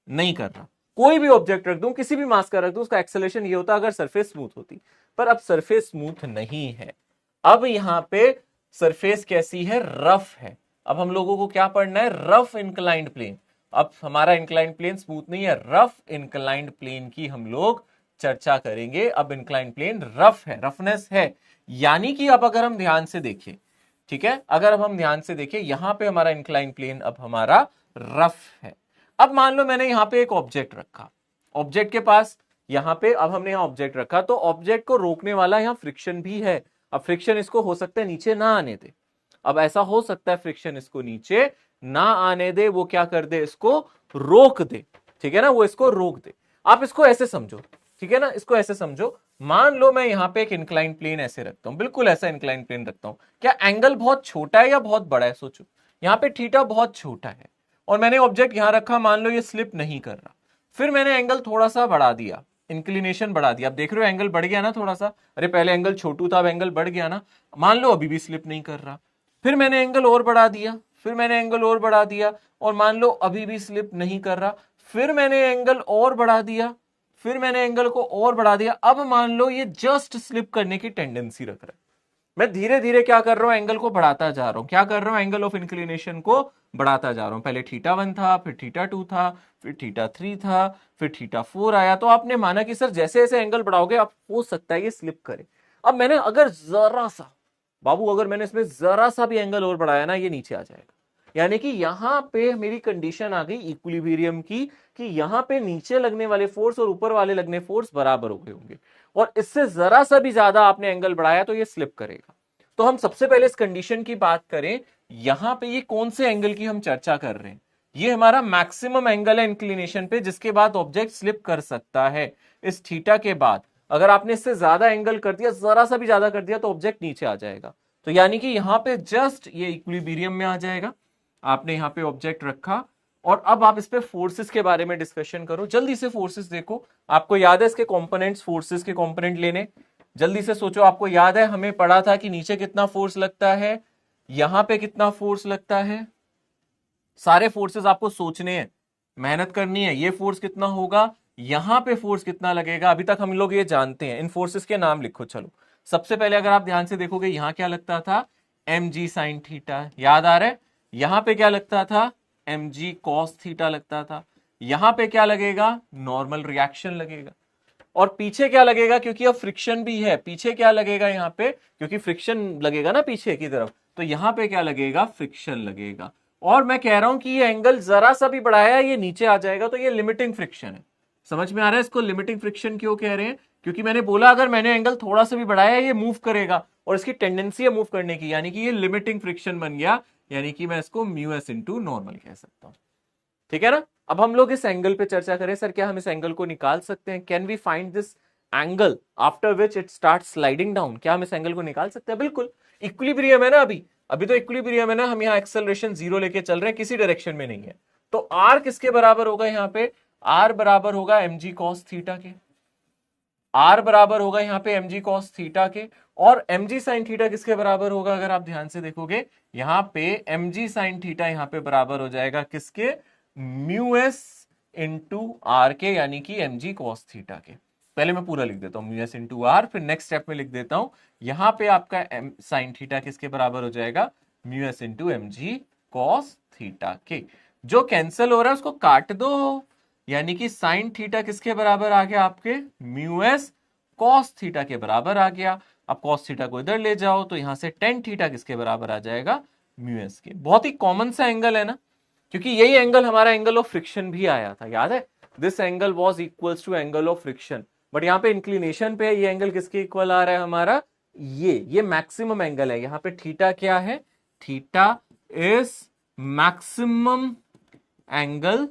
नहीं कर रहा। कोई भी ऑब्जेक्ट रख दूं, किसी भी मास का रख दूं, उसका एक्सेलरेशन ये होता अगर सरफेस स्मूथ होती, पर अब सरफेस स्मूथ नहीं है। अब यहां पे सरफेस कैसी है, रफ है। अब हम लोगों को क्या पढ़ना है, रफ इंक्लाइंड प्लेन। अब हमारा इंक्लाइंड प्लेन स्मूथ नहीं है, रफ इंक्लाइंड प्लेन की हम लोग चर्चा करेंगे। अब इंक्लाइंड प्लेन रफ है, रफनेस है, यानी कि अब अगर हम ध्यान से देखें, ठीक है, अगर अब हम ध्यान से देखें, यहां पे हमारा इंक्लाइंड प्लेन अब हमारा रफ है। अब मान लो मैंने यहां पे एक ऑब्जेक्ट रखा, ऑब्जेक्ट के पास यहां पे अब हमने यहां ऑब्जेक्ट रखा, तो ऑब्जेक्ट को रोकने वाला यहां फ्रिक्शन भी है। अब फ्रिक्शन इसको हो सकता है नीचे ना आने दे। अब ऐसा हो सकता है फ्रिक्शन इसको नीचे ना आने दे, वो क्या कर दे, इसको रोक दे, ठीक है ना, वो इसको रोक दे। आप इसको ऐसे समझो, ठीक है ना, इसको ऐसे समझो, मान लो मैं यहां पे एक इंक्लाइन प्लेन ऐसे रखता हूं, बिल्कुल ऐसा इंक्लाइन प्लेन रखता हूं, क्या एंगल बहुत छोटा है या बहुत बड़ा है, सोचो। यहां पे थीटा बहुत छोटा है और मैंने ऑब्जेक्ट यहां रखा, मान लो ये स्लिप नहीं कर रहा, फिर मैंने एंगल थोड़ा सा बढ़ा दिया, इंक्लिनेशन बढ़ा दिया, अब देख रहे हो एंगल बढ़ गया ना थोड़ा सा, अरे पहले एंगल छोटू था, अब एंगल बढ़ गया ना, मान लो अभी भी स्लिप नहीं कर रहा, फिर मैंने एंगल और बढ़ा दिया, फिर मैंने एंगल और बढ़ा दिया, और मान लो अभी भी स्लिप नहीं कर रहा, फिर मैंने एंगल और बढ़ा दिया, फिर मैंने एंगल को और बढ़ा दिया, अब मान लो ये जस्ट स्लिप करने की टेंडेंसी रख रहा है। मैं धीरे धीरे क्या कर रहा हूं, एंगल को बढ़ाता जा रहा हूं, क्या कर रहा हूं, एंगल ऑफ इंक्लिनेशन को बढ़ाता जा रहा हूं। पहले θ1 था, फिर θ2 था, फिर θ3 था, फिर θ4 आया। तो आपने माना कि सर जैसे जैसे एंगल बढ़ाओगे आप हो सकता है ये स्लिप करे। अब मैंने अगर जरा सा, बाबू अगर मैंने इसमें जरा सा भी एंगल और बढ़ाया ना, ये नीचे आ जाएगा। यानी कि यहां पे मेरी कंडीशन आ गई इक्विलिब्रियम की, कि यहां पे नीचे लगने वाले फोर्स और ऊपर वाले लगने फोर्स बराबर हो गए होंगे, और इससे जरा सा भी ज्यादा आपने एंगल बढ़ाया तो ये स्लिप करेगा। तो हम सबसे पहले इस कंडीशन की बात करें, यहां पे ये कौन से एंगल की हम चर्चा कर रहे हैं, ये हमारा मैक्सिमम एंगल है इंक्लिनेशन पे, जिसके बाद ऑब्जेक्ट स्लिप कर सकता है। इस थीटा के बाद अगर आपने इससे ज्यादा एंगल कर दिया, जरा सा भी ज्यादा कर दिया, तो ऑब्जेक्ट नीचे आ जाएगा। तो यानी कि यहां पे जस्ट ये इक्विलिब्रियम में आ जाएगा। आपने यहां पे ऑब्जेक्ट रखा, और अब आप इस पे फोर्सेस के बारे में डिस्कशन करो। जल्दी से फोर्सेस देखो, आपको याद है इसके कंपोनेंट्स, फोर्सेस के कंपोनेंट लेने, जल्दी से सोचो। आपको याद है हमें पढ़ा था कि नीचे कितना फोर्स लगता है, यहां पे कितना फोर्स लगता है, सारे फोर्सेस आपको सोचने हैं, मेहनत करनी है। ये फोर्स कितना होगा, यहां पे फोर्स कितना लगेगा, अभी तक हम लोग ये जानते हैं। इन फोर्सेस के नाम लिखो। चलो सबसे पहले अगर आप ध्यान से देखोगे, यहां क्या लगता था, mg sin थीटा, याद आ रहा है। यहां पे क्या लगता था, mg cos थीटा लगता था। यहां पे क्या लगेगा, नॉर्मल रिएक्शन लगेगा। और पीछे क्या लगेगा, क्योंकि अब फ्रिक्शन भी है, पीछे क्या लगेगा यहां पे, क्योंकि फ्रिक्शन लगेगा ना पीछे की तरफ, तो यहां पे क्या लगेगा, फ्रिक्शन लगेगा। और मैं कह रहा हूं कि ये एंगल जरा सा भी बढ़ाया ये नीचे आ जाएगा, तो ये लिमिटिंग फ्रिक्शन है। समझ में आ रहा है इसको लिमिटिंग फ्रिक्शन क्यों कह रहे हैं, क्योंकि मैंने बोला अगर मैंने एंगल थोड़ा सा भी बढ़ाया ये मूव करेगा, और इसकी टेंडेंसी है मूव करने की, यानी कि ये लिमिटिंग फ्रिक्शन बन गया, यानी कि मैं इसको μs इंटू नॉर्मल कह सकता हूं। ठीक है ना। अब हम लोग इस एंगल पे चर्चा करें, सर क्या हम इस एंगल को निकाल सकते हैं, can we find this angle after which it start sliding down, क्या हम इस एंगल को निकाल सकते हैं, बिल्कुल। इक्विलिब्रियम है ना, अभी तो इक्विलिब्रियम है ना, हम यहाँ एक्सेलरेशन 0 लेके चल रहे हैं, किसी डायरेक्शन में नहीं है। तो r किसके बराबर होगा, यहाँ पे r बराबर होगा mg cos थीटा के, r बराबर होगा यहाँ पे mg cos थीटा के, और mg sin थीटा किसके बराबर होगा, अगर आप ध्यान से देखोगे यहाँ पे mg sin थीटा यहाँ पे बराबर हो जाएगा किसके, μs इंटू आर के, यानी कि mg cos थीटा के। पहले मैं पूरा लिख देता हूं, μs इंटू आर, फिर नेक्स्ट स्टेप में लिख देता हूं, यहां पे आपका sin थीटा किसके बराबर हो जाएगा, μs into mg cos theta के। जो कैंसिल हो रहा है उसको काट दो, यानी कि sin थीटा किसके बराबर आ गया, आपके μs cos थीटा के बराबर आ गया। अब cos थीटा को इधर ले जाओ, तो यहां से tan थीटा किसके बराबर आ जाएगा, μs के। बहुत ही कॉमन सा एंगल है ना, क्योंकि यही एंगल हमारा एंगल ऑफ फ्रिक्शन भी आया था, याद है, this angle was equals to angle of friction. But यहाँ पे इंक्लिनेशन पे ये एंगल किसके इक्वल आ रहा है हमारा, ये मैक्सिमम एंगल है। यहाँ पे थीटा क्या है, theta is maximum angle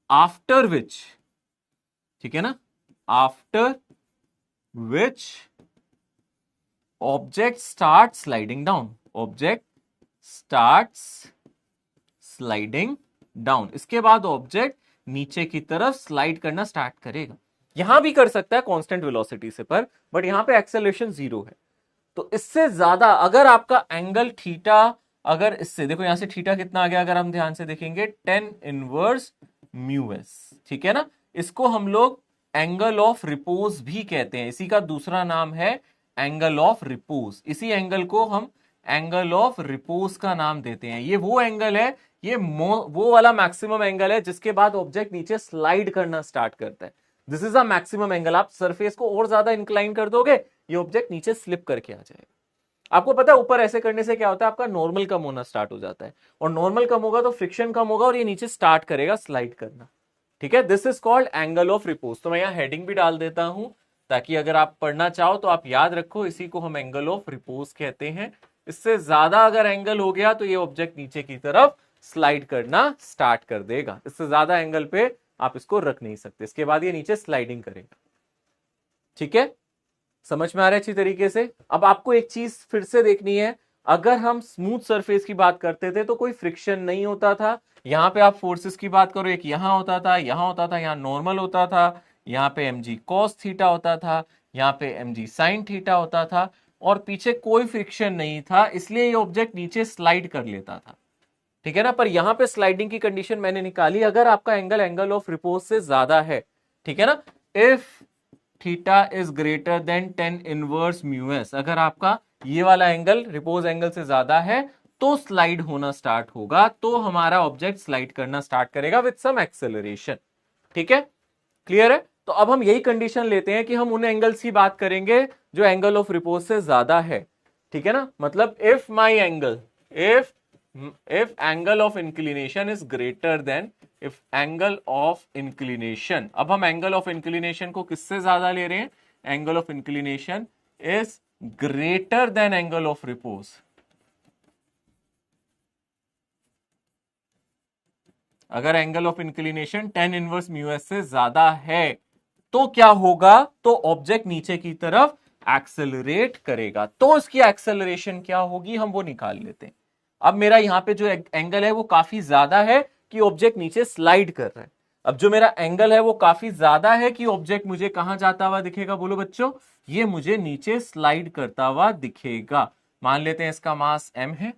after विच, ठीक है ना, after which object start sliding down, object starts sliding down, इसके बाद ऑब्जेक्ट नीचे की तरफ स्लाइड करना स्टार्ट करेगा। यहां भी कर सकता है कांस्टेंट वेलोसिटी से, पर बट यहां पे एक्सेलरेशन 0 है। तो इससे ज्यादा अगर आपका एंगल थीटा, अगर इससे देखो यहां से थीटा कितना आ गया, अगर हम ध्यान से देखेंगे tan इनवर्स म्यू एस, ठीक है ना। इसको हम लोग एंगल ऑफ रिपोज भी कहते हैं, इसी का दूसरा नाम है एंगल ऑफ रिपोज। इसी एंगल को हम एंगल ऑफ रिपोज का नाम देते हैं। ये वो एंगल है, ये वो वाला मैक्सिमम एंगल है जिसके बाद ऑब्जेक्ट नीचे स्लाइड करना स्टार्ट करता है। This is a maximum angle. आप सरफेस को और ज्यादा इंक्लाइन कर दोगे, ये ऑब्जेक्ट नीचे स्लिप करके आ जाएगा। आपको पता है ऊपर ऐसे करने से क्या होता है, आपका नॉर्मल कम होना स्टार्ट हो जाता है, और नॉर्मल कम होगा तो फ्रिक्शन कम होगा और ये नीचे स्टार्ट करेगा स्लाइड करना, ठीक है। This is called angle of repose. तो मैं यहां हेडिंग भी डाल देता हूं ताकि अगर आप पढ़ना चाहो तो आप याद रखो, इसी को हम एंगल ऑफ रिपोज कहते हैं। इससे ज्यादा अगर एंगल हो गया तो ये ऑब्जेक्ट नीचे की तरफ स्लाइड करना स्टार्ट कर देगा। इससे ज्यादा एंगल पे आप इसको रख नहीं सकते, इसके बाद ये नीचे स्लाइडिंग करेगा, ठीक है। समझ में आ रहा है अच्छी तरीके से। अब आपको एक चीज फिर से देखनी है, अगर हम स्मूथ सरफेस की बात करते थे तो कोई फ्रिक्शन नहीं होता था। यहां पे आप फोर्सेस की बात करो, एक यहां होता था, यहां होता था, यहां नॉर्मल होता था, यहां पे mg cos थीटा होता था, यहां पे mg sin थीटा होता था, और पीछे कोई फ्रिक्शन नहीं था, इसलिए ये ऑब्जेक्ट नीचे स्लाइड कर लेता था, ठीक है ना। पर यहां पे स्लाइडिंग की कंडीशन मैंने निकाली, अगर आपका एंगल ऑफ रिपोज से ज्यादा है, ठीक है ना। If theta is greater than 10 inverse mu S, अगर आपका ये वाला एंगल रिपोज एंगल से ज्यादा है तो स्लाइड होना स्टार्ट होगा, तो हमारा ऑब्जेक्ट स्लाइड करना स्टार्ट करेगा विद सम एक्सेलरेशन, ठीक है। क्लियर है। तो अब हम यही कंडीशन लेते हैं कि हम उन एंगल्स की बात करेंगे जो एंगल ऑफ रिपोज से ज्यादा है, ठीक है ना। मतलब if my angle, if angle of inclination is greater than, if angle of inclination, अब हम angle of inclination को किससे ज्यादा ले रहे हैं, angle of inclination is greater than angle of repose। अगर angle of inclination 10 inverse mu S से ज्यादा है तो क्या होगा, तो ऑब्जेक्ट नीचे की तरफ एक्सेलरेट करेगा। तो इसकी एक्सेलरेशन क्या होगी, हम वो निकाल लेते हैं। अब मेरा यहां पे जो एंगल है वो काफी ज्यादा है कि ऑब्जेक्ट नीचे स्लाइड कर रहा है। अब जो मेरा एंगल है वो काफी ज्यादा है कि ऑब्जेक्ट मुझे कहां जाता हुआ दिखेगा, बोलो बच्चों, ये मुझे नीचे स्लाइड करता हुआ दिखेगा। मान लेते हैं इसका मास m है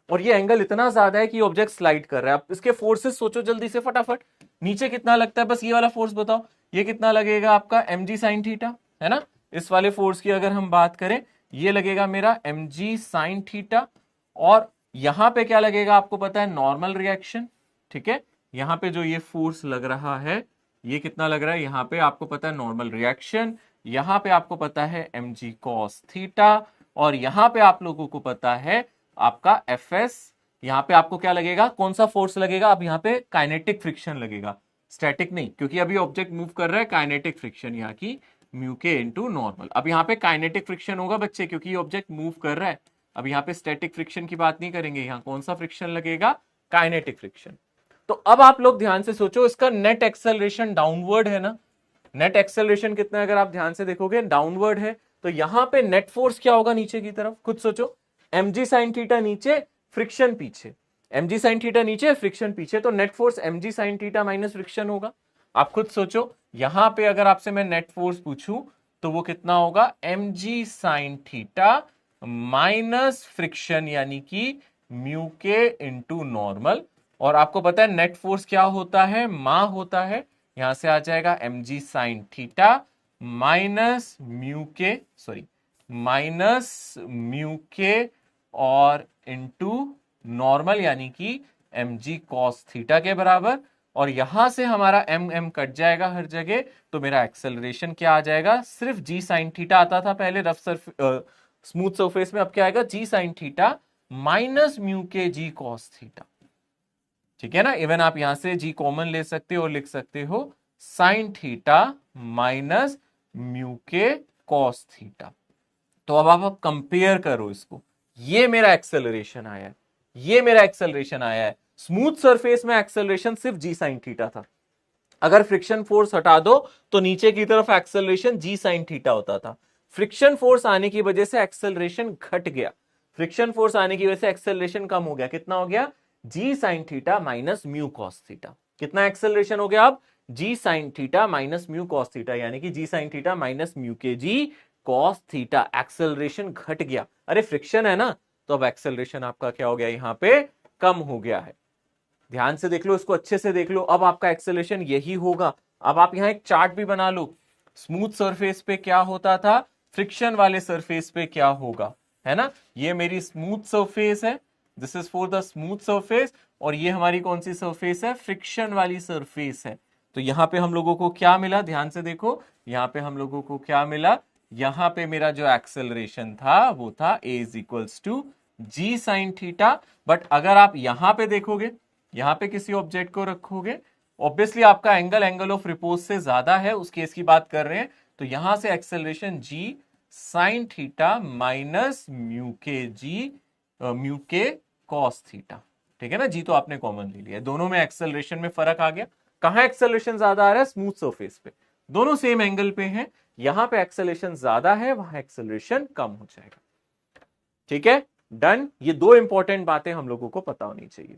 और ये एंगल इतना ज्यादा है कि ऑब्जेक्ट स्लाइड कर रहा है। अब इसके फोर्सेस सोचो जल्दी से फटाफट, नीचे कितना लगता है, बस ये वाला फोर्स बताओ, ये कितना लगेगा आपका mg sin थीटा, है ना। इस वाले फोर्स की अगर हम बात करें, ये लगेगा मेरा mg sin थीटा, और यहां पे क्या लगेगा आपको पता है, नॉर्मल रिएक्शन, ठीक है। यहां पे जो ये फोर्स लग रहा है ये कितना लग रहा है, यहां पे आपको पता है नॉर्मल रिएक्शन, यहां पे आपको पता है mg cos थीटा, और यहां पे आप लोगों को पता है आपका fs। यहां पे आपको क्या लगेगा, कौन सा फोर्स लगेगा, अब यहां पे काइनेटिक फ्रिक्शन लगेगा, स्टैटिक नहीं, क्योंकि अभी ऑब्जेक्ट मूव कर रहा है, काइनेटिक फ्रिक्शन यहाँ की म्यू के इनटू नॉर्मल। अब यहाँ पे काइनेटिक फ्रिक्शन होगा बच्चे, क्योंकि ये ऑब्जेक्ट मूव कर रहा है। अब यहाँ पे स्टैटिक फ्रिक्शन की बात नहीं करेंगे, यहाँ कौन सा फ्रिक्शन लगेगा, काइनेटिक फ्रिक्शन। तो अब आप लोग ध्यान से सोचो, इसका नेट एक्सेलरेशन डाउनवर्ड है ना, नेट एक्सेलरेशन कितना है, अगर आप ध्यान से देखोगे डाउनवर्ड है, तो यहां पे नेट फोर्स क्या होगा नीचे की तरफ, खुद सोचो, mg sin थीटा नीचे, फ्रिक्शन पीछे, mg sin थीटा नीचे, फ्रिक्शन पीछे, तो net force mg sin theta minus friction होगा। आप खुद सोचो, यहां पे अगर आपसे मैं नेट फोर्स पूछूं तो वो कितना होगा, mg sin theta minus friction, यानी कि म्यू के इंटू नॉर्मल। और आपको पता है नेट फोर्स क्या होता है, मा होता है, यहां से आ जाएगा mg sin theta minus mu के, सॉरी माइनस म्यू के और इंटू नॉर्मल, यानी कि mg cos थीटा के बराबर। और यहां से हमारा m कट जाएगा हर जगह, तो मेरा एक्सेलरेशन क्या आ जाएगा, सिर्फ g sin थीटा आता था पहले रफ स्मूथ सरफेस में, अब क्या आएगा, g sin theta minus mu के g cos थीटा, ठीक है ना। इवन आप यहां से g कॉमन ले सकते हो और लिख सकते हो sin थीटा माइनस म्यू के cos थीटा। तो अब आप कंपेयर करो इसको, ये मेरा एक्सेलरेशन आया है, ये मेरा एक्सेलरेशन आया है। स्मूथ सरफेस में एक्सेलरेशन सिर्फ g sin थीटा था, अगर फ्रिक्शन फोर्स हटा दो तो नीचे की तरफ एक्सेलरेशन g sin थीटा होता था। फ्रिक्शन फोर्स आने की वजह से एक्सेलरेशन घट गया, फ्रिक्शन फोर्स आने की वजह से एक्सेलरेशन कम हो गया, कितना हो गया, g sin theta minus mu cos theta. कितना एक्सेलरेशन हो गया अब, g sin theta minus mu cos theta, यानी कि g sin theta minus mu के g cos थीटा, एक्सेलरेशन घट गया। अरे फ्रिक्शन है ना, तो अब एक्सेलरेशन आपका क्या हो गया, यहां पे कम हो गया है। ध्यान से देख लो, इसको अच्छे से देख लो। अब आपका एक्सेलरेशन यही होगा। अब आप यहां एक चार्ट भी बना लो। स्मूथ सरफेस पे क्या होता था, फ्रिक्शन वाले सरफेस पे क्या होगा, है ना। ये मेरी स्मूथ सरफेस है, this is for the smooth surface, और ये हमारी कौन सी सरफेस है, फ्रिक्शन वाली सरफेस है। तो यहां पे हम लोगों को क्या मिला, ध्यान से देखो, यहां पे हम लोगों को क्या मिला, यहां पे मेरा जो एक्सेलरेशन था वो था a is equals to G sine theta. But अगर आप यहां पे देखोगे, यहां पे किसी ऑब्जेक्ट को रखोगे, ऑब्वियसली आपका एंगल ऑफ रिपोज से ज्यादा है, उस केस की बात कर रहे हैं, तो यहां से acceleration G sine theta minus mu के जी म्यू के कॉस थीटा। ठीक है ना, जी तो आपने कॉमन ले लिया, दोनों में एक्सेलरेशन में फर्क आ गया। कहां एक्सेलरेशन ज्यादा आ रहा है, स्मूथ सरफेस पे, दोनों सेम एंगल पे हैं, यहां पे एक्सेलरेशन ज्यादा है, वहां एक्सेलरेशन कम हो जाएगा। ठीक है, डन। ये दो इंपॉर्टेंट बातें हम लोगों को पता होनी चाहिए।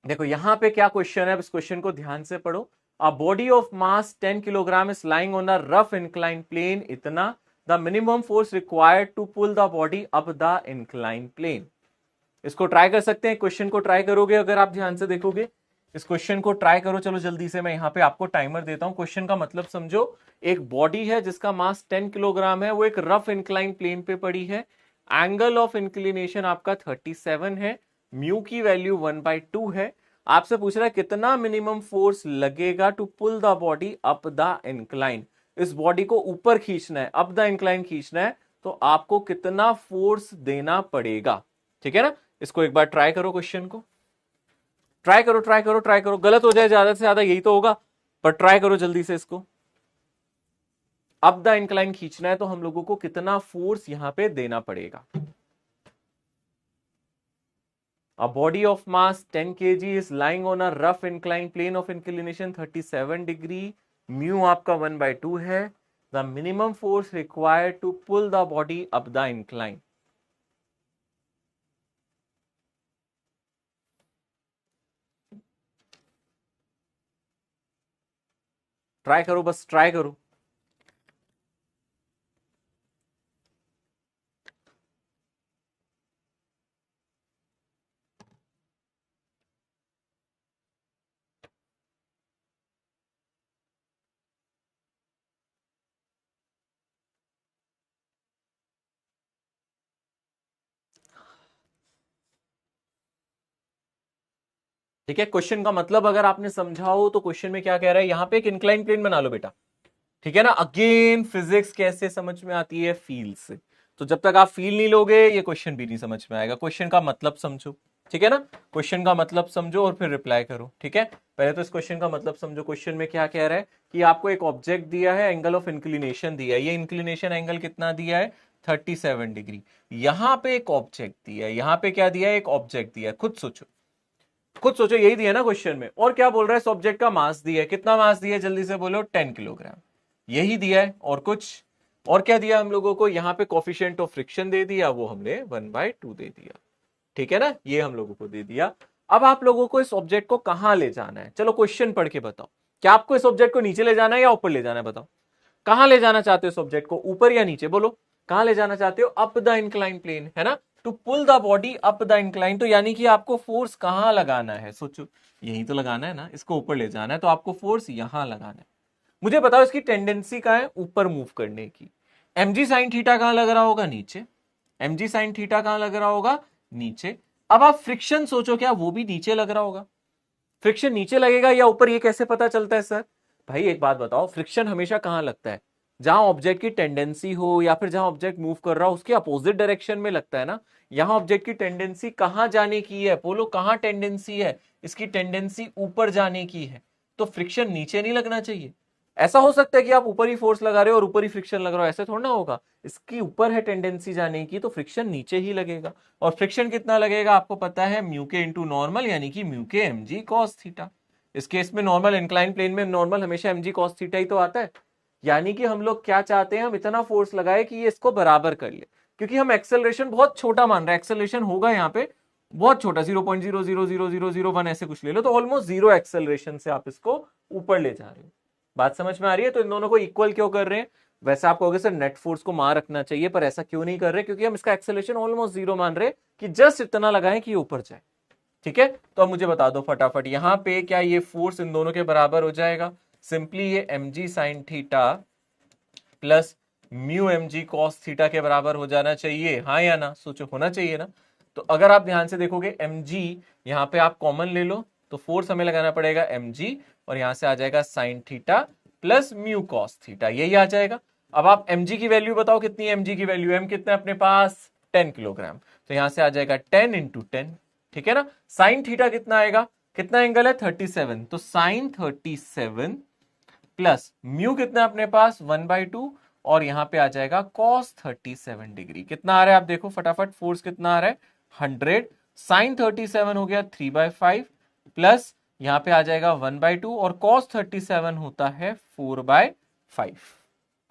देखो यहां पे क्या क्वेश्चन है, इस क्वेश्चन को ध्यान से पढ़ो। A body of mass 10 kilogram is lying on a rough incline plane, इतना the minimum force required to pull the body up the incline plane. इसको ट्राई कर सकते हैं, क्वेश्चन को ट्राई करोगे अगर आप ध्यान से देखोगे, इस क्वेश्चन को ट्राई करो। चलो जल्दी से मैं यहां पे आपको टाइमर देता हूं। क्वेश्चन का मतलब समझो, एक बॉडी है जिसका मास 10 किलोग्राम है, वो एक रफ इंक्लाइन प्लेन पे पड़ी है, एंगल ऑफ इंक्लिनेशन आपका 37 है, म्यू की वैल्यू 1/2 है। आपसे पूछ रहा है कितना मिनिमम फोर्स लगेगा to pull the body up the incline. इस बॉडी को ऊपर खींचना है, अप द इंक्लाइन खींचना है, तो आपको कितना फोर्स देना पड़ेगा। ठीक है ना, इसको एक बार ट्राई करो, क्वेश्चन को ट्राई करो, ट्राई करो, ट्राई करो, गलत हो जाए ज्यादा से ज्यादा यही तो होगा, पर ट्राई करो जल्दी से। इसको अप द इंक्लाइन खींचना है तो हम लोगों को कितना फोर्स यहां पे देना पड़ेगा। A body of mass 10 kg is lying on a rough inclined plane of inclination 37 degree, mu आपका 1/2 है। The minimum force required to pull the body up the incline। Try करो, बस ट्राई करो। ठीक है, क्वेश्चन का मतलब अगर आपने समझा हो तो क्वेश्चन में क्या कह रहा है, यहां पे एक इंक्लाइन प्लेन बना लो बेटा। ठीक है ना, अगेन फिजिक्स कैसे समझ में आती है, फील से। तो जब तक आप फील नहीं लोगे ये क्वेश्चन भी नहीं समझ में आएगा। क्वेश्चन का मतलब समझो, ठीक है ना, क्वेश्चन का मतलब समझो और फिर रिप्लाई करो। ठीक है, पहले तो इस क्वेश्चन का मतलब समझो। क्वेश्चन में क्या कह रहा है कि आपको एक ऑब्जेक्ट दिया है, एंगल ऑफ इंक्लिनेशन दिया है, ये इंक्लिनेशन एंगल कितना दिया है, 37 डिग्री। यहां पे एक ऑब्जेक्ट दिया है, यहां पे क्या दिया है, एक ऑब्जेक्ट दिया है। खुद सोचो, खुद सोचो, यही दिया है ना क्वेश्चन में। और क्या बोल रहा है, इस ऑब्जेक्ट का मास दिया है, कितना मास दिया है, जल्दी से बोलो, 10 किलोग्राम। यही दिया है, और कुछ, और क्या दिया हम लोगों को, यहां पे कोफिशिएंट ऑफ फ्रिक्शन दे दिया, वो हमने 1/2 दे दिया। ठीक है ना, ये हम लोगों को दे दिया। अब आप लोगों को इस ऑब्जेक्ट को कहां ले जाना है, चलो क्वेश्चन पढ़ के बताओ। क्या आपको इस ऑब्जेक्ट को नीचे ले जाना है या ऊपर ले जाना है, बताओ। कहां ले जाना चाहते हो इस ऑब्जेक्ट को, ऊपर या नीचे, बोलो। कहां ले जाना चाहते हो, अप द इंक्लाइन प्लेन, है ना। To pull the body up the incline, तो यानी कि आपको फोर्स कहां लगाना है, सोचो। यही तो लगाना है ना, इसको ऊपर ले जाना है, तो आपको फोर्स यहां लगाना है। मुझे बताओ इसकी टेंडेंसी कहां है, ऊपर मूव करने की। mg साइन थीटा कहां लग रहा होगा, नीचे। mg साइन थीटा कहां लग रहा होगा, नीचे। अब आप फ्रिक्शन सोचो, क्या वो भी नीचे लग रहा होगा। फ्रिक्शन नीचे लगेगा या ऊपर, ये कैसे पता चलता है सर। भाई एक बात बताओ, फ्रिक्शन हमेशा कहां लगता है, जहां ऑब्जेक्ट की टेंडेंसी हो, या फिर जहां ऑब्जेक्ट मूव कर रहा हो उसके अपोजिट डायरेक्शन में लगता है ना। यहां ऑब्जेक्ट की टेंडेंसी कहां जाने की है, बोलो कहां टेंडेंसी है, इसकी टेंडेंसी ऊपर जाने की है, तो फ्रिक्शन नीचे नहीं लगना चाहिए। ऐसा हो सकता है कि आप ऊपर ही फोर्स लगा रहे हो और ऊपर ही फ्रिक्शन लग रहा हो, ऐसे थोड़ा ना होगा। इसकी ऊपर है टेंडेंसी जाने की, तो फ्रिक्शन नीचे ही लगेगा। और फ्रिक्शन कितना लगेगा आपको पता है, म्यू के इंटू नॉर्मल, यानी कि म्यू के mg cos थीटा। इस केस में नॉर्मल, इंक्लाइन प्लेन में नॉर्मल हमेशा mg cos थीटा ही तो आता है। यानी कि हम लोग क्या चाहते हैं, हम इतना फोर्स लगाए कि ये इसको बराबर कर ले, क्योंकि हम एक्सेलरेशन बहुत छोटा मान रहे हैं। एक्सेलरेशन होगा यहाँ पे बहुत छोटा, 0.0000001 ऐसे कुछ ले लो, तो ऑलमोस्ट जीरो एक्सेलरेशन से आप इसको ऊपर ले जा रहे हो। बात समझ में आ रही है। तो इन दोनों को इक्वल क्यों कर रहे हैं, वैसे आप कहोगे सर नेट फोर्स को मार रखना चाहिए, पर ऐसा क्यों नहीं कर रहे, क्योंकि हम इसका एक्सेलरेशन ऑलमोस्ट जीरो मान रहे कि जस्ट इतना लगाएं कि ऊपर जाए। ठीक है, तो अब मुझे बता दो फटाफट, यहां पे क्या ये फोर्स इन दोनों के बराबर हो जाएगा? सिंपली ये mg sign theta plus mu mg cos theta के बराबर हो जाना चाहिए, हाँ या ना? सोचो, होना चाहिए ना? तो अगर आप ध्यान से देखोगे mg यहां पे आप कॉमन ले लो, तो फोर्स हमें लगाना पड़ेगा mg, और यहां से आ जाएगा sign theta plus mu cos theta, यही आ जाएगा। अब आप mg की वैल्यू बताओ, कितनी mg की वैल्यू? m कितना है अपने पास? 10 किलोग्राम, तो यहां से आ जाएगा 10 इंटू 10, ठीक है ना? साइन थीटा कितना आएगा? कितना एंगल है? 37, तो साइन 37 प्लस म्यू कितना है अपने पास? 1/2, और यहां पे आ जाएगा cos 37 डिग्री। कितना आ रहा है आप देखो फटाफट, फोर्स कितना आ रहा है? 100। साइन 37 हो गया 3/5 प्लस यहां पे आ जाएगा 1/2, और cos 37 होता है 4/5।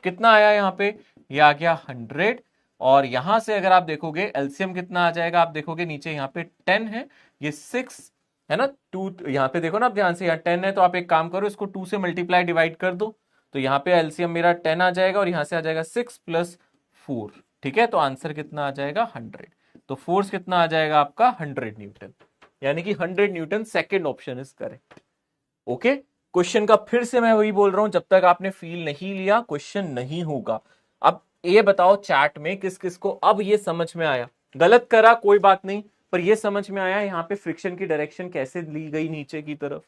कितना आया यहां पे? ये आ गया 100, और यहां से अगर आप देखोगे एलसीएम कितना आ जाएगा, आप देखोगे नीचे यहां पे 10 है, ये 6 है ना, 2 यहां पे देखो ना आप ध्यान से, यहाँ 10 है, तो आप एक काम करो, इसको 2 से मल्टीप्लाई डिवाइड कर दो, तो यहाँ पे एलसीएम मेरा 10 आ जाएगा, और यहां से आ जाएगा 6 प्लस 4, ठीक है? तो आंसर कितना आ जाएगा? 100। तो फोर्स कितना आ जाएगा आपका? 100 न्यूटन, यानी कि 100 Newton, second option is correct. Okay, question का फिर से मैं वही बोल रहा हूं, जब तक आपने फील नहीं लिया क्वेश्चन नहीं होगा। अब ये बताओ चैट में किस किस को अब ये समझ में आया? गलत करा कोई बात नहीं, पर ये समझ में आया यहां पे फ्रिक्शन की डायरेक्शन कैसे ली गई नीचे की तरफ?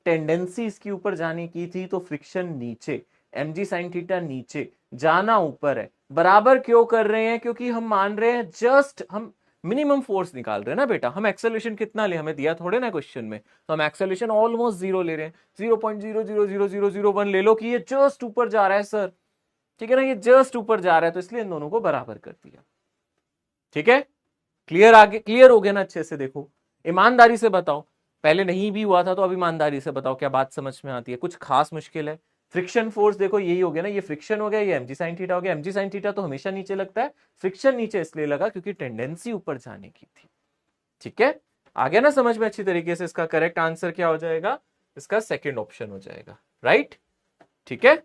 टेंडेंसी इसकी ऊपर जाने की थी, तो फ्रिक्शन नीचे, mg sin थीटा नीचे, जाना ऊपर है। बराबर क्यों कर रहे हैं? क्योंकि हम मान रहे हैं जस्ट हम मिनिमम फोर्स निकाल रहे हैं ना बेटा। हम एक्सेलरेशन कितना ले, हमें दिया थोड़े ना क्वेश्चन में, तो हम एक्सेलरेशन ऑलमोस्ट जीरो ले रहे हैं, 0.0000001 ले लो कि ये जस्ट ऊपर जा रहा है सर, ठीक है ना, ये जस्ट ऊपर जा रहा है, तो इसलिए इन दोनों को बराबर कर दिया। ठीक है, क्लियर? आगे क्लियर हो गया ना? अच्छे से देखो, ईमानदारी से बताओ, पहले नहीं भी हुआ था तो अब ईमानदारी से बताओ, क्या बात समझ में आती है? कुछ खास मुश्किल है? फ्रिक्शन फोर्स देखो यही हो गया ना, ये फ्रिक्शन हो गया, ये mg sin थीटा हो गया। mg sin थीटा तो हमेशा नीचे लगता है, फ्रिक्शन नीचे इसलिए लगा क्योंकि टेंडेंसी ऊपर जाने की थी। ठीक है, आ गया ना समझ में अच्छी तरीके से? इसका करेक्ट आंसर क्या हो जाएगा? इसका सेकेंड ऑप्शन हो जाएगा, राइट? ठीक है,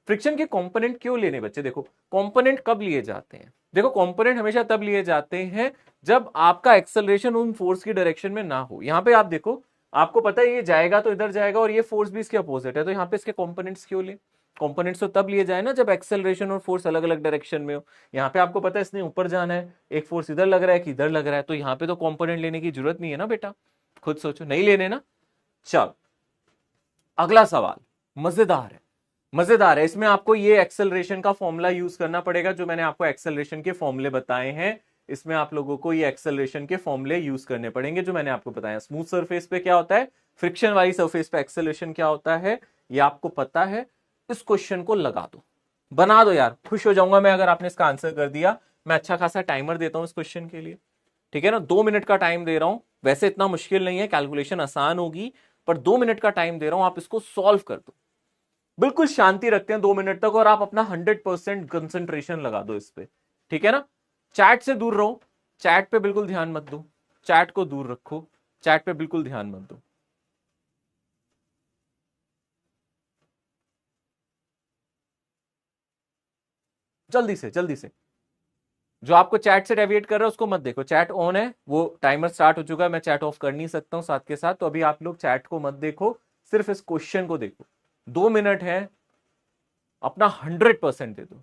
फ्रिक्शन के कंपोनेंट क्यों लेने बच्चे? देखो कंपोनेंट कब लिए जाते हैं? देखो कंपोनेंट हमेशा तब लिए जाते हैं जब आपका एक्सेलरेशन उन फोर्स की डायरेक्शन में ना हो। यहां पे आप देखो, आपको पता है ये जाएगा तो इधर जाएगा, और ये फोर्स भी इसके अपोजिट है, तो यहां पे इसके कंपोनेंट्स क्यों ले? कंपोनेंट्स तो तब लिए जाए ना जब एक्सेलरेशन और फोर्स अलग अलग डायरेक्शन में हो। यहाँ पे आपको पता है इसने ऊपर जाना है, एक फोर्स इधर लग रहा है कि इधर लग रहा है, तो यहाँ पे तो कंपोनेंट लेने की जरूरत नहीं है ना बेटा, खुद सोचो, नहीं लेने ना। चल अगला सवाल मजेदार है, मजेदार है। इसमें आपको ये एक्सेलरेशन का फॉर्मूला यूज करना पड़ेगा, जो मैंने आपको एक्सेलरेशन के फॉर्मूले बताए हैं, इसमें आप लोगों को ये एक्सेलरेशन के फॉर्मूले यूज करने पड़ेंगे जो मैंने आपको बताया। स्मूथ सरफेस पे क्या होता है, फ्रिक्शन वाली सरफेस पे एक्सेलरेशन क्या होता है, ये आपको पता है। इस क्वेश्चन को लगा दो, बना दो यार, खुश हो जाऊंगा मैं अगर आपने इसका आंसर कर दिया। मैं अच्छा खासा टाइमर देता हूं इस क्वेश्चन के लिए, ठीक है ना, 2 मिनट का टाइम दे रहा हूं। वैसे इतना मुश्किल नहीं है, कैलकुलेशन आसान होगी, पर 2 मिनट का टाइम दे रहा हूं, आप इसको सॉल्व कर दो। बिल्कुल शांति रखते हैं 2 मिनट तक, और आप अपना 100% कंसंट्रेशन लगा दो इस पे, ठीक है ना? चैट से दूर रहो, चैट पे बिल्कुल ध्यान मत दो, चैट को दूर रखो, चैट पे बिल्कुल ध्यान मत दो। जल्दी से जल्दी से, जो आपको चैट से डेविएट कर रहा है उसको मत देखो, चैट ऑन है, वो टाइमर स्टार्ट हो चुका है, मैं चैट ऑफ कर नहीं सकता हूं साथ के साथ, तो अभी आप लोग चैट को मत देखो, सिर्फ इस क्वेश्चन को देखो। 2 मिनट है, अपना 100% दे दो।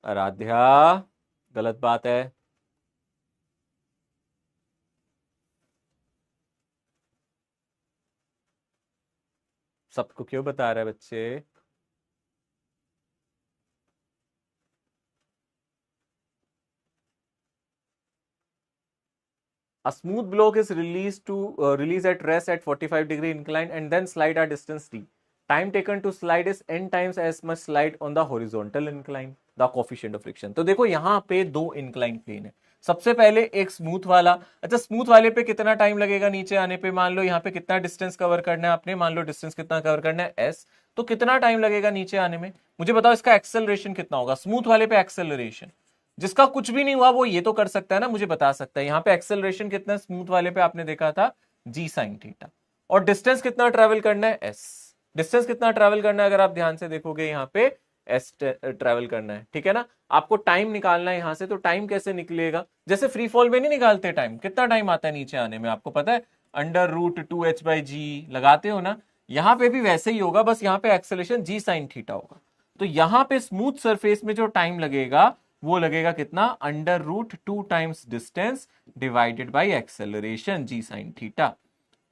आराध्या, गलत बात है। सबको क्यों बता रहे बच्चे? A smooth block is release at rest at 45-degree incline and then slide at distance t. Time taken to slide is n times as much slide on the horizontal incline. The coefficient of friction. तो देखो यहाँ पे दो incline plane है, सबसे पहले एक smooth वाला। अच्छा, स्मूथ वाले पे कितना टाइम लगेगा नीचे आने पे? मान लो यहाँ पे कितना डिस्टेंस कवर करना है आपने, मान लो डिस्टेंस कितना कवर करना है एस, तो कितना टाइम लगेगा नीचे आने में? मुझे बताओ इसका एक्सेलरेशन कितना होगा स्मूथ वाले पे? एक्सेलरेशन जिसका कुछ भी नहीं हुआ वो ये तो कर सकता है ना, मुझे बता सकता है यहाँ पे एक्सेलरेशन कितना स्मूथ वाले पे आपने देखा था, जी साइन थीटा। और डिस्टेंस कितना ट्रेवल करना है? एस। डिस्टेंस कितना ट्रेवल करना है अगर आप ध्यान से देखोगे यहाँ पे, एस ट्रेवल करना है, ठीक है ना। आपको टाइम निकालना है यहां से, तो टाइम कैसे निकलेगा? जैसे फ्री फॉल में नहीं निकालते टाइम, कितना टाइम आता है नीचे आने में आपको पता है? √2h/g लगाते हो ना, यहां पे भी वैसे ही होगा, बस यहां पे एक्सेलरेशन जी साइन थीटा होगा। तो यहां पे स्मूथ सरफेस में जो टाइम लगेगा वो लगेगा कितना? √2 times distance divided by acceleration G sine theta.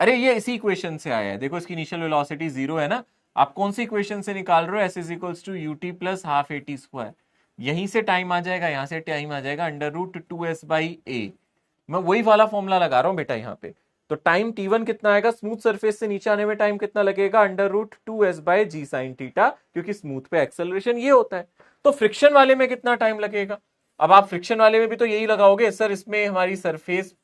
अरे ये इसी इक्वेशन से आया है, देखो इसकी इनिशियल वेलोसिटी 0 है ना। आप कौन सी इक्वेशन से निकाल रहे हो? s is to U T plus half A T square. यहीं से टाइम आ जाएगा, यहां से टाइम आ जाएगा √2s/a। मैं वही वाला फॉर्मूला लगा रहा हूं बेटा यहाँ पे। तो टाइम t1 कितना आएगा? स्मूथ सरफेस से नीचे आने में टाइम कितना लगेगा? √2s/g साइन थीटा, क्योंकि स्मूथ पे एक्सेलरेशन ये होता है। तो फ्रिक्शन वाले में कितना टाइम लगेगा? अब आप फ्रिक्शन वाले में भी तो यही लगाओगे सर, इसमें हमारी सरफेस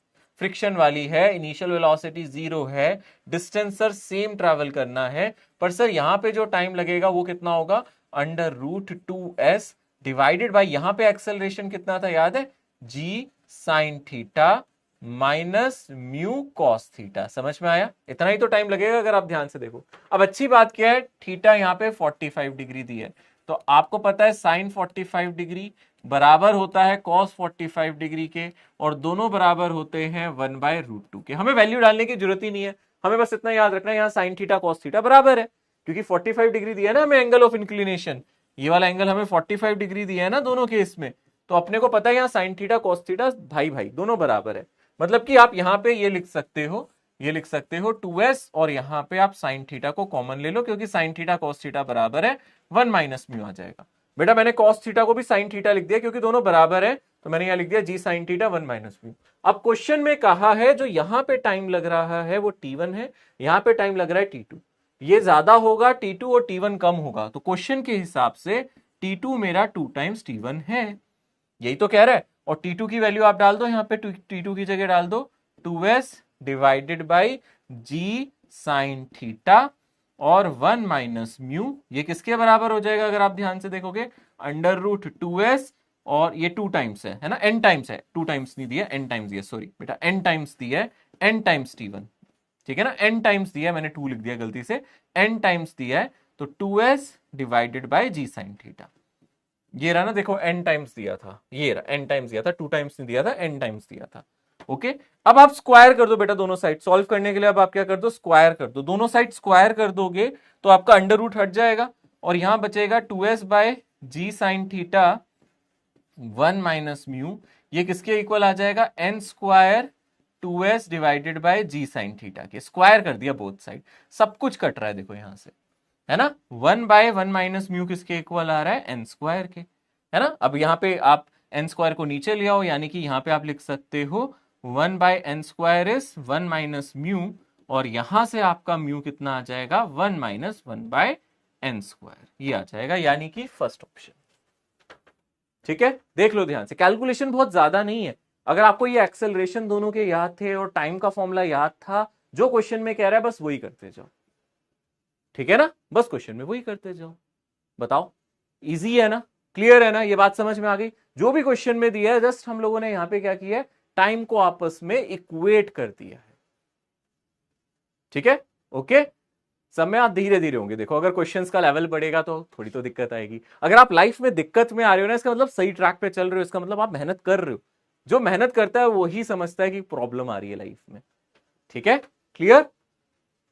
फ्रिक्शन वाली है, इनिशियल वेलोसिटी 0 है, डिस्टेंस सर सेम ट्रैवल करना है, पर सर यहां पे जो टाइम लगेगा वो कितना होगा? √2s डिवाइडेड बाय, यहां पे एक्सेलरेशन कितना था याद है? G sine theta minus mu cos theta. समझ में आया? इतना ही तो टाइम लगेगा अगर आप ध्यान से देखो। अब अच्छी बात क्या है, थीटा यहाँ पे 45 डिग्री दी है, तो आपको पता है साइन 45 डिग्री बराबर होता है कॉस 45 डिग्री के, और दोनों बराबर होते हैं 1/√2 के। हमें वैल्यू डालने की जरूरत ही नहीं है, हमें बस इतना याद रखना है यहाँ साइन थीटा कॉस थीटा बराबर है, क्योंकि 45 डिग्री दिया है ना हमें एंगल ऑफ इंक्लिनेशन, ये वाला एंगल हमें 45 डिग्री दिया है ना दोनों केस में। तो अपने को पता है यहाँ साइन थीटा कॉस थीटा भाई भाई दोनों बराबर है। मतलब कि आप यहाँ पे ये लिख सकते हो, ये लिख सकते हो 2s, और यहाँ पे आप साइन थीटा को कॉमन ले लो, क्योंकि साइन थीटा कॉस थीटा बराबर है 1 माइनस म्यू आ जाएगा। बेटा मैंने कॉस थीटा को भी साइन थीटा लिख दिया क्योंकि दोनों बराबर है, तो मैंने यहां लिख दिया जी साइन थीटा 1 माइनस म्यू। अब क्वेश्चन में कहा है जो यहां पे टाइम लग रहा है वो t1 है, यहां पे टाइम लग रहा है t2। ये ज्यादा होगा t2 और t1 कम होगा, तो क्वेश्चन के हिसाब से t2 मेरा 2 टाइम्स t1 है, यही तो कह रहा है। और t2 की वैल्यू आप डाल दो यहाँ पे, t2 की जगह डाल दो 2s divided by G sine theta और 1 माइनस म्यू, ये किसके बराबर हो जाएगा अगर आप ध्यान से देखोगे? √2s, और ये 2 टाइम्स है ना, n टाइम्स है, 2 टाइम्स नहीं दिया, n टाइम्स दिया, सॉरी बेटा n टाइम्स दिया है, n टाइम्स t1, ठीक है ना, n टाइम्स दिया है, मैंने 2 लिख दिया गलती से, n टाइम्स दिया है, तो 2s divided by G sine theta. ये रहा ना, देखो n टाइम्स दिया था, ये रहा n टाइम्स दिया था, 2 टाइम्स नहीं दिया था, n टाइम्स दिया था। ओके, अब आप स्क्वायर कर दो बेटा दोनों साइड, सॉल्व करने के लिए अब आप क्या कर दो? स्क्वायर कर दो, दोनों साइड स्क्वायर कर दोगे तो आपका अंडर रूट हट जाएगा, और यहां बचेगा 2s by G sine theta 1 minus mu, ये किसके इक्वल आ जाएगा? n square 2s divided by G sine theta के। स्क्वायर कर दिया बोथ साइड, सब कुछ कट रहा है देखो यहां से, है ना। 1/1 माइनस म्यू किसके इक्वल आ रहा है? n स्क्वायर के, है ना। अब यहाँ पे आप n स्क्वायर को नीचे ले आओ, यानी कि यहाँ पे आप लिख सकते हो 1/n square is 1 minus mu, और यहां से आपका म्यू कितना आ जाएगा? 1 माइनस 1/n स्क्वायर, ये आ जाएगा, यानी कि फर्स्ट ऑप्शन। ठीक है, देख लो ध्यान से, कैलकुलेशन बहुत ज्यादा नहीं है। अगर आपको ये एक्सेलरेशन दोनों के याद थे और टाइम का फॉर्मूला याद था, जो क्वेश्चन में कह रहा है बस वही करते जाओ, ठीक है ना, बस क्वेश्चन में वही करते जाओ। बताओ, इजी है ना, क्लियर है ना, ये बात समझ में आ गई? जो भी क्वेश्चन में दिया है जस्ट हम लोगों ने यहां पे क्या किया है, टाइम को आपस में इक्वेट कर दिया है, ठीक है। ओके, सब में आप धीरे धीरे होंगे, देखो अगर क्वेश्चंस का लेवल बढ़ेगा तो थोड़ी तो दिक्कत आएगी। अगर आप लाइफ में दिक्कत में आ रहे हो ना, इसका मतलब सही ट्रैक पे चल रहे हो, इसका मतलब आप मेहनत कर रहे हो। जो मेहनत करता है वही समझता है कि प्रॉब्लम आ रही है लाइफ में, ठीक है, क्लियर,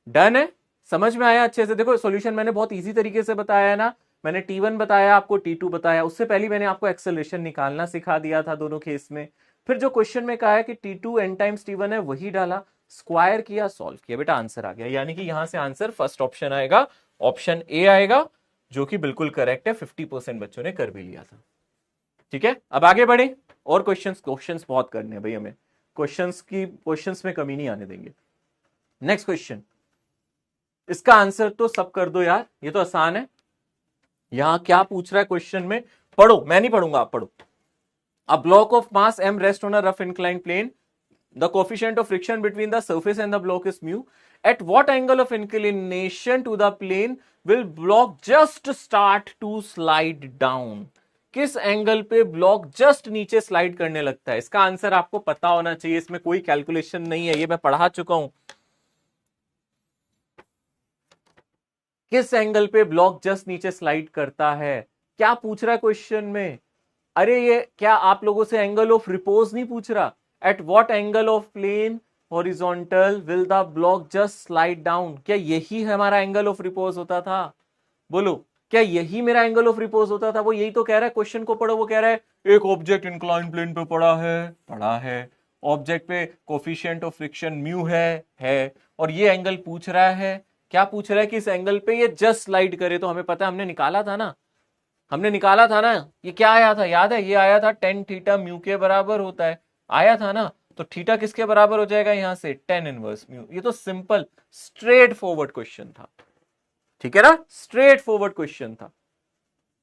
डन है, समझ में आया अच्छे से? देखो सॉल्यूशन मैंने बहुत इजी तरीके से बताया है ना, मैंने t1 बताया, आपको t2 बताया, उससे पहले मैंने आपको एक्सेलरेशन निकालना सिखा दिया था दोनों केस में। फिर जो क्वेश्चन में कहा है कि t2 n टाइम्स t1 है, वही डाला, स्क्वायर किया, सॉल्व किया, बेटा आंसर आ गया। यानी कि यहां से आंसर फर्स्ट ऑप्शन आएगा, ऑप्शन ए आएगा, जो कि बिल्कुल करेक्ट है, 50% बच्चों ने कर भी लिया था। ठीक है, अब आगे बढ़े, और क्वेश्चंस बहुत करने हैं भाई हमें, क्वेश्चंस में कमी नहीं आने देंगे। नेक्स्ट क्वेश्चन, इसका आंसर तो सब कर दो यार, ये तो आसान है। यहां क्या पूछ रहा है क्वेश्चन में, पढ़ो, मैं नहीं पढ़ूंगा, आप पढ़ो। A block of mass m rests on a rough inclined plane. The coefficient of friction between the surface and the block is mu. At what angle of inclination to the plane will block just start to slide down? किस angle पे block just नीचे slide करने लगता है? इसका answer आपको पता होना चाहिए, इसमें कोई कैलकुलेशन नहीं है, ये मैं पढ़ा चुका हूं। किस एंगल पे ब्लॉक जस्ट नीचे स्लाइड करता है? क्या पूछ रहा है क्वेश्चन में? अरे ये क्या आप लोगों से एंगल ऑफ रिपोज नहीं पूछ रहा? At what angle of plane horizontal will the block just slide down? क्या यही हमारा एंगल ऑफ रिपोज होता था? बोलो, क्या यही मेरा एंगल ऑफ रिपोज होता था? वो यही तो कह रहा है, क्वेश्चन को पढ़ो, वो कह रहा है एक ऑब्जेक्ट इंक्लाइन प्लेन पे पड़ा है, ऑब्जेक्ट पे कोफिशिएंट ऑफ फ्रिक्शन म्यू है, और ये एंगल पूछ रहा है, क्या पूछ रहा है कि इस एंगल पे ये जस्ट स्लाइड करे। तो हमें पता है, हमने निकाला था ना, ये क्या आया था याद है? ये आया था टेन थीटा म्यू के बराबर होता है, आया था ना। तो थीटा किसके बराबर हो जाएगा यहां से? Tan inverse mu. ये तो सिंपल स्ट्रेट फॉरवर्ड क्वेश्चन था, ठीक है ना, स्ट्रेट फॉरवर्ड क्वेश्चन था।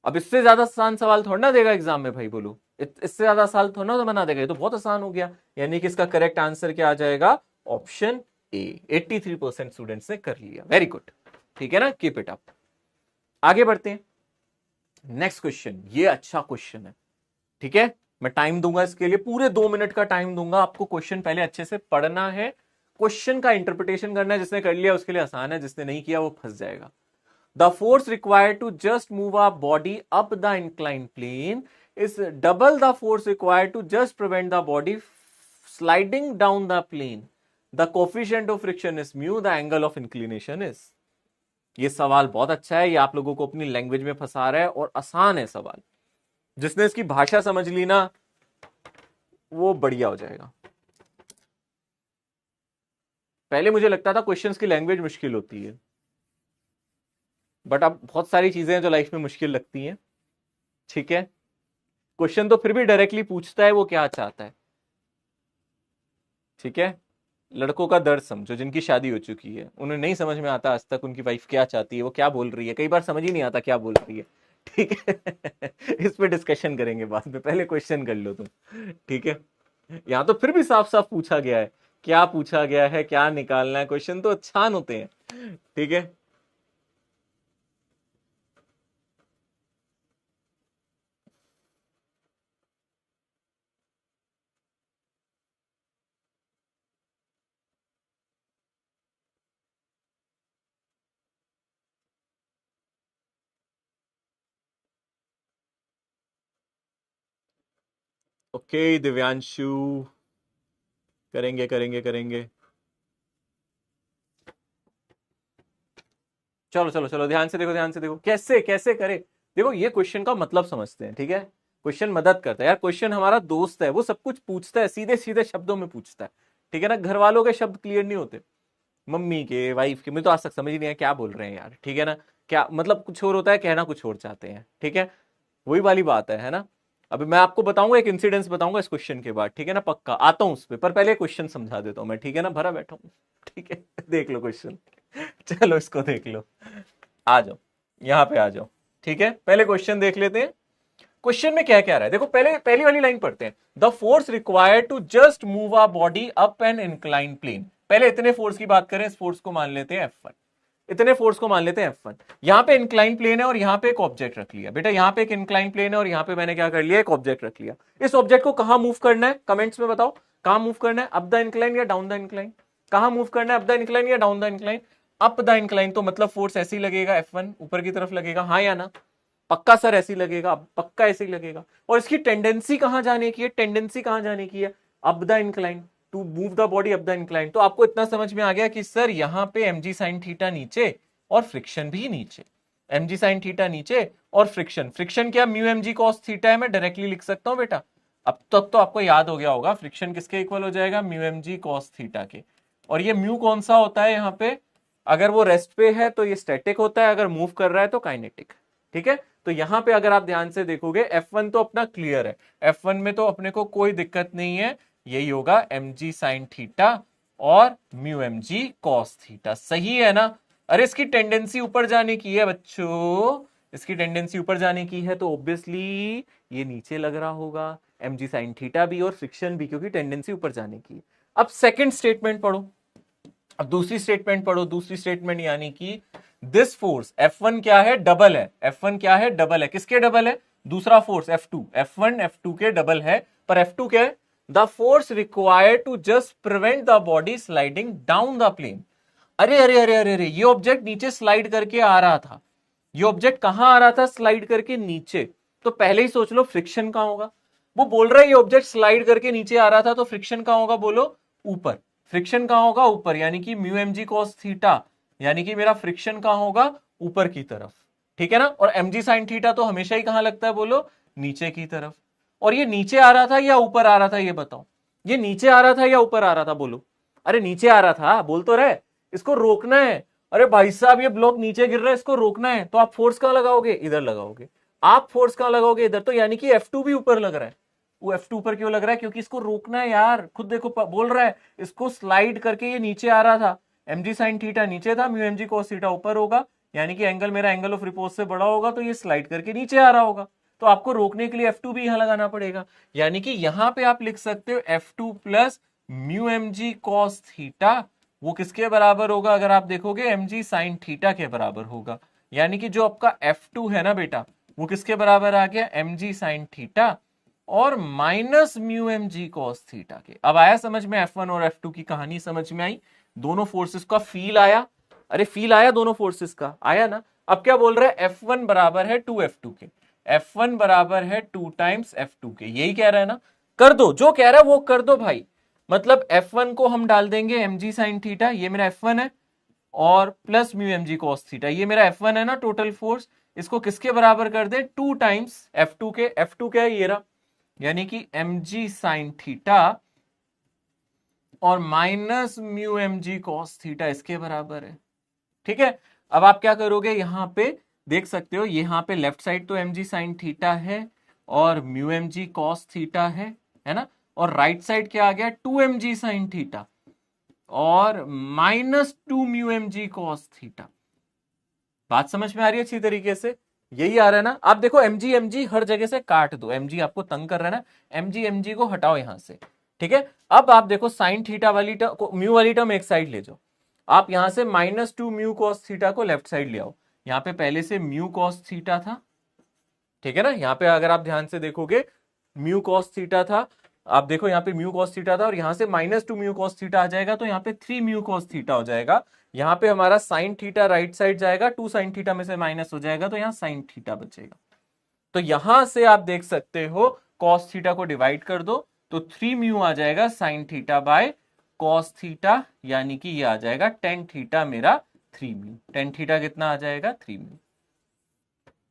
अब इससे ज्यादा आसान सवाल थोड़ा ना देगा एग्जाम में भाई, बोलो इससे ज्यादा आसान थोड़ा ना बना देगा, ये तो बहुत आसान हो गया। यानी कि इसका करेक्ट आंसर क्या आ जाएगा? Option A. 83% स्टूडेंट्स ने कर लिया, वेरी गुड, ठीक है ना, कीप इट अप। आगे बढ़ते हैं, नेक्स्ट क्वेश्चन। ये अच्छा क्वेश्चन है, ठीक है, मैं टाइम दूंगा इसके लिए, पूरे 2 मिनट का टाइम दूंगा आपको। क्वेश्चन पहले अच्छे से पढ़ना है, क्वेश्चन का इंटरप्रिटेशन करना है। जिसने कर लिया उसके लिए आसान है, जिसने नहीं किया वो फंस जाएगा। The force required to just move a body up the inclined plane is double the force required to just prevent the body sliding down the plane. The coefficient of friction is mu, the angle of inclination is. ये सवाल बहुत अच्छा है, ये आप लोगों को अपनी लैंग्वेज में फंसा रहा है और आसान है सवाल। जिसने इसकी भाषा समझ ली ना वो बढ़िया हो जाएगा। पहले मुझे लगता था क्वेश्चंस की लैंग्वेज मुश्किल होती है, बट अब बहुत सारी चीजें हैं जो लाइफ में मुश्किल लगती हैं, ठीक है। क्वेश्चन तो फिर भी डायरेक्टली पूछता है वो क्या चाहता है, ठीक है। लड़कों का दर्द समझो, जिनकी शादी हो चुकी है, उन्हें नहीं समझ में आता आज तक उनकी वाइफ क्या चाहती है, वो क्या बोल रही है, कई बार समझ ही नहीं आता क्या बोल रही है, ठीक है। इस पे डिस्कशन करेंगे बाद में, पहले क्वेश्चन कर लो तुम, ठीक है। यहां तो फिर भी साफ साफ पूछा गया है, क्या पूछा गया है, क्या निकालना है। क्वेश्चन तो आसान होते हैं, ठीक है। ओके दिव्यांशु, करेंगे करेंगे करेंगे। चलो चलो चलो, ध्यान से देखो, ध्यान से देखो, कैसे कैसे करे। देखो ये क्वेश्चन का मतलब समझते हैं, ठीक है। क्वेश्चन मदद करता है यार, क्वेश्चन हमारा दोस्त है, वो सब कुछ पूछता है, सीधे सीधे शब्दों में पूछता है, ठीक है ना। घर वालों के शब्द क्लियर नहीं होते, मम्मी के, वाइफ के, मुझे तो आज तक समझ ही नहीं है क्या बोल रहे हैं यार, ठीक है ना। क्या मतलब, कुछ और होता है, कहना कुछ और चाहते हैं, ठीक है। वही वाली बात है ना। अभी मैं आपको बताऊंगा, एक इंसिडेंस बताऊंगा इस क्वेश्चन के बाद, ठीक है ना, पक्का आता हूं उस पर, पर पहले क्वेश्चन समझा देता हूं मैं, ठीक है ना, भरा बैठा हूं, ठीक है। देख लो क्वेश्चन, चलो इसको देख लो, आ जाओ यहां पे आ जाओ, ठीक है। पहले क्वेश्चन देख लेते हैं, क्वेश्चन में क्या क्या रहा है। देखो पहले पहली वाली लाइन पढ़ते हैं। The force required to just move a body up an incline plane. पहले इतने फोर्स की बात करें, इस फोर्स को मान लेते हैं F1, इतने फोर्स को मान लेते हैं F1। यहां पे इंक्लाइन प्लेन है और यहां पे एक ऑब्जेक्ट रख लिया। बेटा यहां पे एक इंक्लाइन प्लेन है और यहां पे मैंने क्या कर लिया, एक ऑब्जेक्ट रख लिया। इस ऑब्जेक्ट को कहां मूव करना है, कमेंट्स में बताओ, कहां मूव करना है, अप द इंक्लाइन या डाउन द इंक्लाइन। कहां मूव करना है, अप द इंक्लाइन या down the incline. Up the incline तो मतलब फोर्स ऐसी लगेगा, F1 ऊपर की तरफ लगेगा, हाँ या ना, पक्का सर ऐसी लगेगा, पक्का ऐसे ही लगेगा। और इसकी टेंडेंसी कहां जाने की है, टेंडेंसी कहां जाने की है, up the incline, to move the body up the incline. तो आपको इतना समझ में आ गया कि सर यहां पे mg sin थीटा नीचे और फ्रिक्शन भी नीचे, mg sin थीटा नीचे और फ्रिक्शन, फ्रिक्शन क्या, म्यू mg cos थीटा है, मैं डायरेक्टली लिख सकता हूं बेटा। अब तक तो आपको याद हो गया होगा, फ्रिक्शन किसके इक्वल हो जाएगा, म्यू mg cos थीटा के। और ये म्यू कौन सा होता है यहाँ पे, अगर वो रेस्ट पे है तो ये स्टैटिक होता है, अगर मूव कर रहा है तो काइनेटिक, ठीक है। तो यहां पे अगर आप ध्यान से देखोगे F1 तो अपना क्लियर है, F1 में तो अपने को कोई दिक्कत नहीं है, यही होगा mg sin थीटा और म्यू mg cos थीटा, सही है ना। अरे इसकी टेंडेंसी ऊपर जाने की है बच्चों, इसकी टेंडेंसी ऊपर जाने की है, तो ऑब्वियसली ये नीचे लग रहा होगा, mg sin थीटा भी और फ्रिक्शन भी, क्योंकि टेंडेंसी ऊपर जाने की। अब सेकंड स्टेटमेंट पढ़ो, अब दूसरी स्टेटमेंट पढ़ो। दूसरी स्टेटमेंट यानी कि दिस फोर्स F1 क्या है, डबल है। F1 क्या है, डबल है। किसके डबल है, दूसरा फोर्स F2, F1 F2 के डबल है। पर F2 क्या है, the force required to just prevent the body sliding down the plane. अरे अरे अरे अरे अरे, ये ऑब्जेक्ट नीचे स्लाइड करके आ रहा था। ये ऑब्जेक्ट कहां आ रहा था, स्लाइड करके नीचे। तो पहले ही सोच लो फ्रिक्शन कहां होगा। वो बोल रहा है ये ऑब्जेक्ट स्लाइड करके नीचे आ रहा था, तो फ्रिक्शन कहां होगा, बोलो ऊपर। फ्रिक्शन कहां होगा, ऊपर, यानी कि mu M G cos theta, यानी कि मेरा फ्रिक्शन कहां होगा, ऊपर की तरफ। ठीक है ना। और एम जी साइन थीटा तो हमेशा ही कहां लगता है, बोलो नीचे की तरफ। और ये नीचे आ रहा था या ऊपर आ रहा था, ये बताओ। ये नीचे आ रहा था या ऊपर आ रहा था, बोलो। अरे नीचे आ रहा था, बोल तो रहे। इसको रोकना है। अरे भाई साहब, ये ब्लॉक नीचे गिर रहा है, इसको रोकना है, तो आप फोर्स कहां लगाओगे, इधर लगाओगे। आप फोर्स कहां लगाओगे, इधर। तो यानी कि F2 भी ऊपर लग रहा है। वो F2 पर क्यों लग रहा है, क्योंकि इसको रोकना है यार। खुद देखो बोल रहा है इसको स्लाइड करके ये नीचे आ रहा था। mg sin थीटा नीचे था, म्यू mg cos थीटा ऊपर होगा, यानी कि एंगल मेरा एंगल ऑफ रिपोज से बड़ा होगा, तो ये स्लाइड करके नीचे आ रहा होगा। तो आपको रोकने के लिए F2 भी यहां लगाना पड़ेगा। यानी कि यहां पे आप लिख सकते हो F2 plus mu mg cos theta, वो किसके बराबर होगा, अगर आप देखोगे mg sin थीटा के बराबर होगा। यानी कि जो आपका F2 है ना बेटा, वो किसके बराबर आ गया, mg sin थीटा और minus mu M G cos theta के। अब आया समझ में, F1 और F2 की कहानी समझ में आई, दोनों फोर्सेस का फील आया। अरे फील आया दोनों फोर्सेस का, आया ना। अब क्या बोल रहा है, F1 बराबर है 2F2 के। F1 बराबर है 2 टाइम्स F2 के, यही कह रहा है ना। कर दो, जो कह रहा है वो कर दो भाई। मतलब F1 को हम डाल देंगे mg sin थीटा, ये मेरा F1 है, और plus mu M G cos theta, ये मेरा F1 है ना टोटल फोर्स। इसको किसके बराबर कर दे, 2 टाइम्स F2 के। F2 क्या है, ये रहा, यानी कि mg sin थीटा और minus mu mg cos theta इसके बराबर है। ठीक है। अब आप क्या करोगे, यहां पे देख सकते हो, यहां पे लेफ्ट साइड तो mg sin थीटा है और म्यू mg cos थीटा है ना। और राइट साइड क्या आ गया, 2mg sin थीटा और minus 2 mu mg cos theta. बात समझ में आ रही है अच्छी तरीके से, यही आ रहा है ना। आप देखो mg हर जगह से काट दो, mg आपको तंग कर रहा है ना, mg को हटाओ यहां से। ठीक है। अब आप देखो साइन थीटा वाली टर्म, म्यू वाली टर्म एक साइड ले जाओ। आप यहां से माइनस 2 म्यू कॉस थीटा को लेफ्ट साइड ले आओ। यहां पे पहले से म्यू कॉस थीटा था, ठीक है ना। यहां पे अगर आप ध्यान से देखोगे म्यू कॉस थीटा था, आप देखो यहाँ पे म्यू कॉस थीटा था, और यहां से माइनस 2 म्यू कॉस थीटा आ जाएगा, तो यहाँ पे 3 म्यू कॉस थीटा हो जाएगा। यहाँ पे हमारा साइन थीटा राइट साइड जाएगा, 2 साइन थीटा में से माइनस हो जाएगा, तो यहाँ साइन थीटा बचेगा। तो यहां से आप देख सकते हो कॉस थीटा को डिवाइड कर दो, तो 3 म्यू आ जाएगा sine theta by cos theta, यानी कि ये आ जाएगा टेन थीटा मेरा 3 म्यू। टेन थीटा कितना आ जाएगा, 3 म्यू।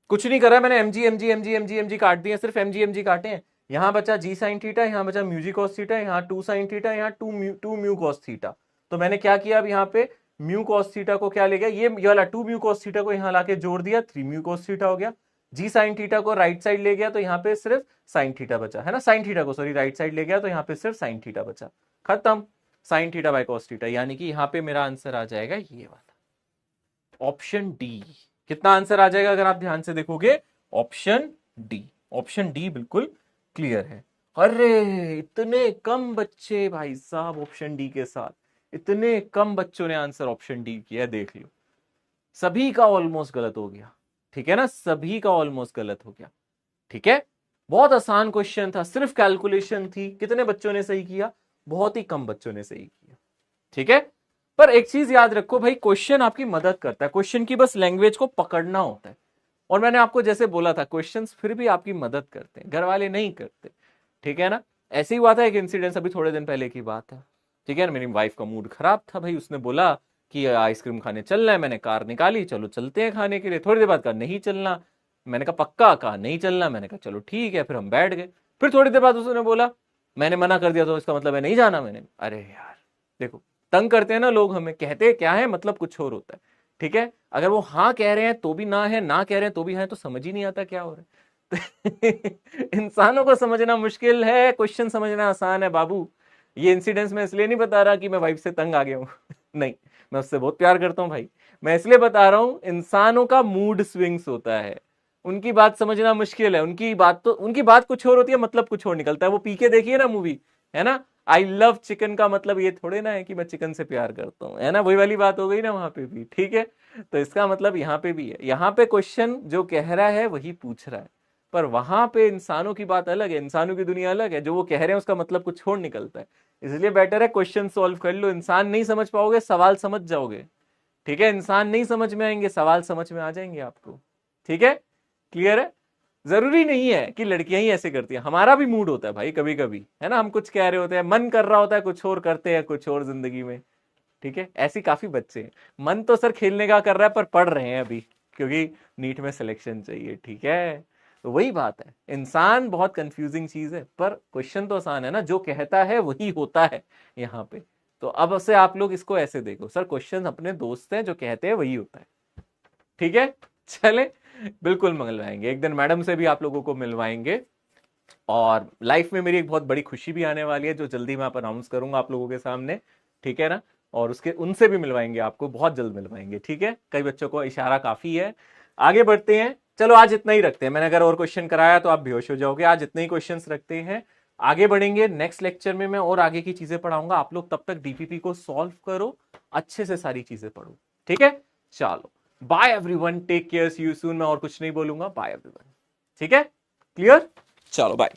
कुछ नहीं करा मैंने, mg काट दिया, सिर्फ mg काटे हैं। यहां बचा g साइन थीटा, यहां बचा म्यू जी कॉस थीटा, यहां 2 साइन थीटा, यहां 2 म्यू कॉस थीटा। तो मैंने क्या किया, अब यहाँ पे म्यू कॉस थीटा को क्या ले गया, ये वाला 2 म्यू कॉस थीटा को यहां लाके जोड़ दिया, 3 म्यू कॉस थीटा हो गया। जी साइन थीटा को राइट साइड ले गया, तो यहाँ पे सिर्फ साइन थीटा बचा, है ना। साइन थीटा को सॉरी राइट साइड ले गया, तो यहाँ पे सिर्फ साइन थीटा बचा, खत्म। Sine theta by cos theta, यानी कि यहाँ पे मेरा आंसर आ जाएगा ये वाला, ऑप्शन डी। कितना आंसर आ जाएगा अगर आप ध्यान से देखोगे, ऑप्शन डी। ऑप्शन डी बिल्कुल क्लियर है। अरे इतने कम बच्चे भाई साहब ऑप्शन डी के साथ, इतने कम बच्चों ने आंसर ऑप्शन डी किया, देख लो। सभी का ऑलमोस्ट गलत हो गया, ठीक है ना, सभी का ऑलमोस्ट गलत हो गया। ठीक है। बहुत आसान क्वेश्चन था, सिर्फ कैलकुलेशन थी। कितने बच्चों ने सही किया, बहुत ही कम बच्चों ने सही किया। ठीक है। पर एक चीज याद रखो भाई, क्वेश्चन आपकी मदद करता है, क्वेश्चन की बस लैंग्वेज को पकड़ना होता है। और मैंने आपको जैसे बोला था, क्वेश्चंस फिर भी आपकी मदद करते हैं, घर वाले नहीं करते। ठीक है ना। ऐसे ही हुआ था एक इंसिडेंस, अभी थोड़े दिन पहले की बात है। ठीक है ना, मेरी वाइफ का मूड खराब था भाई, उसने बोला कि आइसक्रीम खाने चलना है। मैंने कार निकाली, चलो चलते हैं खाने के लिए। थोड़ी देर बाद कहा नहीं चलना, मैंने कहा पक्का, कहा नहीं चलना, मैंने कहा चलो ठीक है, फिर हम बैठ गए। फिर थोड़ी देर बाद उसने बोला मैंने मना कर दिया तो इसका मतलब है नहीं जाना। मैंने, अरे यार देखो, तंग करते हैं ना लोग हमें, कहते क्या है मतलब कुछ और होता है। ठीक है। अगर वो हाँ कह रहे हैं तो भी ना है, ना कह रहे हैं तो भी है, तो समझ ही नहीं आता क्या हो रहा है। इंसानों को समझना मुश्किल है, क्वेश्चन समझना आसान है बाबू। ये इंसिडेंस मैं इसलिए नहीं बता रहा कि मैं वाइफ से तंग आ गया हूं। नहीं, मैं उससे बहुत प्यार करता हूं भाई। मैं इसलिए बता रहा हूं, इंसानों का मूड स्विंग्स होता है, उनकी बात समझना मुश्किल है। उनकी बात कुछ और होती है, मतलब कुछ और निकलता है। वो पीके देखिए ना मूवी, है ना, आई लव चिकन का मतलब ये थोड़े ना है कि मैं चिकन से प्यार करता हूं, है ना, वही वाली बात हो गई ना वहां पे भी, ठीक है। तो इसका मतलब यहाँ पे भी है, यहाँ पे क्वेश्चन जो कह रहा है वही पूछ रहा है, पर वहां पे इंसानों की बात अलग है, इंसानों की दुनिया अलग है, जो वो कह रहे हैं उसका मतलब कुछ और निकलता है। इसलिए बेटर है क्वेश्चन सॉल्व कर लो। इंसान नहीं समझ पाओगे, सवाल समझ जाओगे, ठीक है। इंसान नहीं समझ में आएंगे, सवाल समझ में आ जाएंगे आपको, ठीक है। क्लियर है। जरूरी नहीं है कि लड़कियां ही ऐसे करती हैं, हमारा भी मूड होता है भाई कभी कभी, है ना, हम कुछ कह रहे होते हैं, मन कर रहा होता है कुछ और, करते हैं कुछ और जिंदगी में, ठीक है। ऐसी काफी बच्चे हैं, मन तो सर खेलने का कर रहा है पर पढ़ रहे हैं अभी, क्योंकि नीट में सिलेक्शन चाहिए, ठीक है। तो वही बात है, इंसान बहुत कंफ्यूजिंग चीज है, पर क्वेश्चन तो आसान है ना, जो कहता है वही होता है यहाँ पे। तो अब से आप लोग इसको ऐसे देखो, सर क्वेश्चन अपने दोस्त हैं, जो कहते हैं वही होता है, ठीक है। चले, बिल्कुल मिलवाएंगे एक दिन, मैडम से भी आप लोगों को मिलवाएंगे। और लाइफ में मेरी एक बहुत बड़ी खुशी भी आने वाली है, जो जल्दी मैं आप अनाउंस करूंगा आप लोगों के सामने, ठीक है ना। और उसके उनसे भी मिलवाएंगे, आपको बहुत जल्द मिलवाएंगे, ठीक है। कई बच्चों को इशारा काफी है। आगे बढ़ते हैं, चलो आज इतना ही रखते हैं, मैंने अगर और क्वेश्चन कराया तो आप बेहोश हो जाओगे, आज इतने ही क्वेश्चन रखते हैं। आगे बढ़ेंगे, नेक्स्ट लेक्चर में मैं और आगे की चीजें पढ़ाऊंगा, आप लोग तब तक डीपीपी को सॉल्व करो, अच्छे से सारी चीजें पढ़ो, ठीक है। चलो, bye everyone, take care, see you soon. मैं और कुछ नहीं बोलूंगा, बाय एवरीवन, ठीक है, क्लियर। चलो बाय।